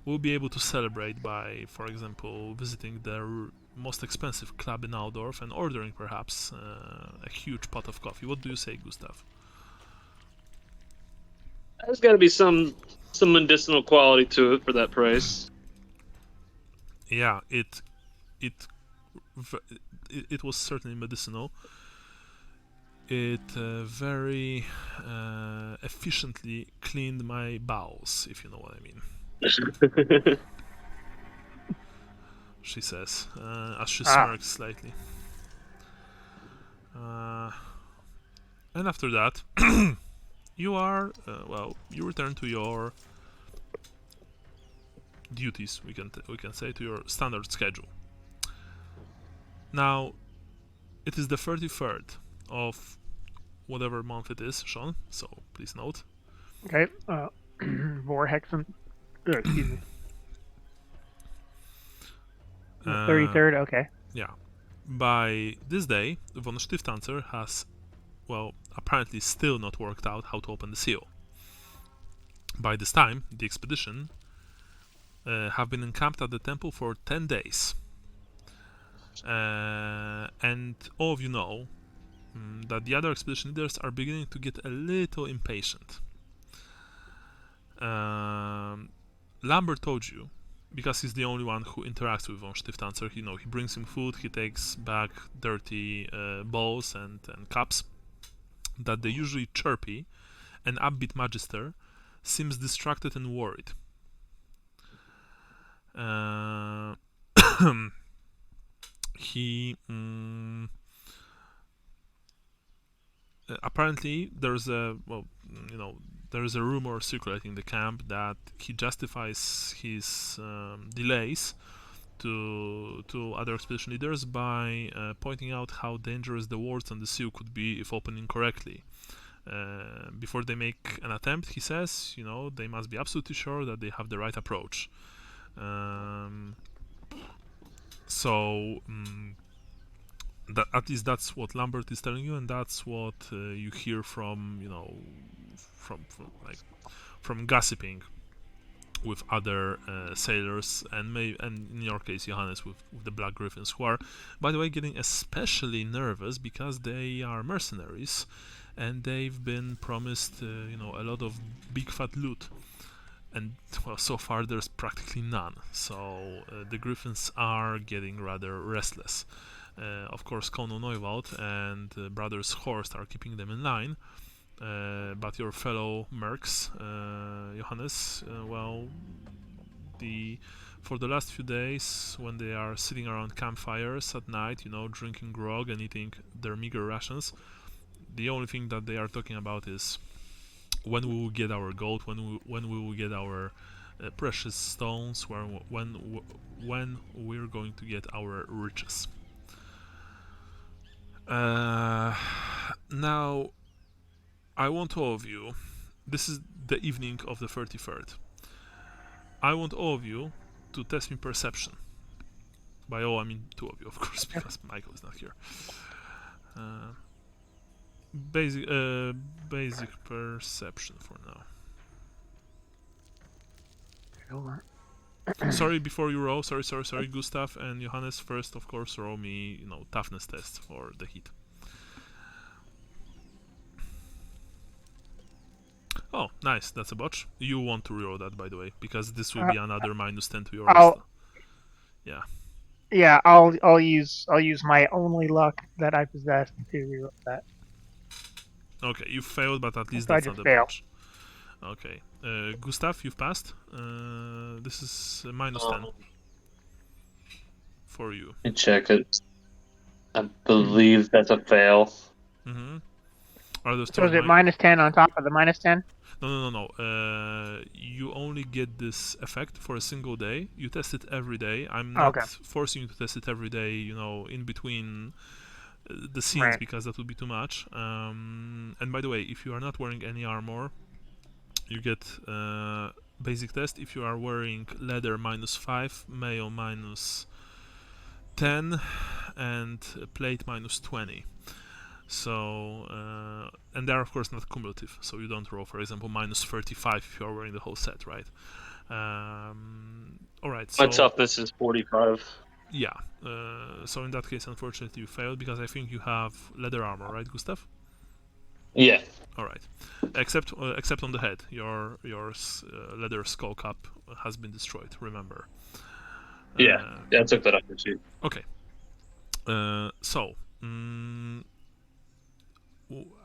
we'll be able to celebrate by, for example, visiting the most expensive club in Aldorf and ordering perhaps a huge pot of coffee. What do you say, Gustav? There's got to be some medicinal quality to it for that price. Yeah, it was certainly medicinal. It very efficiently cleaned my bowels, if you know what I mean. she says, as she smirks slightly. And after that, you are, you return to your duties, we can say, to your standard schedule. Now, it is the 33rd of whatever month it is, Sean, so please note. Okay. Vorhexen. Excuse me. The 33rd, okay. Yeah. By this day, von Stiftanzer has, apparently still not worked out how to open the seal. By this time, the expedition have been encamped at the temple for 10 days. And all of you know that the other expedition leaders are beginning to get a little impatient. Lambert told you, because he's the only one who interacts with von Stiftanzer, he brings him food, he takes back dirty bowls and cups, that the usually chirpy and upbeat magister seems distracted and worried. He apparently there's a rumor circulating the camp that he justifies his delays to other expedition leaders by pointing out how dangerous the wards on the seal could be if opened incorrectly. Before they make an attempt, he says, they must be absolutely sure that they have the right approach. At least that's what Lambert is telling you, and that's what you hear from from gossiping with other sailors, and in your case, Johannes, with the Black Griffins, who are, by the way, getting especially nervous because they are mercenaries, and they've been promised, a lot of big fat loot. And so far there's practically none. So the Griffins are getting rather restless. Of course, Kono Neuwald and brothers Horst are keeping them in line. But your fellow mercs, Johannes, for the last few days, when they are sitting around campfires at night, drinking grog and eating their meager rations, the only thing that they are talking about is when we will get our gold, when we will get our precious stones, when we're going to get our riches. Now, I want all of you. This is the evening of the 33rd. I want all of you to test me perception. By all, I mean 2 of you, of course, because Michael is not here. Basic perception for now. Sorry, before you roll, sorry, Gustav and Johannes, first, of course, roll me, toughness test for the heat. Oh, nice, that's a botch. You want to reroll that, by the way, because this will be another -10 to your list. Yeah. Yeah, I'll use my only luck that I possess to reroll that. Okay, you failed, but at least So that's not a botch. Okay, Gustav, you've passed. This is -10 for you. Let me check it. I believe that's a fail. Mm-hmm. Are those so is it -10 on top of the -10? No. You only get this effect for a single day. You test it every day. I'm not forcing you to test it every day, in between the scenes, right, because that would be too much. And by the way, if you are not wearing any armor, you get basic test. If you are wearing leather, -5, mail -10, and plate -20. So, and they're of course not cumulative, so you don't roll, for example, -35 if you are wearing the whole set, right? Alright, so... My toughness is 45. Yeah, so in that case, unfortunately, you failed, because I think you have leather armor, right, Gustav? Yeah. Alright, except on the head. Your leather skull cap has been destroyed, remember. Yeah, I took that off the sheet. Okay. So...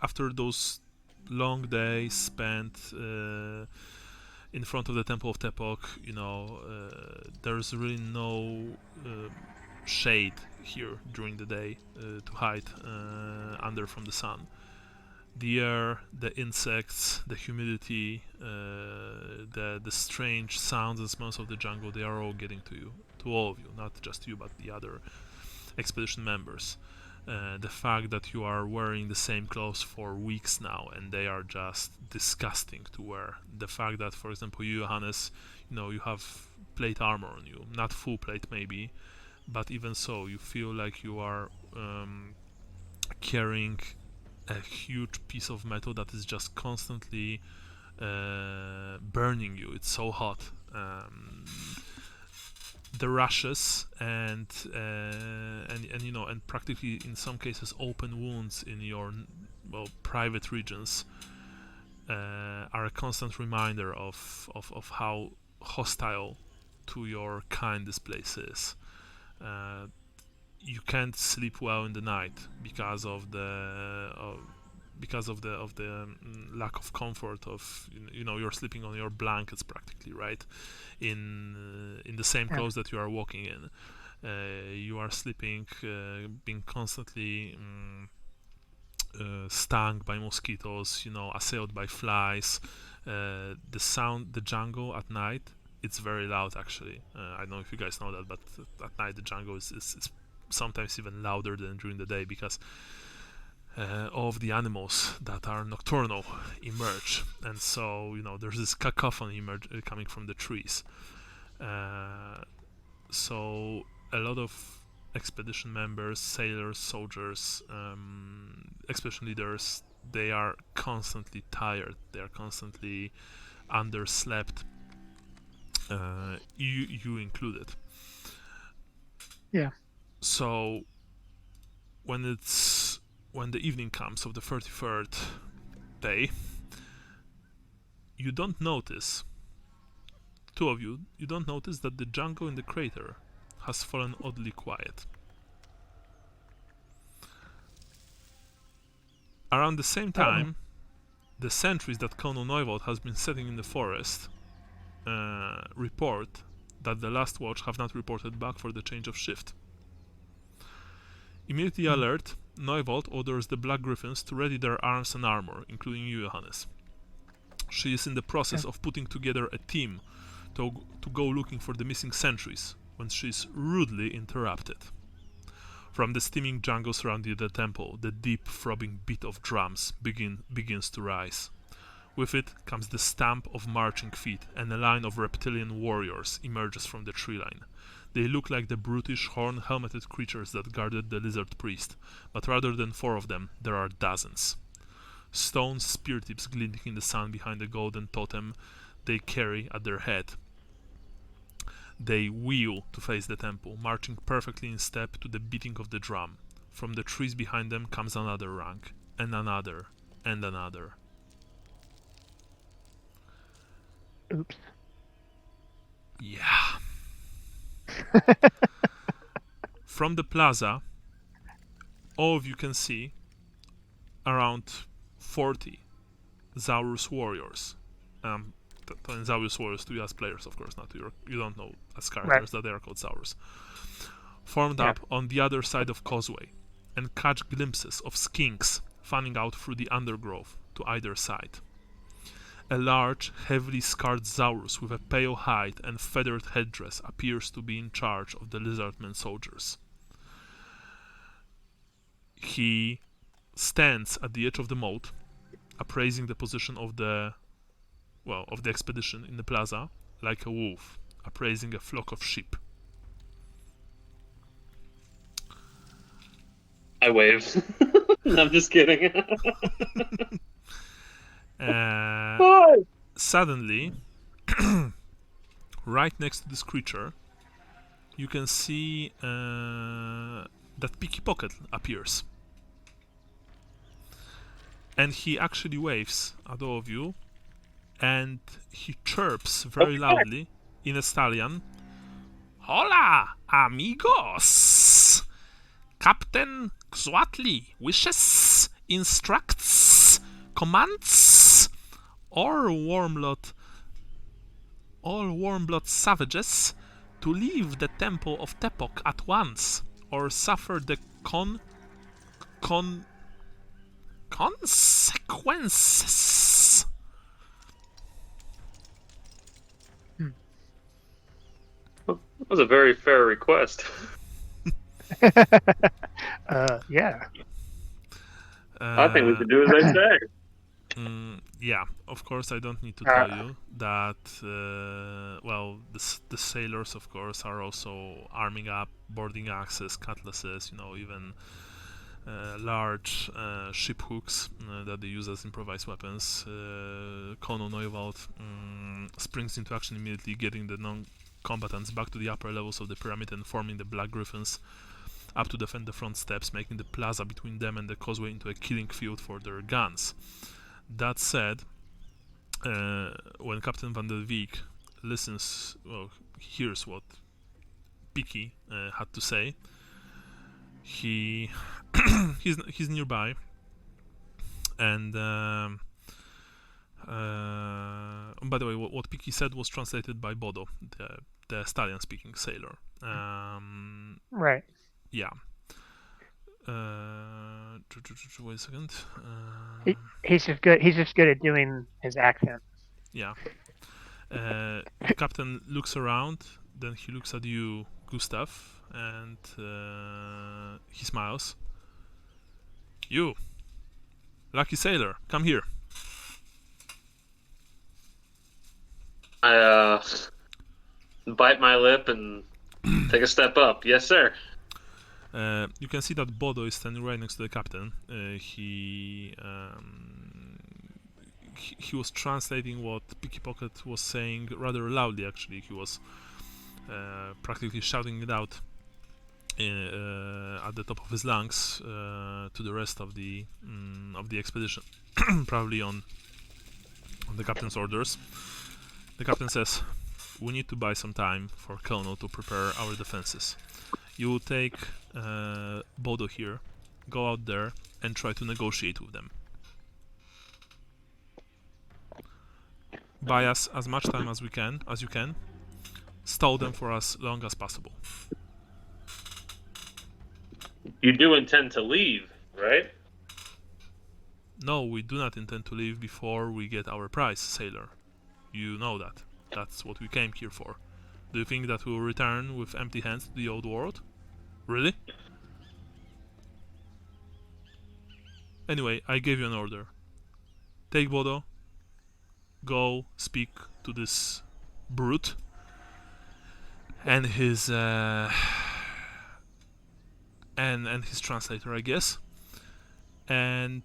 after those long days spent in front of the Temple of Tepok, there's really no shade here during the day to hide under from the sun. The air, the insects, the humidity, the strange sounds and smells of the jungle, they are all getting to you, to all of you, not just you, but the other expedition members. The fact that you are wearing the same clothes for weeks now and they are just disgusting to wear. The fact that, for example, you, Johannes, you have plate armor on you, not full plate maybe, but even so, you feel like you are carrying a huge piece of metal that is just constantly burning you. It's so hot. The rashes and practically in some cases open wounds in your private regions are a constant reminder of how hostile to your kind this place is. You can't sleep well in the night because of the lack of comfort of you're sleeping on your blankets practically, right, in the same clothes that you are walking in. You are sleeping being constantly stung by mosquitoes, assailed by flies. The jungle at night, it's very loud actually. I don't know if you guys know that, but at night the jungle is sometimes even louder than during the day because all of the animals that are nocturnal emerge, and so there's this cacophony coming from the trees. So a lot of expedition members, sailors, soldiers, expedition leaders, they are constantly tired, they are constantly underslept, you included. Yeah. So when the evening comes of the 33rd day, you don't notice, two of you don't notice that the jungle in the crater has fallen oddly quiet. Around the same time, the sentries that Colonel Neuwald has been setting in the forest report that the last watch have not reported back for the change of shift. Immediately alert, Neuwald orders the Black Griffins to ready their arms and armor, including you, Johannes. She is in the process of putting together a team to go looking for the missing sentries when she is rudely interrupted. From the steaming jungle surrounding the temple, the deep throbbing beat of drums begins to rise. With it comes the stamp of marching feet, and a line of reptilian warriors emerges from the tree line. They look like the brutish horn-helmeted creatures that guarded the lizard priest, but rather than 4 of them, there are dozens. Stone spear tips glinting in the sun behind the golden totem they carry at their head. They wheel to face the temple, marching perfectly in step to the beating of the drum. From the trees behind them comes another rank, and another, and another. Oops. Yeah. From the plaza, all of you can see around 40 Zaurus warriors. Zaurus warriors to you as players, of course, not to you don't know as characters that they are called Zaurus. Formed up on the other side of causeway, and catch glimpses of skinks fanning out through the undergrowth to either side. A large, heavily scarred Zaurus with a pale hide and feathered headdress appears to be in charge of the lizardmen soldiers. He stands at the edge of the moat, appraising the position of the expedition in the plaza, like a wolf appraising a flock of sheep. I wave. I'm just kidding. Suddenly, right next to this creature, you can see that Picky Pocket appears. And he actually waves at all of you, and he chirps very loudly in Estalian. Hola, amigos! Captain Xwatli wishes, instructs, commands, or Wormlot all warm-blood savages to leave the temple of Tepok at once, or suffer the consequences. That was a very fair request. Yeah. I think we should do as they say. Yeah, of course, I don't need to tell you that, well, the sailors, of course, are also arming up, boarding axes, cutlasses, even large ship hooks that they use as improvised weapons. Kono Neuwald springs into action immediately, getting the non-combatants back to the upper levels of the pyramid and forming the Black Griffins up to defend the front steps, making the plaza between them and the causeway into a killing field for their guns. That said, when Captain Van der Beek hears what Piki had to say, he's nearby, and by the way, what Piki said was translated by Bodo, the Stallion-speaking sailor. Right. Yeah. Wait a second. He's just good. He's just good at doing his accent. Yeah. The captain looks around, then he looks at you, Gustav, and he smiles. You, lucky sailor, come here. I bite my lip and take a step up. Yes, sir. You can see that Bodo is standing right next to the captain. He was translating what Picky Pocket was saying rather loudly. Actually, he was practically shouting it out at the top of his lungs to the rest of the expedition, probably on the captain's orders. The captain says, "We need to buy some time for Colonel to prepare our defenses. You will take Bodo here, go out there, and try to negotiate with them. Buy us as much time as you can. Stall them for as long as possible." You do intend to leave, right? No, we do not intend to leave before we get our prize, sailor. You know that. That's what we came here for. Do you think that we will return with empty hands to the old world? Really? Anyway, I gave you an order. Take Bodo, go speak to this brute and his and his translator, I guess, and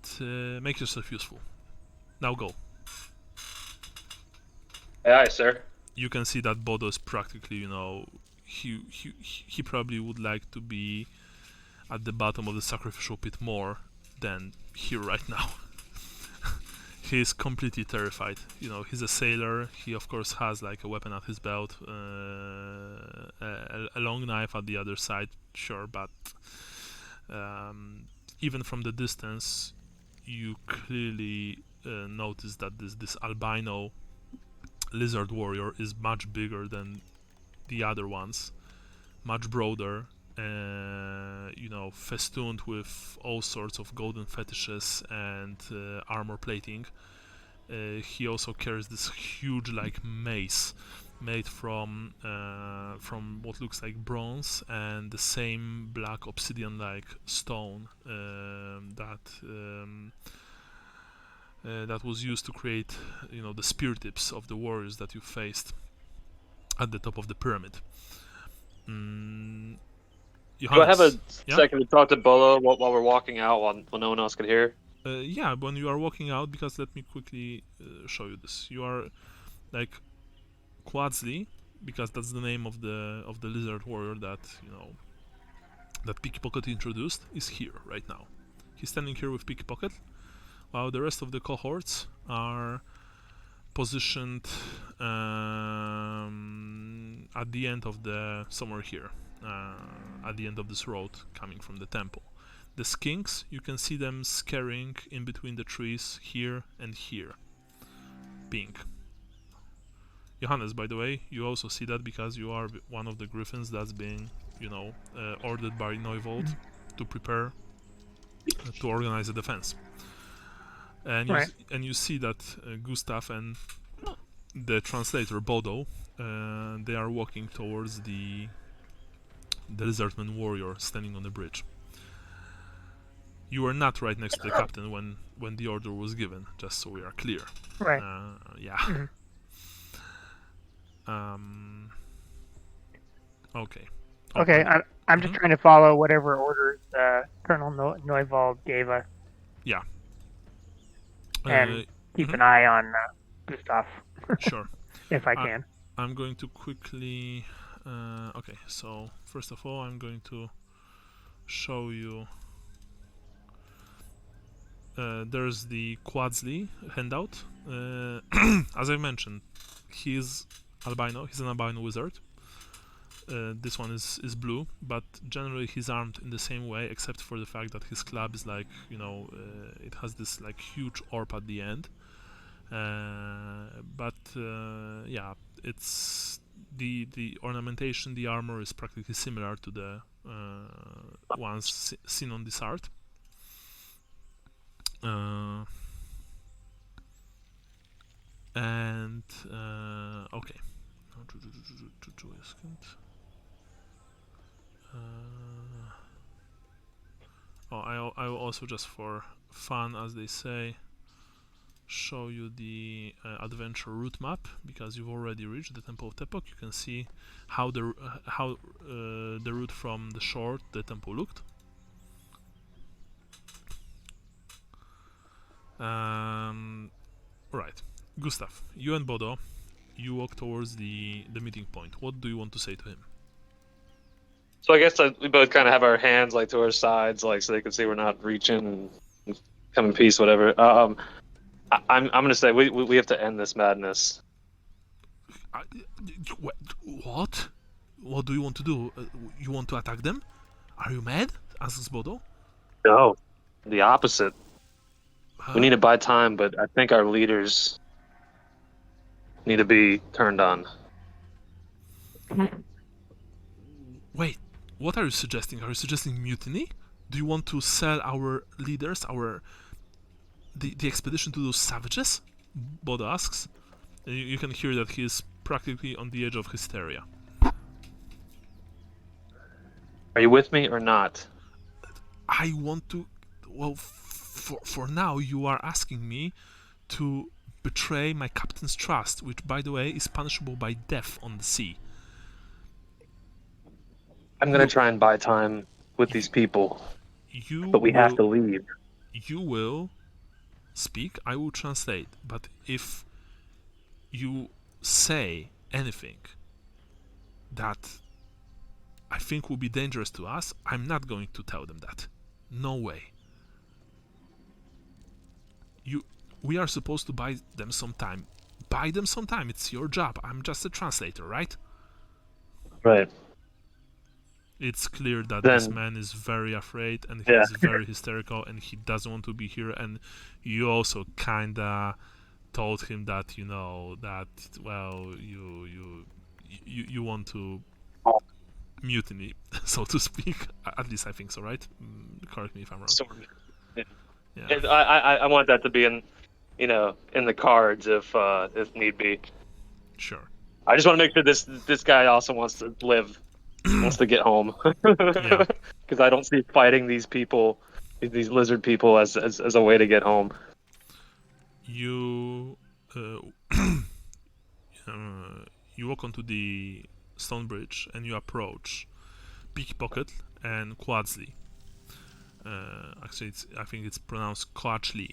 make yourself useful. Now go. Aye, sir. You can see that Bodo is practically, he probably would like to be at the bottom of the sacrificial pit more than here right now. He is completely terrified. He's a sailor. He of course has like a weapon at his belt, a long knife at the other side, sure, but even from the distance, you clearly notice that this albino lizard warrior is much bigger than the other ones, much broader, festooned with all sorts of golden fetishes and armor plating. He also carries this huge like mace made from what looks like bronze and the same black obsidian like stone that was used to create the spear tips of the warriors that you faced at the top of the pyramid. Do I have a Yeah? second to talk to Bolo while we're walking out while no one else could hear? Yeah, when you are walking out, because let me quickly show you this. You are like Quadzli, because that's the name of the lizard warrior that that Pickpocket introduced, is here right now. He's standing here with Pickpocket, while the rest of the cohorts are positioned at the end of somewhere here, at the end of this road coming from the temple. The skinks, you can see them scurrying in between the trees here and here. Pink. Johannes, by the way, you also see that because you are one of the griffins that's been, ordered by Neuvold to prepare to organize a defense. And Right. you see that Gustav and the translator Bodo, they are walking towards the lizardman warrior standing on the bridge. You were not right next to the captain when the order was given, just so we are clear. Right. Yeah. Mhm. Okay. Okay, I'm just trying to follow whatever orders Colonel Neuvold gave us Yeah. and keep an eye on Gustav Sure. if I can. I'm going to quickly. Okay, so first of all, I'm going to show you. There's the Quadzli handout. As I mentioned, he's albino. He's an albino wizard. This one is blue, but generally he's armed in the same way, except for the fact that his club is like, it has this like huge orb at the end. Yeah, it's the ornamentation, the armor is practically similar to the ones seen on this art. Okay. I will also, just for fun, as they say, show you the adventure route map, because you've already reached the Temple of Tepok. You can see how the route from the shore to the temple looked. Right, Gustav, you and Bodo, you walk towards the meeting point. What do you want to say to him? So I guess we both kind of have our hands like to our sides, like so they can see we're not reaching and come in peace, whatever. I'm gonna say we have to end this madness. What? What do you want to do? You want to attack them? Are you mad? Asks Bodo. No, the opposite. We need to buy time, but I think our leaders need to be turned on. Wait, what are you suggesting? Are you suggesting mutiny? Do you want to sell our leaders, the expedition to those savages? Bodo asks. And you can hear that he is practically on the edge of hysteria. Are you with me or not? I want to. Well, for now, you are asking me to betray my captain's trust, which, by the way, is punishable by death on the sea. I'm gonna try and buy time with these people, but we have to leave. You will speak, I will translate, but if you say anything that I think will be dangerous to us, I'm not going to tell them that. No way. We are supposed to buy them some time. Buy them some time, it's your job. I'm just a translator, right? Right. It's clear that this man is very afraid and he's very hysterical and he doesn't want to be here, and you also kinda told him that you want to mutiny, so to speak. At least I think so, right? Correct me if I'm wrong. Yeah. And I want that to be in the cards if need be. Sure. I just want to make sure this guy also wants to live, wants to get home. Because I don't see fighting these people, these lizard people, as a way to get home. You you walk onto the stone bridge and you approach Pickpocket and Quadzli. Actually, I think it's pronounced Quachli.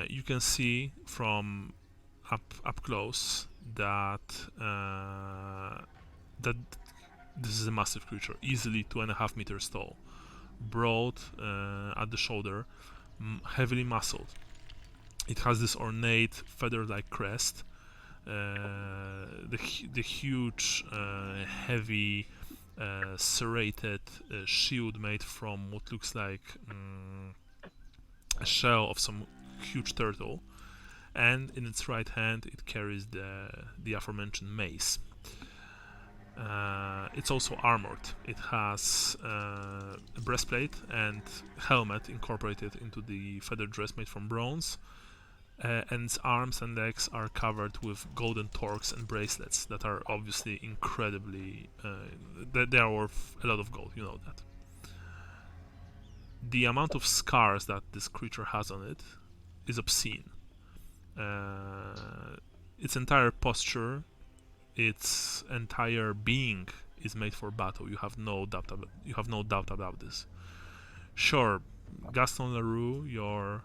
You can see from up close that this is a massive creature, easily 2.5 meters tall, broad at the shoulder, heavily muscled. It has this ornate feather-like crest, the huge, heavy, serrated shield made from what looks like a shell of some huge turtle, and in its right hand it carries the aforementioned mace. It's also armored. It has a breastplate and helmet incorporated into the feather dress made from bronze, and its arms and legs are covered with golden torques and bracelets that are obviously incredibly... they are worth a lot of gold, you know that. The amount of scars that this creature has on it is obscene. Its entire posture, its entire being is made for battle. You have no doubt about this. Sure, Gaston Leroux, your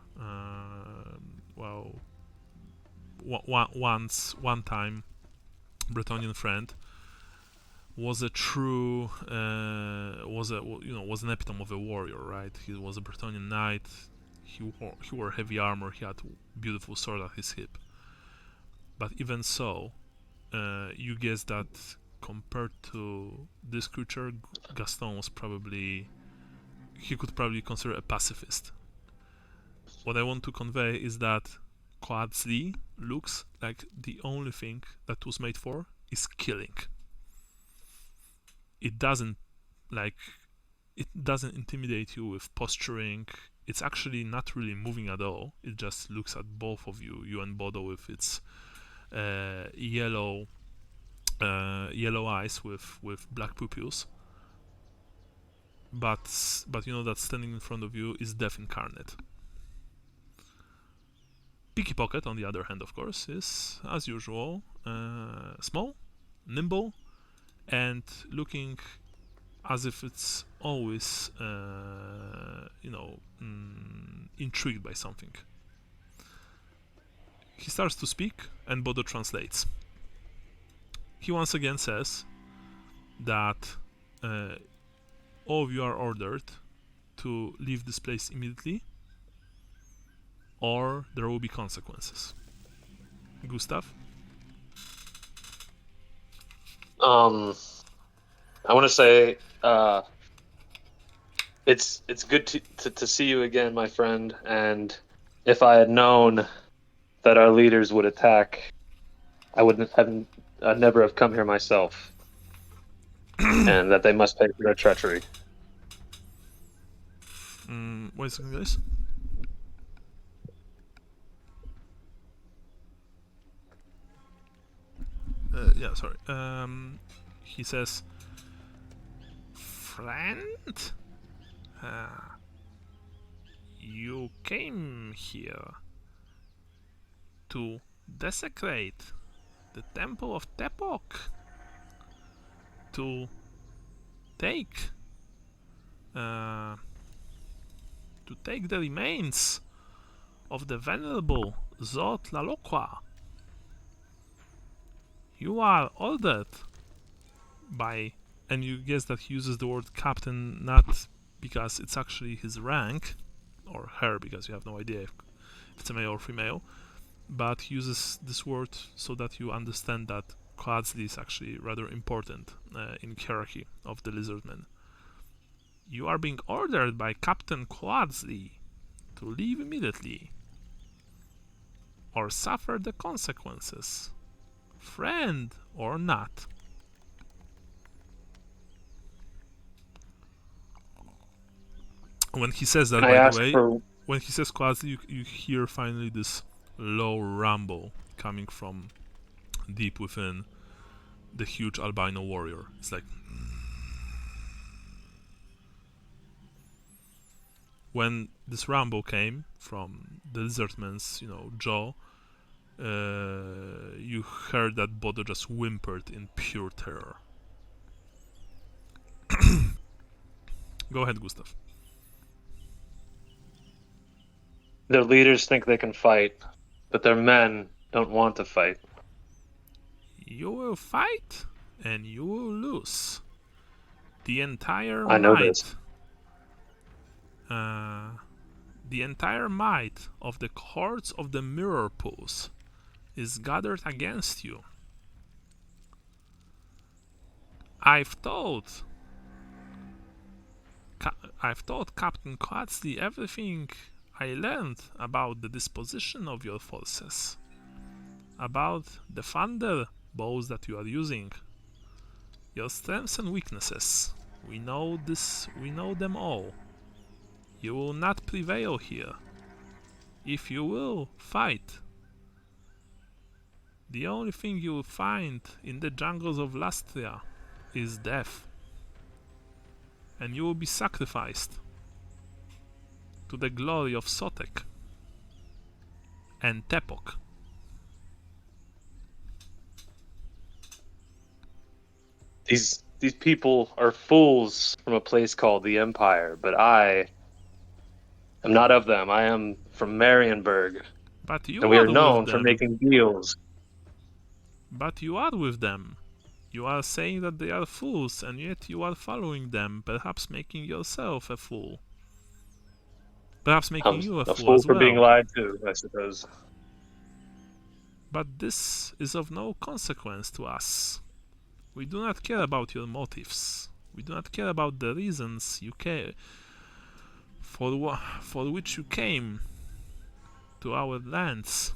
one time Bretonnian friend, was a true was an epitome of a warrior, right? He was a Bretonnian knight. He wore heavy armor. He had a beautiful sword at his hip. But even so, you guess that compared to this creature, Gaston was he could probably consider a pacifist. What I want to convey is that Coatzli looks like the only thing that was made for is killing. It doesn't intimidate you with posturing. It's actually not really moving at all. It just looks at both of you and Bodo, with its yellow eyes with black pupils. But you know that standing in front of you is death incarnate. Picky Pocket, on the other hand, of course, is, as usual, small, nimble, and looking as if it's always, intrigued by something. He starts to speak, and Bodo translates. He once again says that all of you are ordered to leave this place immediately, or there will be consequences. Gustav? I want to say it's good to see you again, my friend. And if I had known that our leaders would attack, I'd never have come here myself. And that they must pay for their treachery. Wait a second, guys. Yeah, sorry. He says, friend, you came here to desecrate the temple of Tepok, to take the remains of the venerable Zot Lalokwa. You are ordered by, and you guess that he uses the word captain not because it's actually his rank, or her because you have no idea if it's a male or female, but he uses this word so that you understand that Coatzli is actually rather important in hierarchy of the lizardmen. You are being ordered by Captain Coatzli to leave immediately, or suffer the consequences, friend or not. When he says that, by the way, when he says Coatzli, you hear finally this low rumble coming from deep within the huge albino warrior. It's like... When this rumble came from the lizardman's, jaw, you heard that Bodo just whimpered in pure terror. Go ahead, Gustav. Their leaders think they can fight, but their men don't want to fight. You will fight, and you will lose. The entire I know this. The entire might of the courts of the mirror pools is gathered against you. I've told Captain Coatzli everything I learned about the disposition of your forces, about the thunder bows that you are using, your strengths and weaknesses. We know them all. You will not prevail here. If you will fight, the only thing you will find in the jungles of Lustria is death. And you will be sacrificed to the glory of Sotek and Tepok. These people are fools from a place called the Empire, but I am not of them. I am from Marienburg, But you and we are are known with for them. making deals. But you are with them. You are saying that they are fools, and yet you are following them, perhaps making yourself a fool. Perhaps making I'm you a a fool fool as for being well. lied to, I suppose. But this is of no consequence to us. We do not care about your motives. We do not care about the reasons you care for which you came to our lands.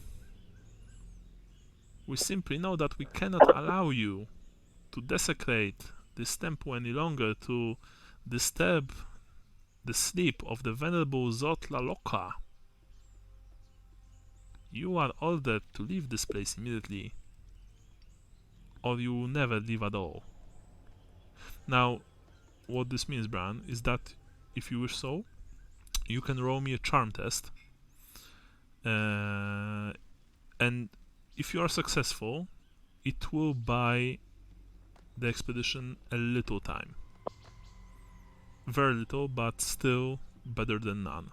We simply know that we cannot allow you to desecrate this temple any longer, to disturb the sleep of the venerable Zotlaloka. You are ordered to leave this place immediately, or you will never leave at all. Now, what this means, Bran, is that if you wish so, you can roll me a charm test, and if you are successful, it will buy the expedition a little time. Very little, but still better than none.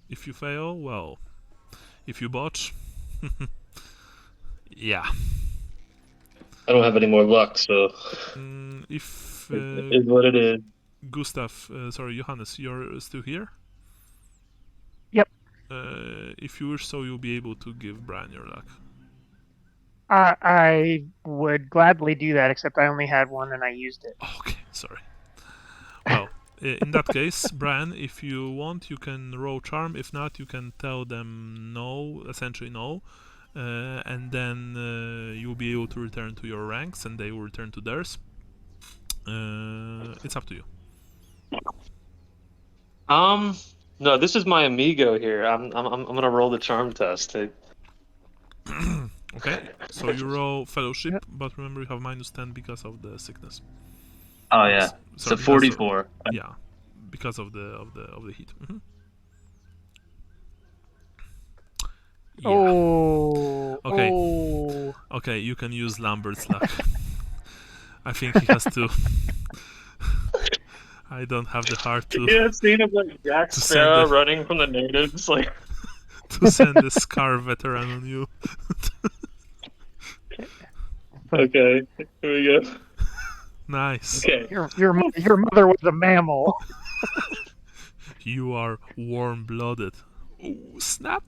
If you fail, well, if you botch, yeah. I don't have any more luck, so If it is what it is. Gustav, Johannes, you're still here? Yep. If you wish so, you'll be able to give Brian your luck. I would gladly do that, except I only had one and I used it. Okay, sorry. Well, in that case, Brian, if you want, you can roll charm. If not, you can tell them no, essentially no, and then you'll be able to return to your ranks, and they will return to theirs. It's up to you. No, this is my amigo here. I'm gonna roll the charm test. Okay, so you roll fellowship, but remember you have -10 because of the sickness. Oh yeah, Sorry, so 44. Yeah, because of the heat. Mm-hmm. Yeah. Oh. Okay. Oh. Okay, you can use Lambert's luck. I think he has to. I don't have the heart to. Yeah, scene of like Jack Sparrow running from the natives, like to send a Scar veteran on you. Okay, here we go. Nice. Okay. Your mother was a mammal. You are warm-blooded. Ooh, snap.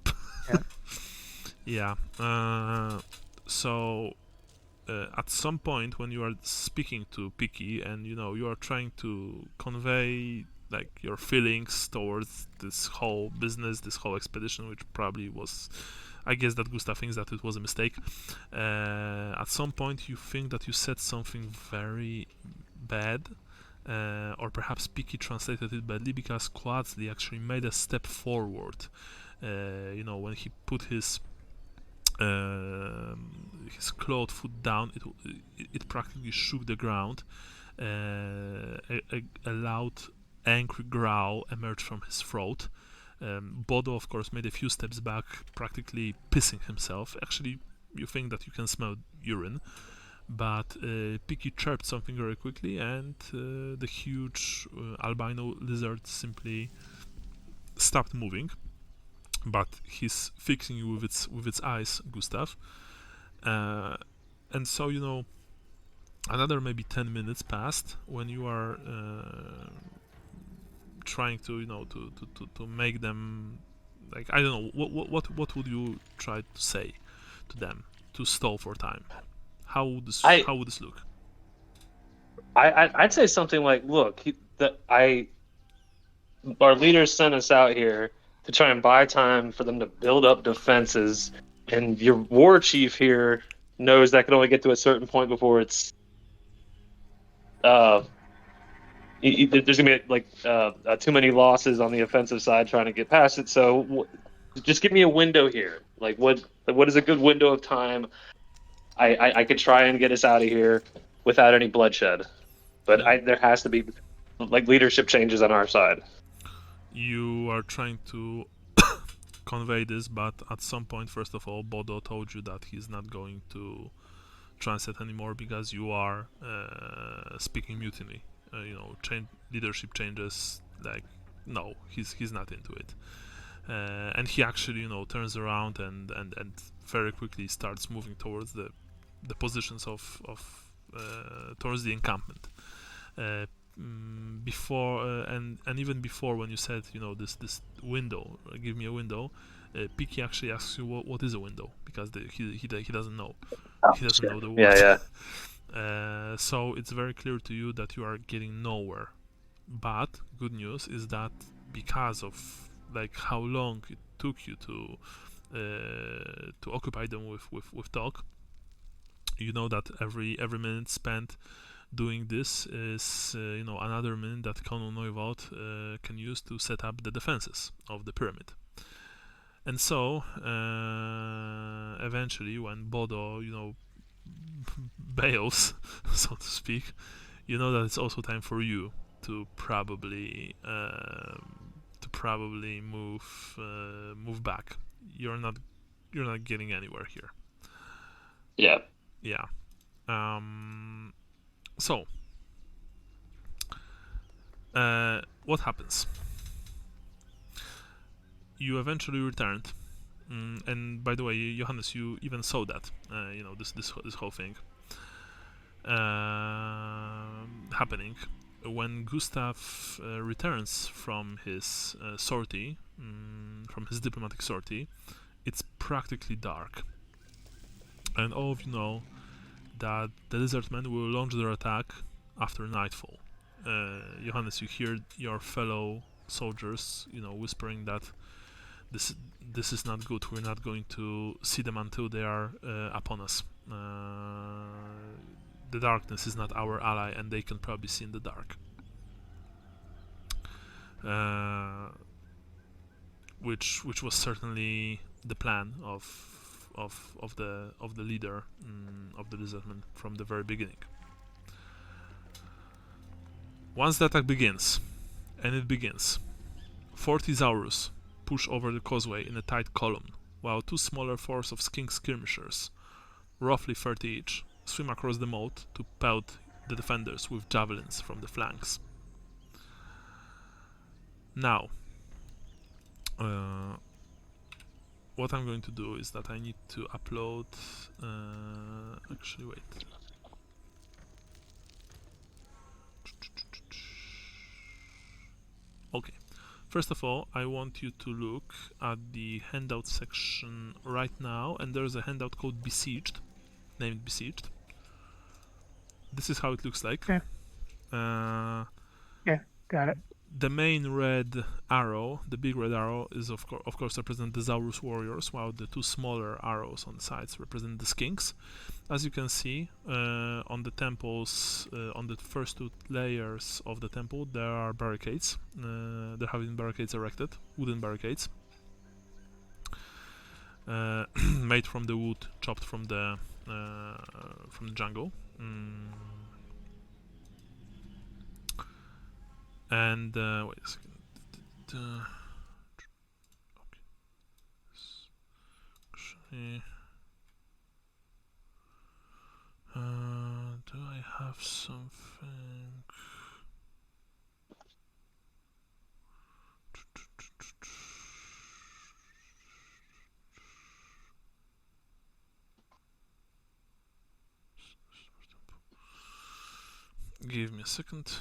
Yeah. Yeah. So at some point when you are speaking to Piki and you are trying to convey like your feelings towards this whole business, this whole expedition, which probably was, I guess that Gustav thinks that it was a mistake. At some point you think that you said something very bad, or perhaps Piki translated it badly, because Quadzli actually made a step forward. When he put his clawed foot down, it practically shook the ground. A loud, angry growl emerged from his throat. Bodo, of course, made a few steps back, practically pissing himself. Actually, you think that you can smell urine, but Piki chirped something very quickly, and the huge albino lizard simply stopped moving. But he's fixing you with its eyes, Gustav. And so another maybe 10 minutes passed when you are trying to to make them, like, I don't know, what would you try to say to them to stall for time? How would this look? I'd say something like, look, our leaders sent us out here to try and buy time for them to build up defenses, and your war chief here knows that can only get to a certain point before it's there's gonna be like too many losses on the offensive side trying to get past it. So just give me a window here. Like what is a good window of time? I could try and get us out of here without any bloodshed, but there has to be like leadership changes on our side. You are trying to convey this, but at some point, first of all, Bodo told you that he's not going to translate anymore because you are speaking mutiny. Leadership changes. Like, no, he's not into it. And he actually, turns around and very quickly starts moving towards the positions of towards the encampment. Before and even before, when you said this window, give me a window, Piki actually asks you what is a window, because he doesn't know. He doesn't know the word. So it's very clear to you that you are getting nowhere. But good news is that because of like how long it took you to occupy them with talk, you know that every minute spent doing this is another minute that Konu Neuwald can use to set up the defenses of the pyramid. And so eventually, when Bodo bails, so to speak, you know that it's also time for you to probably move back. You're not getting anywhere here. Yeah. So what happens? You eventually returned, and by the way, Johannes, you even saw that this whole thing happening. When Gustav returns from his sortie, from his diplomatic sortie, it's practically dark, and all of you know that the lizardmen will launch their attack after nightfall. Johannes, you hear your fellow soldiers, whispering that this is not good. We're not going to see them until they are upon us. The darkness is not our ally, and they can probably see in the dark. Which was certainly the plan of the leader of the lizardmen from the very beginning. Once the attack begins, and it begins, 40 Zaurus push over the causeway in a tight column, while two smaller force of skink skirmishers, roughly 30 each, swim across the moat to pelt the defenders with javelins from the flanks. Now, what I'm going to do is that I need to upload... actually, wait. Okay. First of all, I want you to look at the handout section right now, and there's a handout called Besieged, named Besieged. This is how it looks like. Okay. Yeah, got it. The main red arrow, the big red arrow, is of course represent the Zaurus warriors, while the two smaller arrows on the sides represent the skinks. As you can see, on the temples, on the first two layers of the temple, there are barricades. There have been barricades erected, wooden barricades, made from the wood chopped from the jungle. And wait a second. Okay. Actually, do I have something? Give me a second.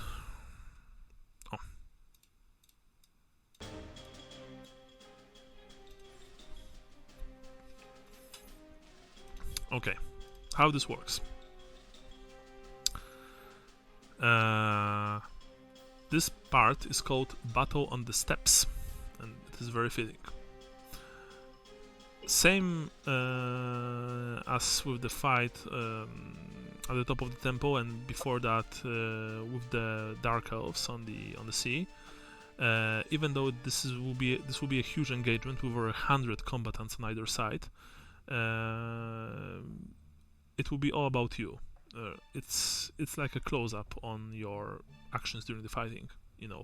Okay, how this works. This part is called Battle on the Steps, and it is very fitting. Same as with the fight at the top of the temple, and before that with the dark elves on the sea. Even though this will be a huge engagement with over 100 combatants on either side, it will be all about you. It's like a close-up on your actions during the fighting.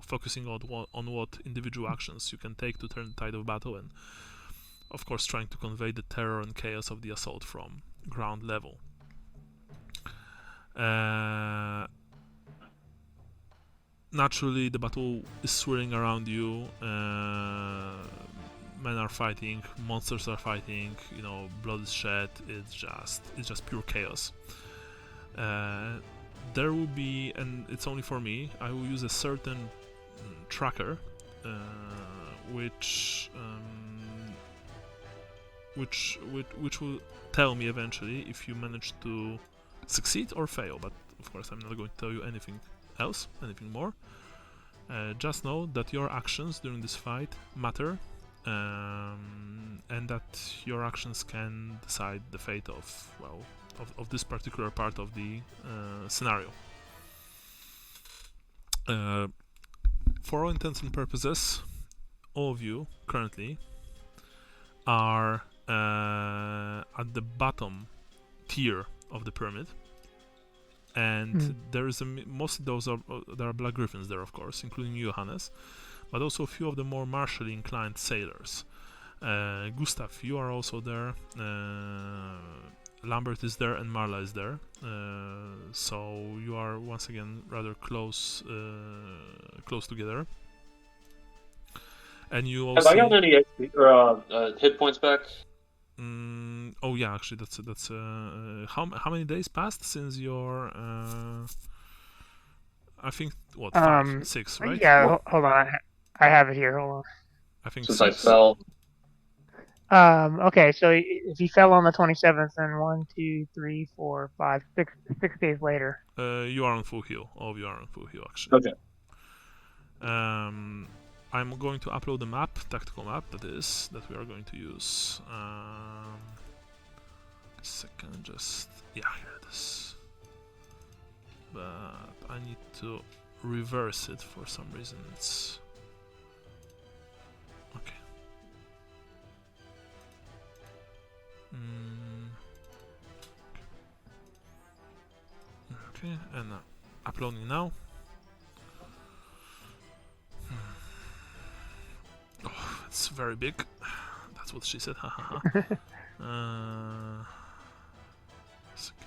Focusing on what individual actions you can take to turn the tide of battle, and of course trying to convey the terror and chaos of the assault from ground level. Naturally, the battle is swirling around you. Men are fighting, monsters are fighting. Blood is shed. It's just pure chaos. There will be, and it's only for me, I will use a certain tracker, which will tell me eventually if you manage to succeed or fail. But of course, I'm not going to tell you anything else, anything more. Just know that your actions during this fight matter, and that your actions can decide the fate of this particular part of the scenario. For all intents and purposes, all of you currently are at the bottom tier of the pyramid, and there is most of those there are black griffins there, of course, including you, Hannes, but also a few of the more martially inclined sailors. Gustav, you are also there. Lambert is there, and Marla is there. So you are once again rather close together. And you also. Have I gotten any XP or hit points back? Oh yeah, actually, that's how many days passed since your I think 5, 6, right? Yeah, hold on. I have it here. Hold on. I think Since 6. I fell. Okay, so if he fell on the 27th, then 1, 2, 3, 4, 5, 6 days later. You are on full heal. All of you are on full heal, actually. Okay. I'm going to upload the map, tactical map, that we are going to use. Second, here it is. But I need to reverse it for some reason. It's okay. Okay, and uploading now. Oh, it's very big. That's what she said.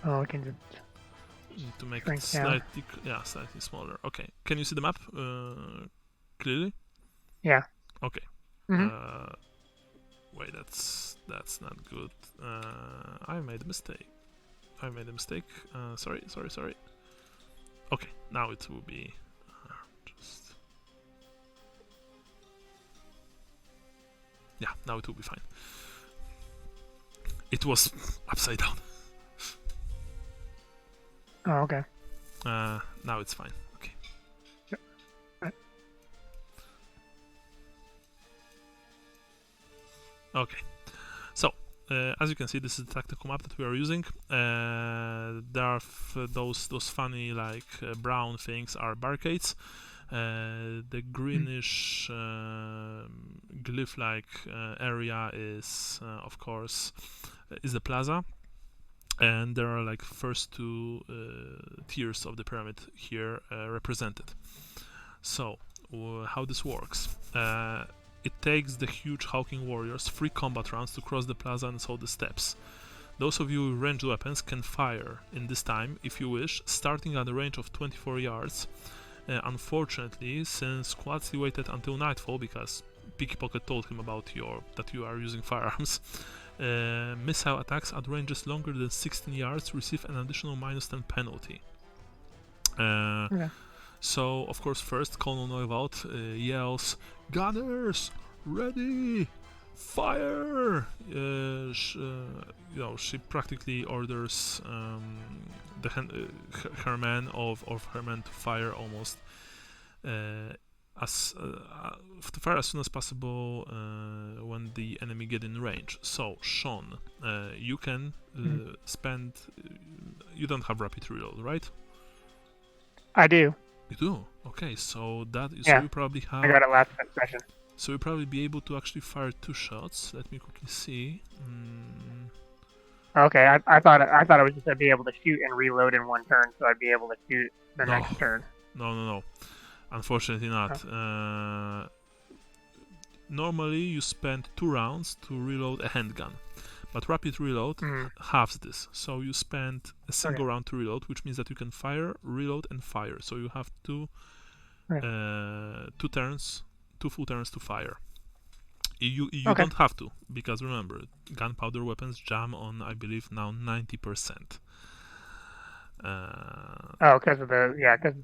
Oh, we can just need to make shrink it down. slightly smaller. Okay, can you see the map clearly? Yeah. Okay. Mm-hmm. Wait, that's not good. I made a mistake. Sorry. Okay, now it will be just. Yeah, now it will be fine. It was upside down. Oh, okay. Now it's fine. Okay. Yep. Right. Okay. So, as you can see, this is the tactical map that we are using. There are those funny brown things are barricades. The greenish glyph-like area is, of course, is the plaza. And there are first two tiers of the pyramid here represented. So, how this works? It takes the huge hulking warriors 3 combat rounds to cross the plaza and assault the steps. Those of you with ranged weapons can fire in this time, if you wish, starting at a range of 24 yards. Unfortunately, since Quatsi waited until nightfall because Pickpocket told him about that you are using firearms, missile attacks at ranges longer than 16 yards receive an additional -10 penalty. Okay. So, of course, first Colonel Neuwald yells, "Gunners, ready! Fire!" She practically orders her men to fire almost fire as soon as possible when the enemy get in range. So, Sean, you can spend. You don't have rapid reload, right? I do. You do. Okay, so that is. Yeah. So you probably have. I got it last session. So you'll probably be able to actually fire 2 shots. Let me quickly see. Okay, I thought I was just gonna be able to shoot and reload in one turn, so I'd be able to shoot the No. next turn. No. Unfortunately not. Normally you spend 2 rounds to reload a handgun, but rapid reload halves this. So you spend a single round to reload, which means that you can fire, reload, and fire. So you have 2 turns, 2 full turns to fire. You don't have to, because remember, gunpowder weapons jam on, I believe, now 90%. Because of the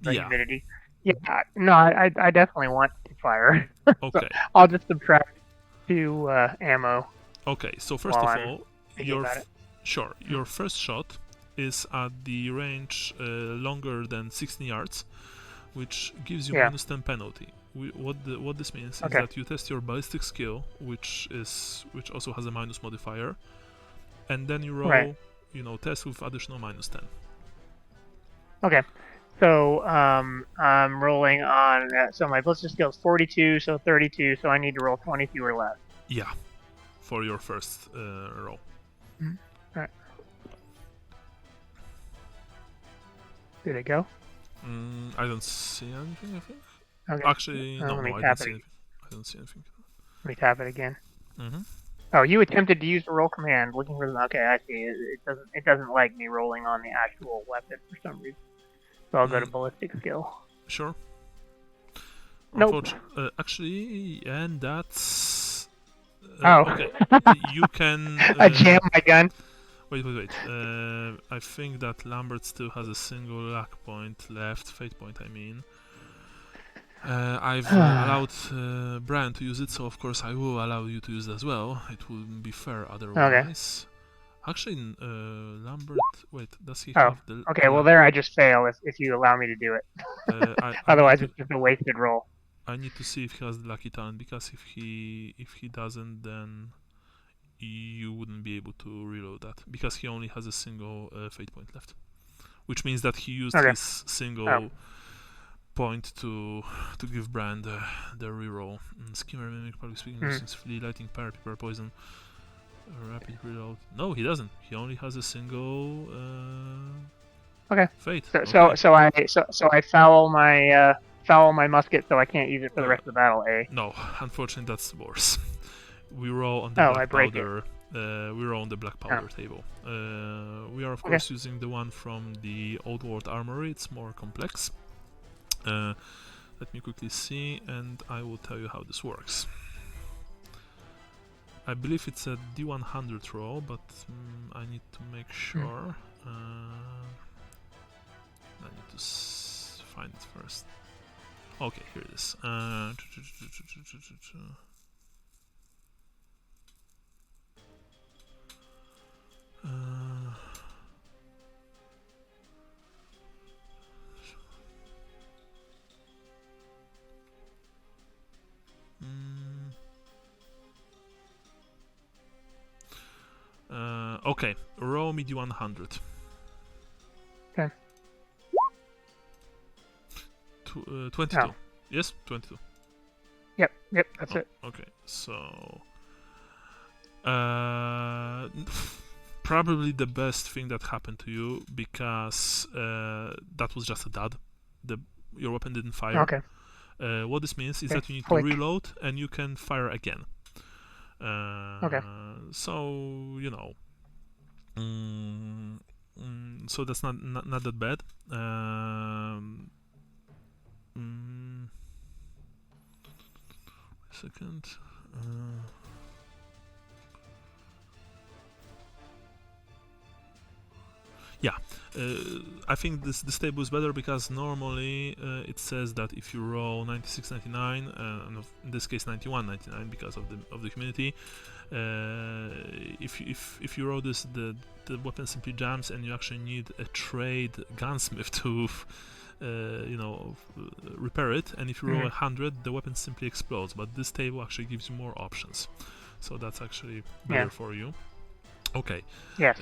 humidity. Yeah, no, I definitely want to fire. Okay. So I'll just subtract 2 ammo. Okay, so first of all, your first shot is at the range longer than 16 yards, which gives you minus 10 penalty. What this means is that you test your ballistic skill, which also has a minus modifier, and then you roll, test with additional minus 10. Okay, so I'm rolling on. So my ballistic skill is 42, so 32. So I need to roll 22 or less. Yeah, for your first roll. Alright. Did it go? I don't see anything, I think. Okay. Actually, no, I don't see anything. I don't see anything. Let me tap it again. Mm-hmm. Oh, you attempted to use the roll command, looking for them. Okay, I see. It doesn't like me rolling on the actual weapon for some reason. So I'll go to ballistic skill. Sure. Nope. Actually, and that's. Okay. You can. I jammed my gun. Wait. I think that Lambert still has a single luck point left. Fate point, I mean. I've allowed Brian to use it, so of course I will allow you to use it as well. It wouldn't be fair otherwise. Okay. Actually, Lambert. Wait, does he have the? Okay, well there I just fail if you allow me to do it. Otherwise, it's just a wasted roll. I need to see if he has the lucky talent, because if he doesn't, then you wouldn't be able to reload that, because he only has a single fate point left, which means that he used his single point to give Brian the reroll. Skimmer, mimic, public speaking, distance, flea, lighting, parry, pepper, poison, rapid reload. No, he doesn't. He only has a single fate. So I foul my musket, so I can't use it for the rest of the battle. No, unfortunately that's worse. We roll on the black powder. We roll on the black powder table. We are of course using the one from the Old World Armory. It's more complex. Let me quickly see, and I will tell you how this works. I believe it's a D100 roll, but I need to make sure. I need to find it first. Okay, here it is. Okay, roll me D100. Okay. 22. Oh. Yes, 22. Yep, that's it. Okay, so probably the best thing that happened to you, because that was just a dud. Your weapon didn't fire. Okay. What this means is that you need to reload and you can fire again. So so that's not that bad. Second. Yeah, I think this table is better, because normally it says that if you roll 96, 99, and in this case 91, 99 because of the humidity, if you roll this, the weapon simply jams, and you actually need a trade gunsmith to repair it, and if you roll 100, the weapon simply explodes. But this table actually gives you more options, so that's actually better for you. Okay. Yes.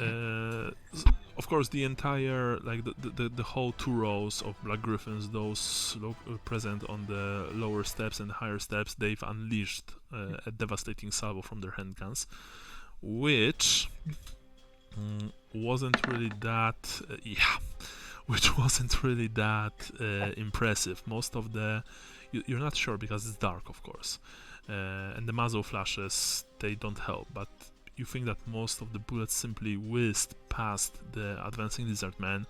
Of course, the entire the whole 2 rows of Black Griffins, those present on the lower steps and higher steps, they've unleashed a devastating salvo from their handguns, which wasn't really that impressive. Most of the you're not sure because it's dark, of course, and the muzzle flashes, they don't help, but you think that most of the bullets simply whizzed past the advancing lizardmen,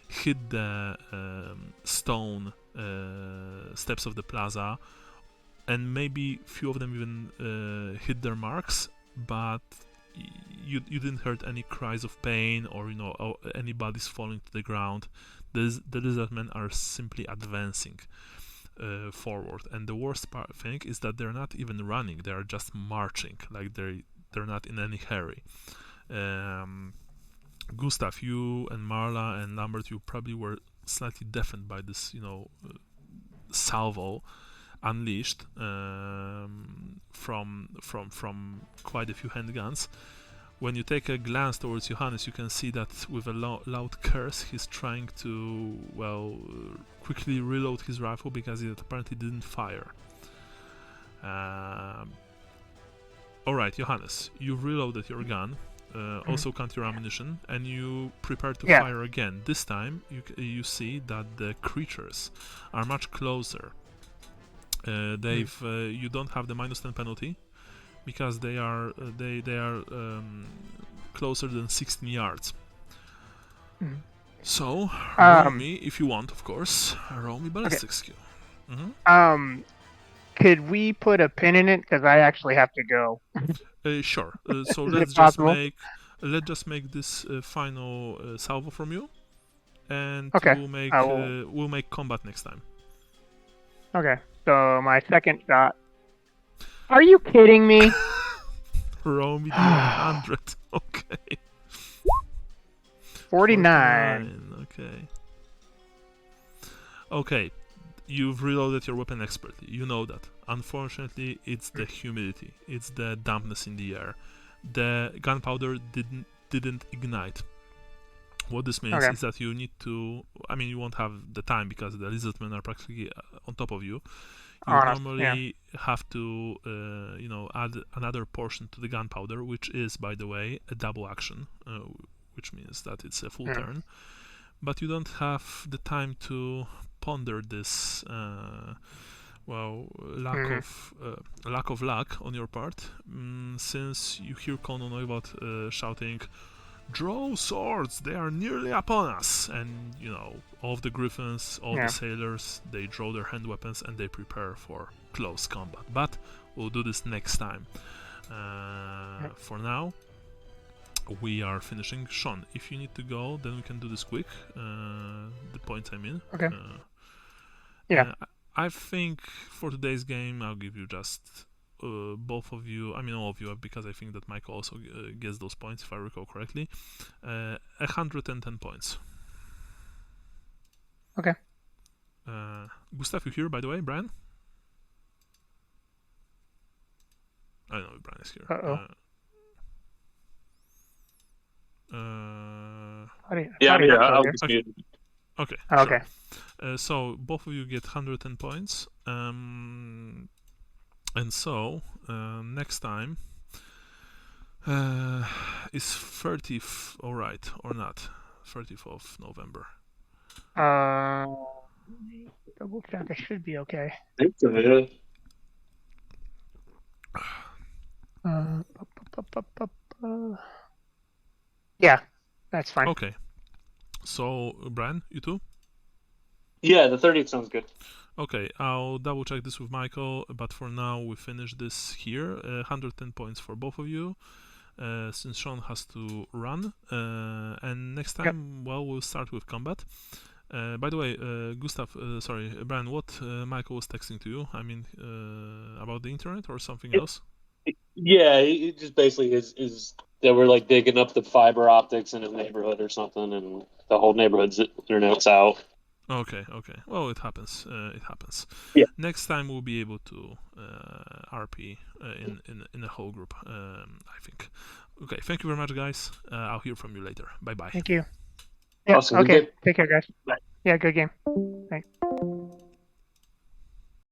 hit the stone steps of the plaza, and maybe few of them even hit their marks, but you didn't hear any cries of pain or any bodies falling to the ground. The lizardmen are simply advancing forward, and the worst thing is that they're not even running; they are just marching, like they're not in any hurry. Gustav, you and Marla and Lambert, you probably were slightly deafened by this, salvo unleashed from quite a few handguns. When you take a glance towards Johannes, you can see that with a loud curse, he's trying to, quickly reload his rifle because it apparently didn't fire. Alright, Johannes, you've reloaded your gun, also count your ammunition, and you prepare to fire again. This time, you see that the creatures are much closer. You don't have the -10 penalty because they are closer than 16 yards. So roll me, if you want, of course. Roll me ballistic skill. Could we put a pin in it because I actually have to go? Sure. So let's just make this final salvo from you, and we'll make combat next time. Okay. So my second shot. Are you kidding me? Roll me 100. Okay. 49. Okay. Okay. You've reloaded your weapon expertly. You know that. Unfortunately, it's the humidity. It's the dampness in the air. The gunpowder didn't ignite. What this means is that you need to... you won't have the time because the lizardmen are practically on top of you. You normally have to, add another portion to the gunpowder, which is, by the way, a double action, which means that it's a full turn. But you don't have the time to ponder this, lack of luck on your part, since you hear Conan Neuwald shouting, "Draw swords! They are nearly upon us!" And all of the griffins, all the sailors, they draw their hand weapons and they prepare for close combat. But we'll do this next time. For now, we are finishing. Sean, if you need to go, then we can do this quick. The points I'm in. Okay. I think for today's game, I'll give you just both of you, all of you, because I think that Michael also gets those points, if I recall correctly. 110 points. Okay. Gustav, you here, by the way? Brian? I know Brian is here. I was just muted. Okay. Okay. Sure. So both of you get 110 points. And so next time is 30th, all right, or not? 30th of November. Double check. I should be okay. I think so, yeah, that's fine. Okay. So, Brian, you too? Yeah, the 30th sounds good. Okay, I'll double check this with Michael, but for now we finish this here. 110 points for both of you, since Sean has to run. And next time, we'll start with combat. By the way, Brian, what Michael was texting to you? About the internet or something else? Yeah, it just basically is they were like digging up the fiber optics in his neighborhood or something, and the whole neighborhood's internet's out. Okay, okay. Well, it happens. It happens. Yeah. Next time we'll be able to RP in a whole group. I think. Okay. Thank you very much, guys. I'll hear from you later. Bye bye. Thank you. Yeah. Awesome, good Okay. game. Take care, guys. Bye. Yeah. Good game. Thanks.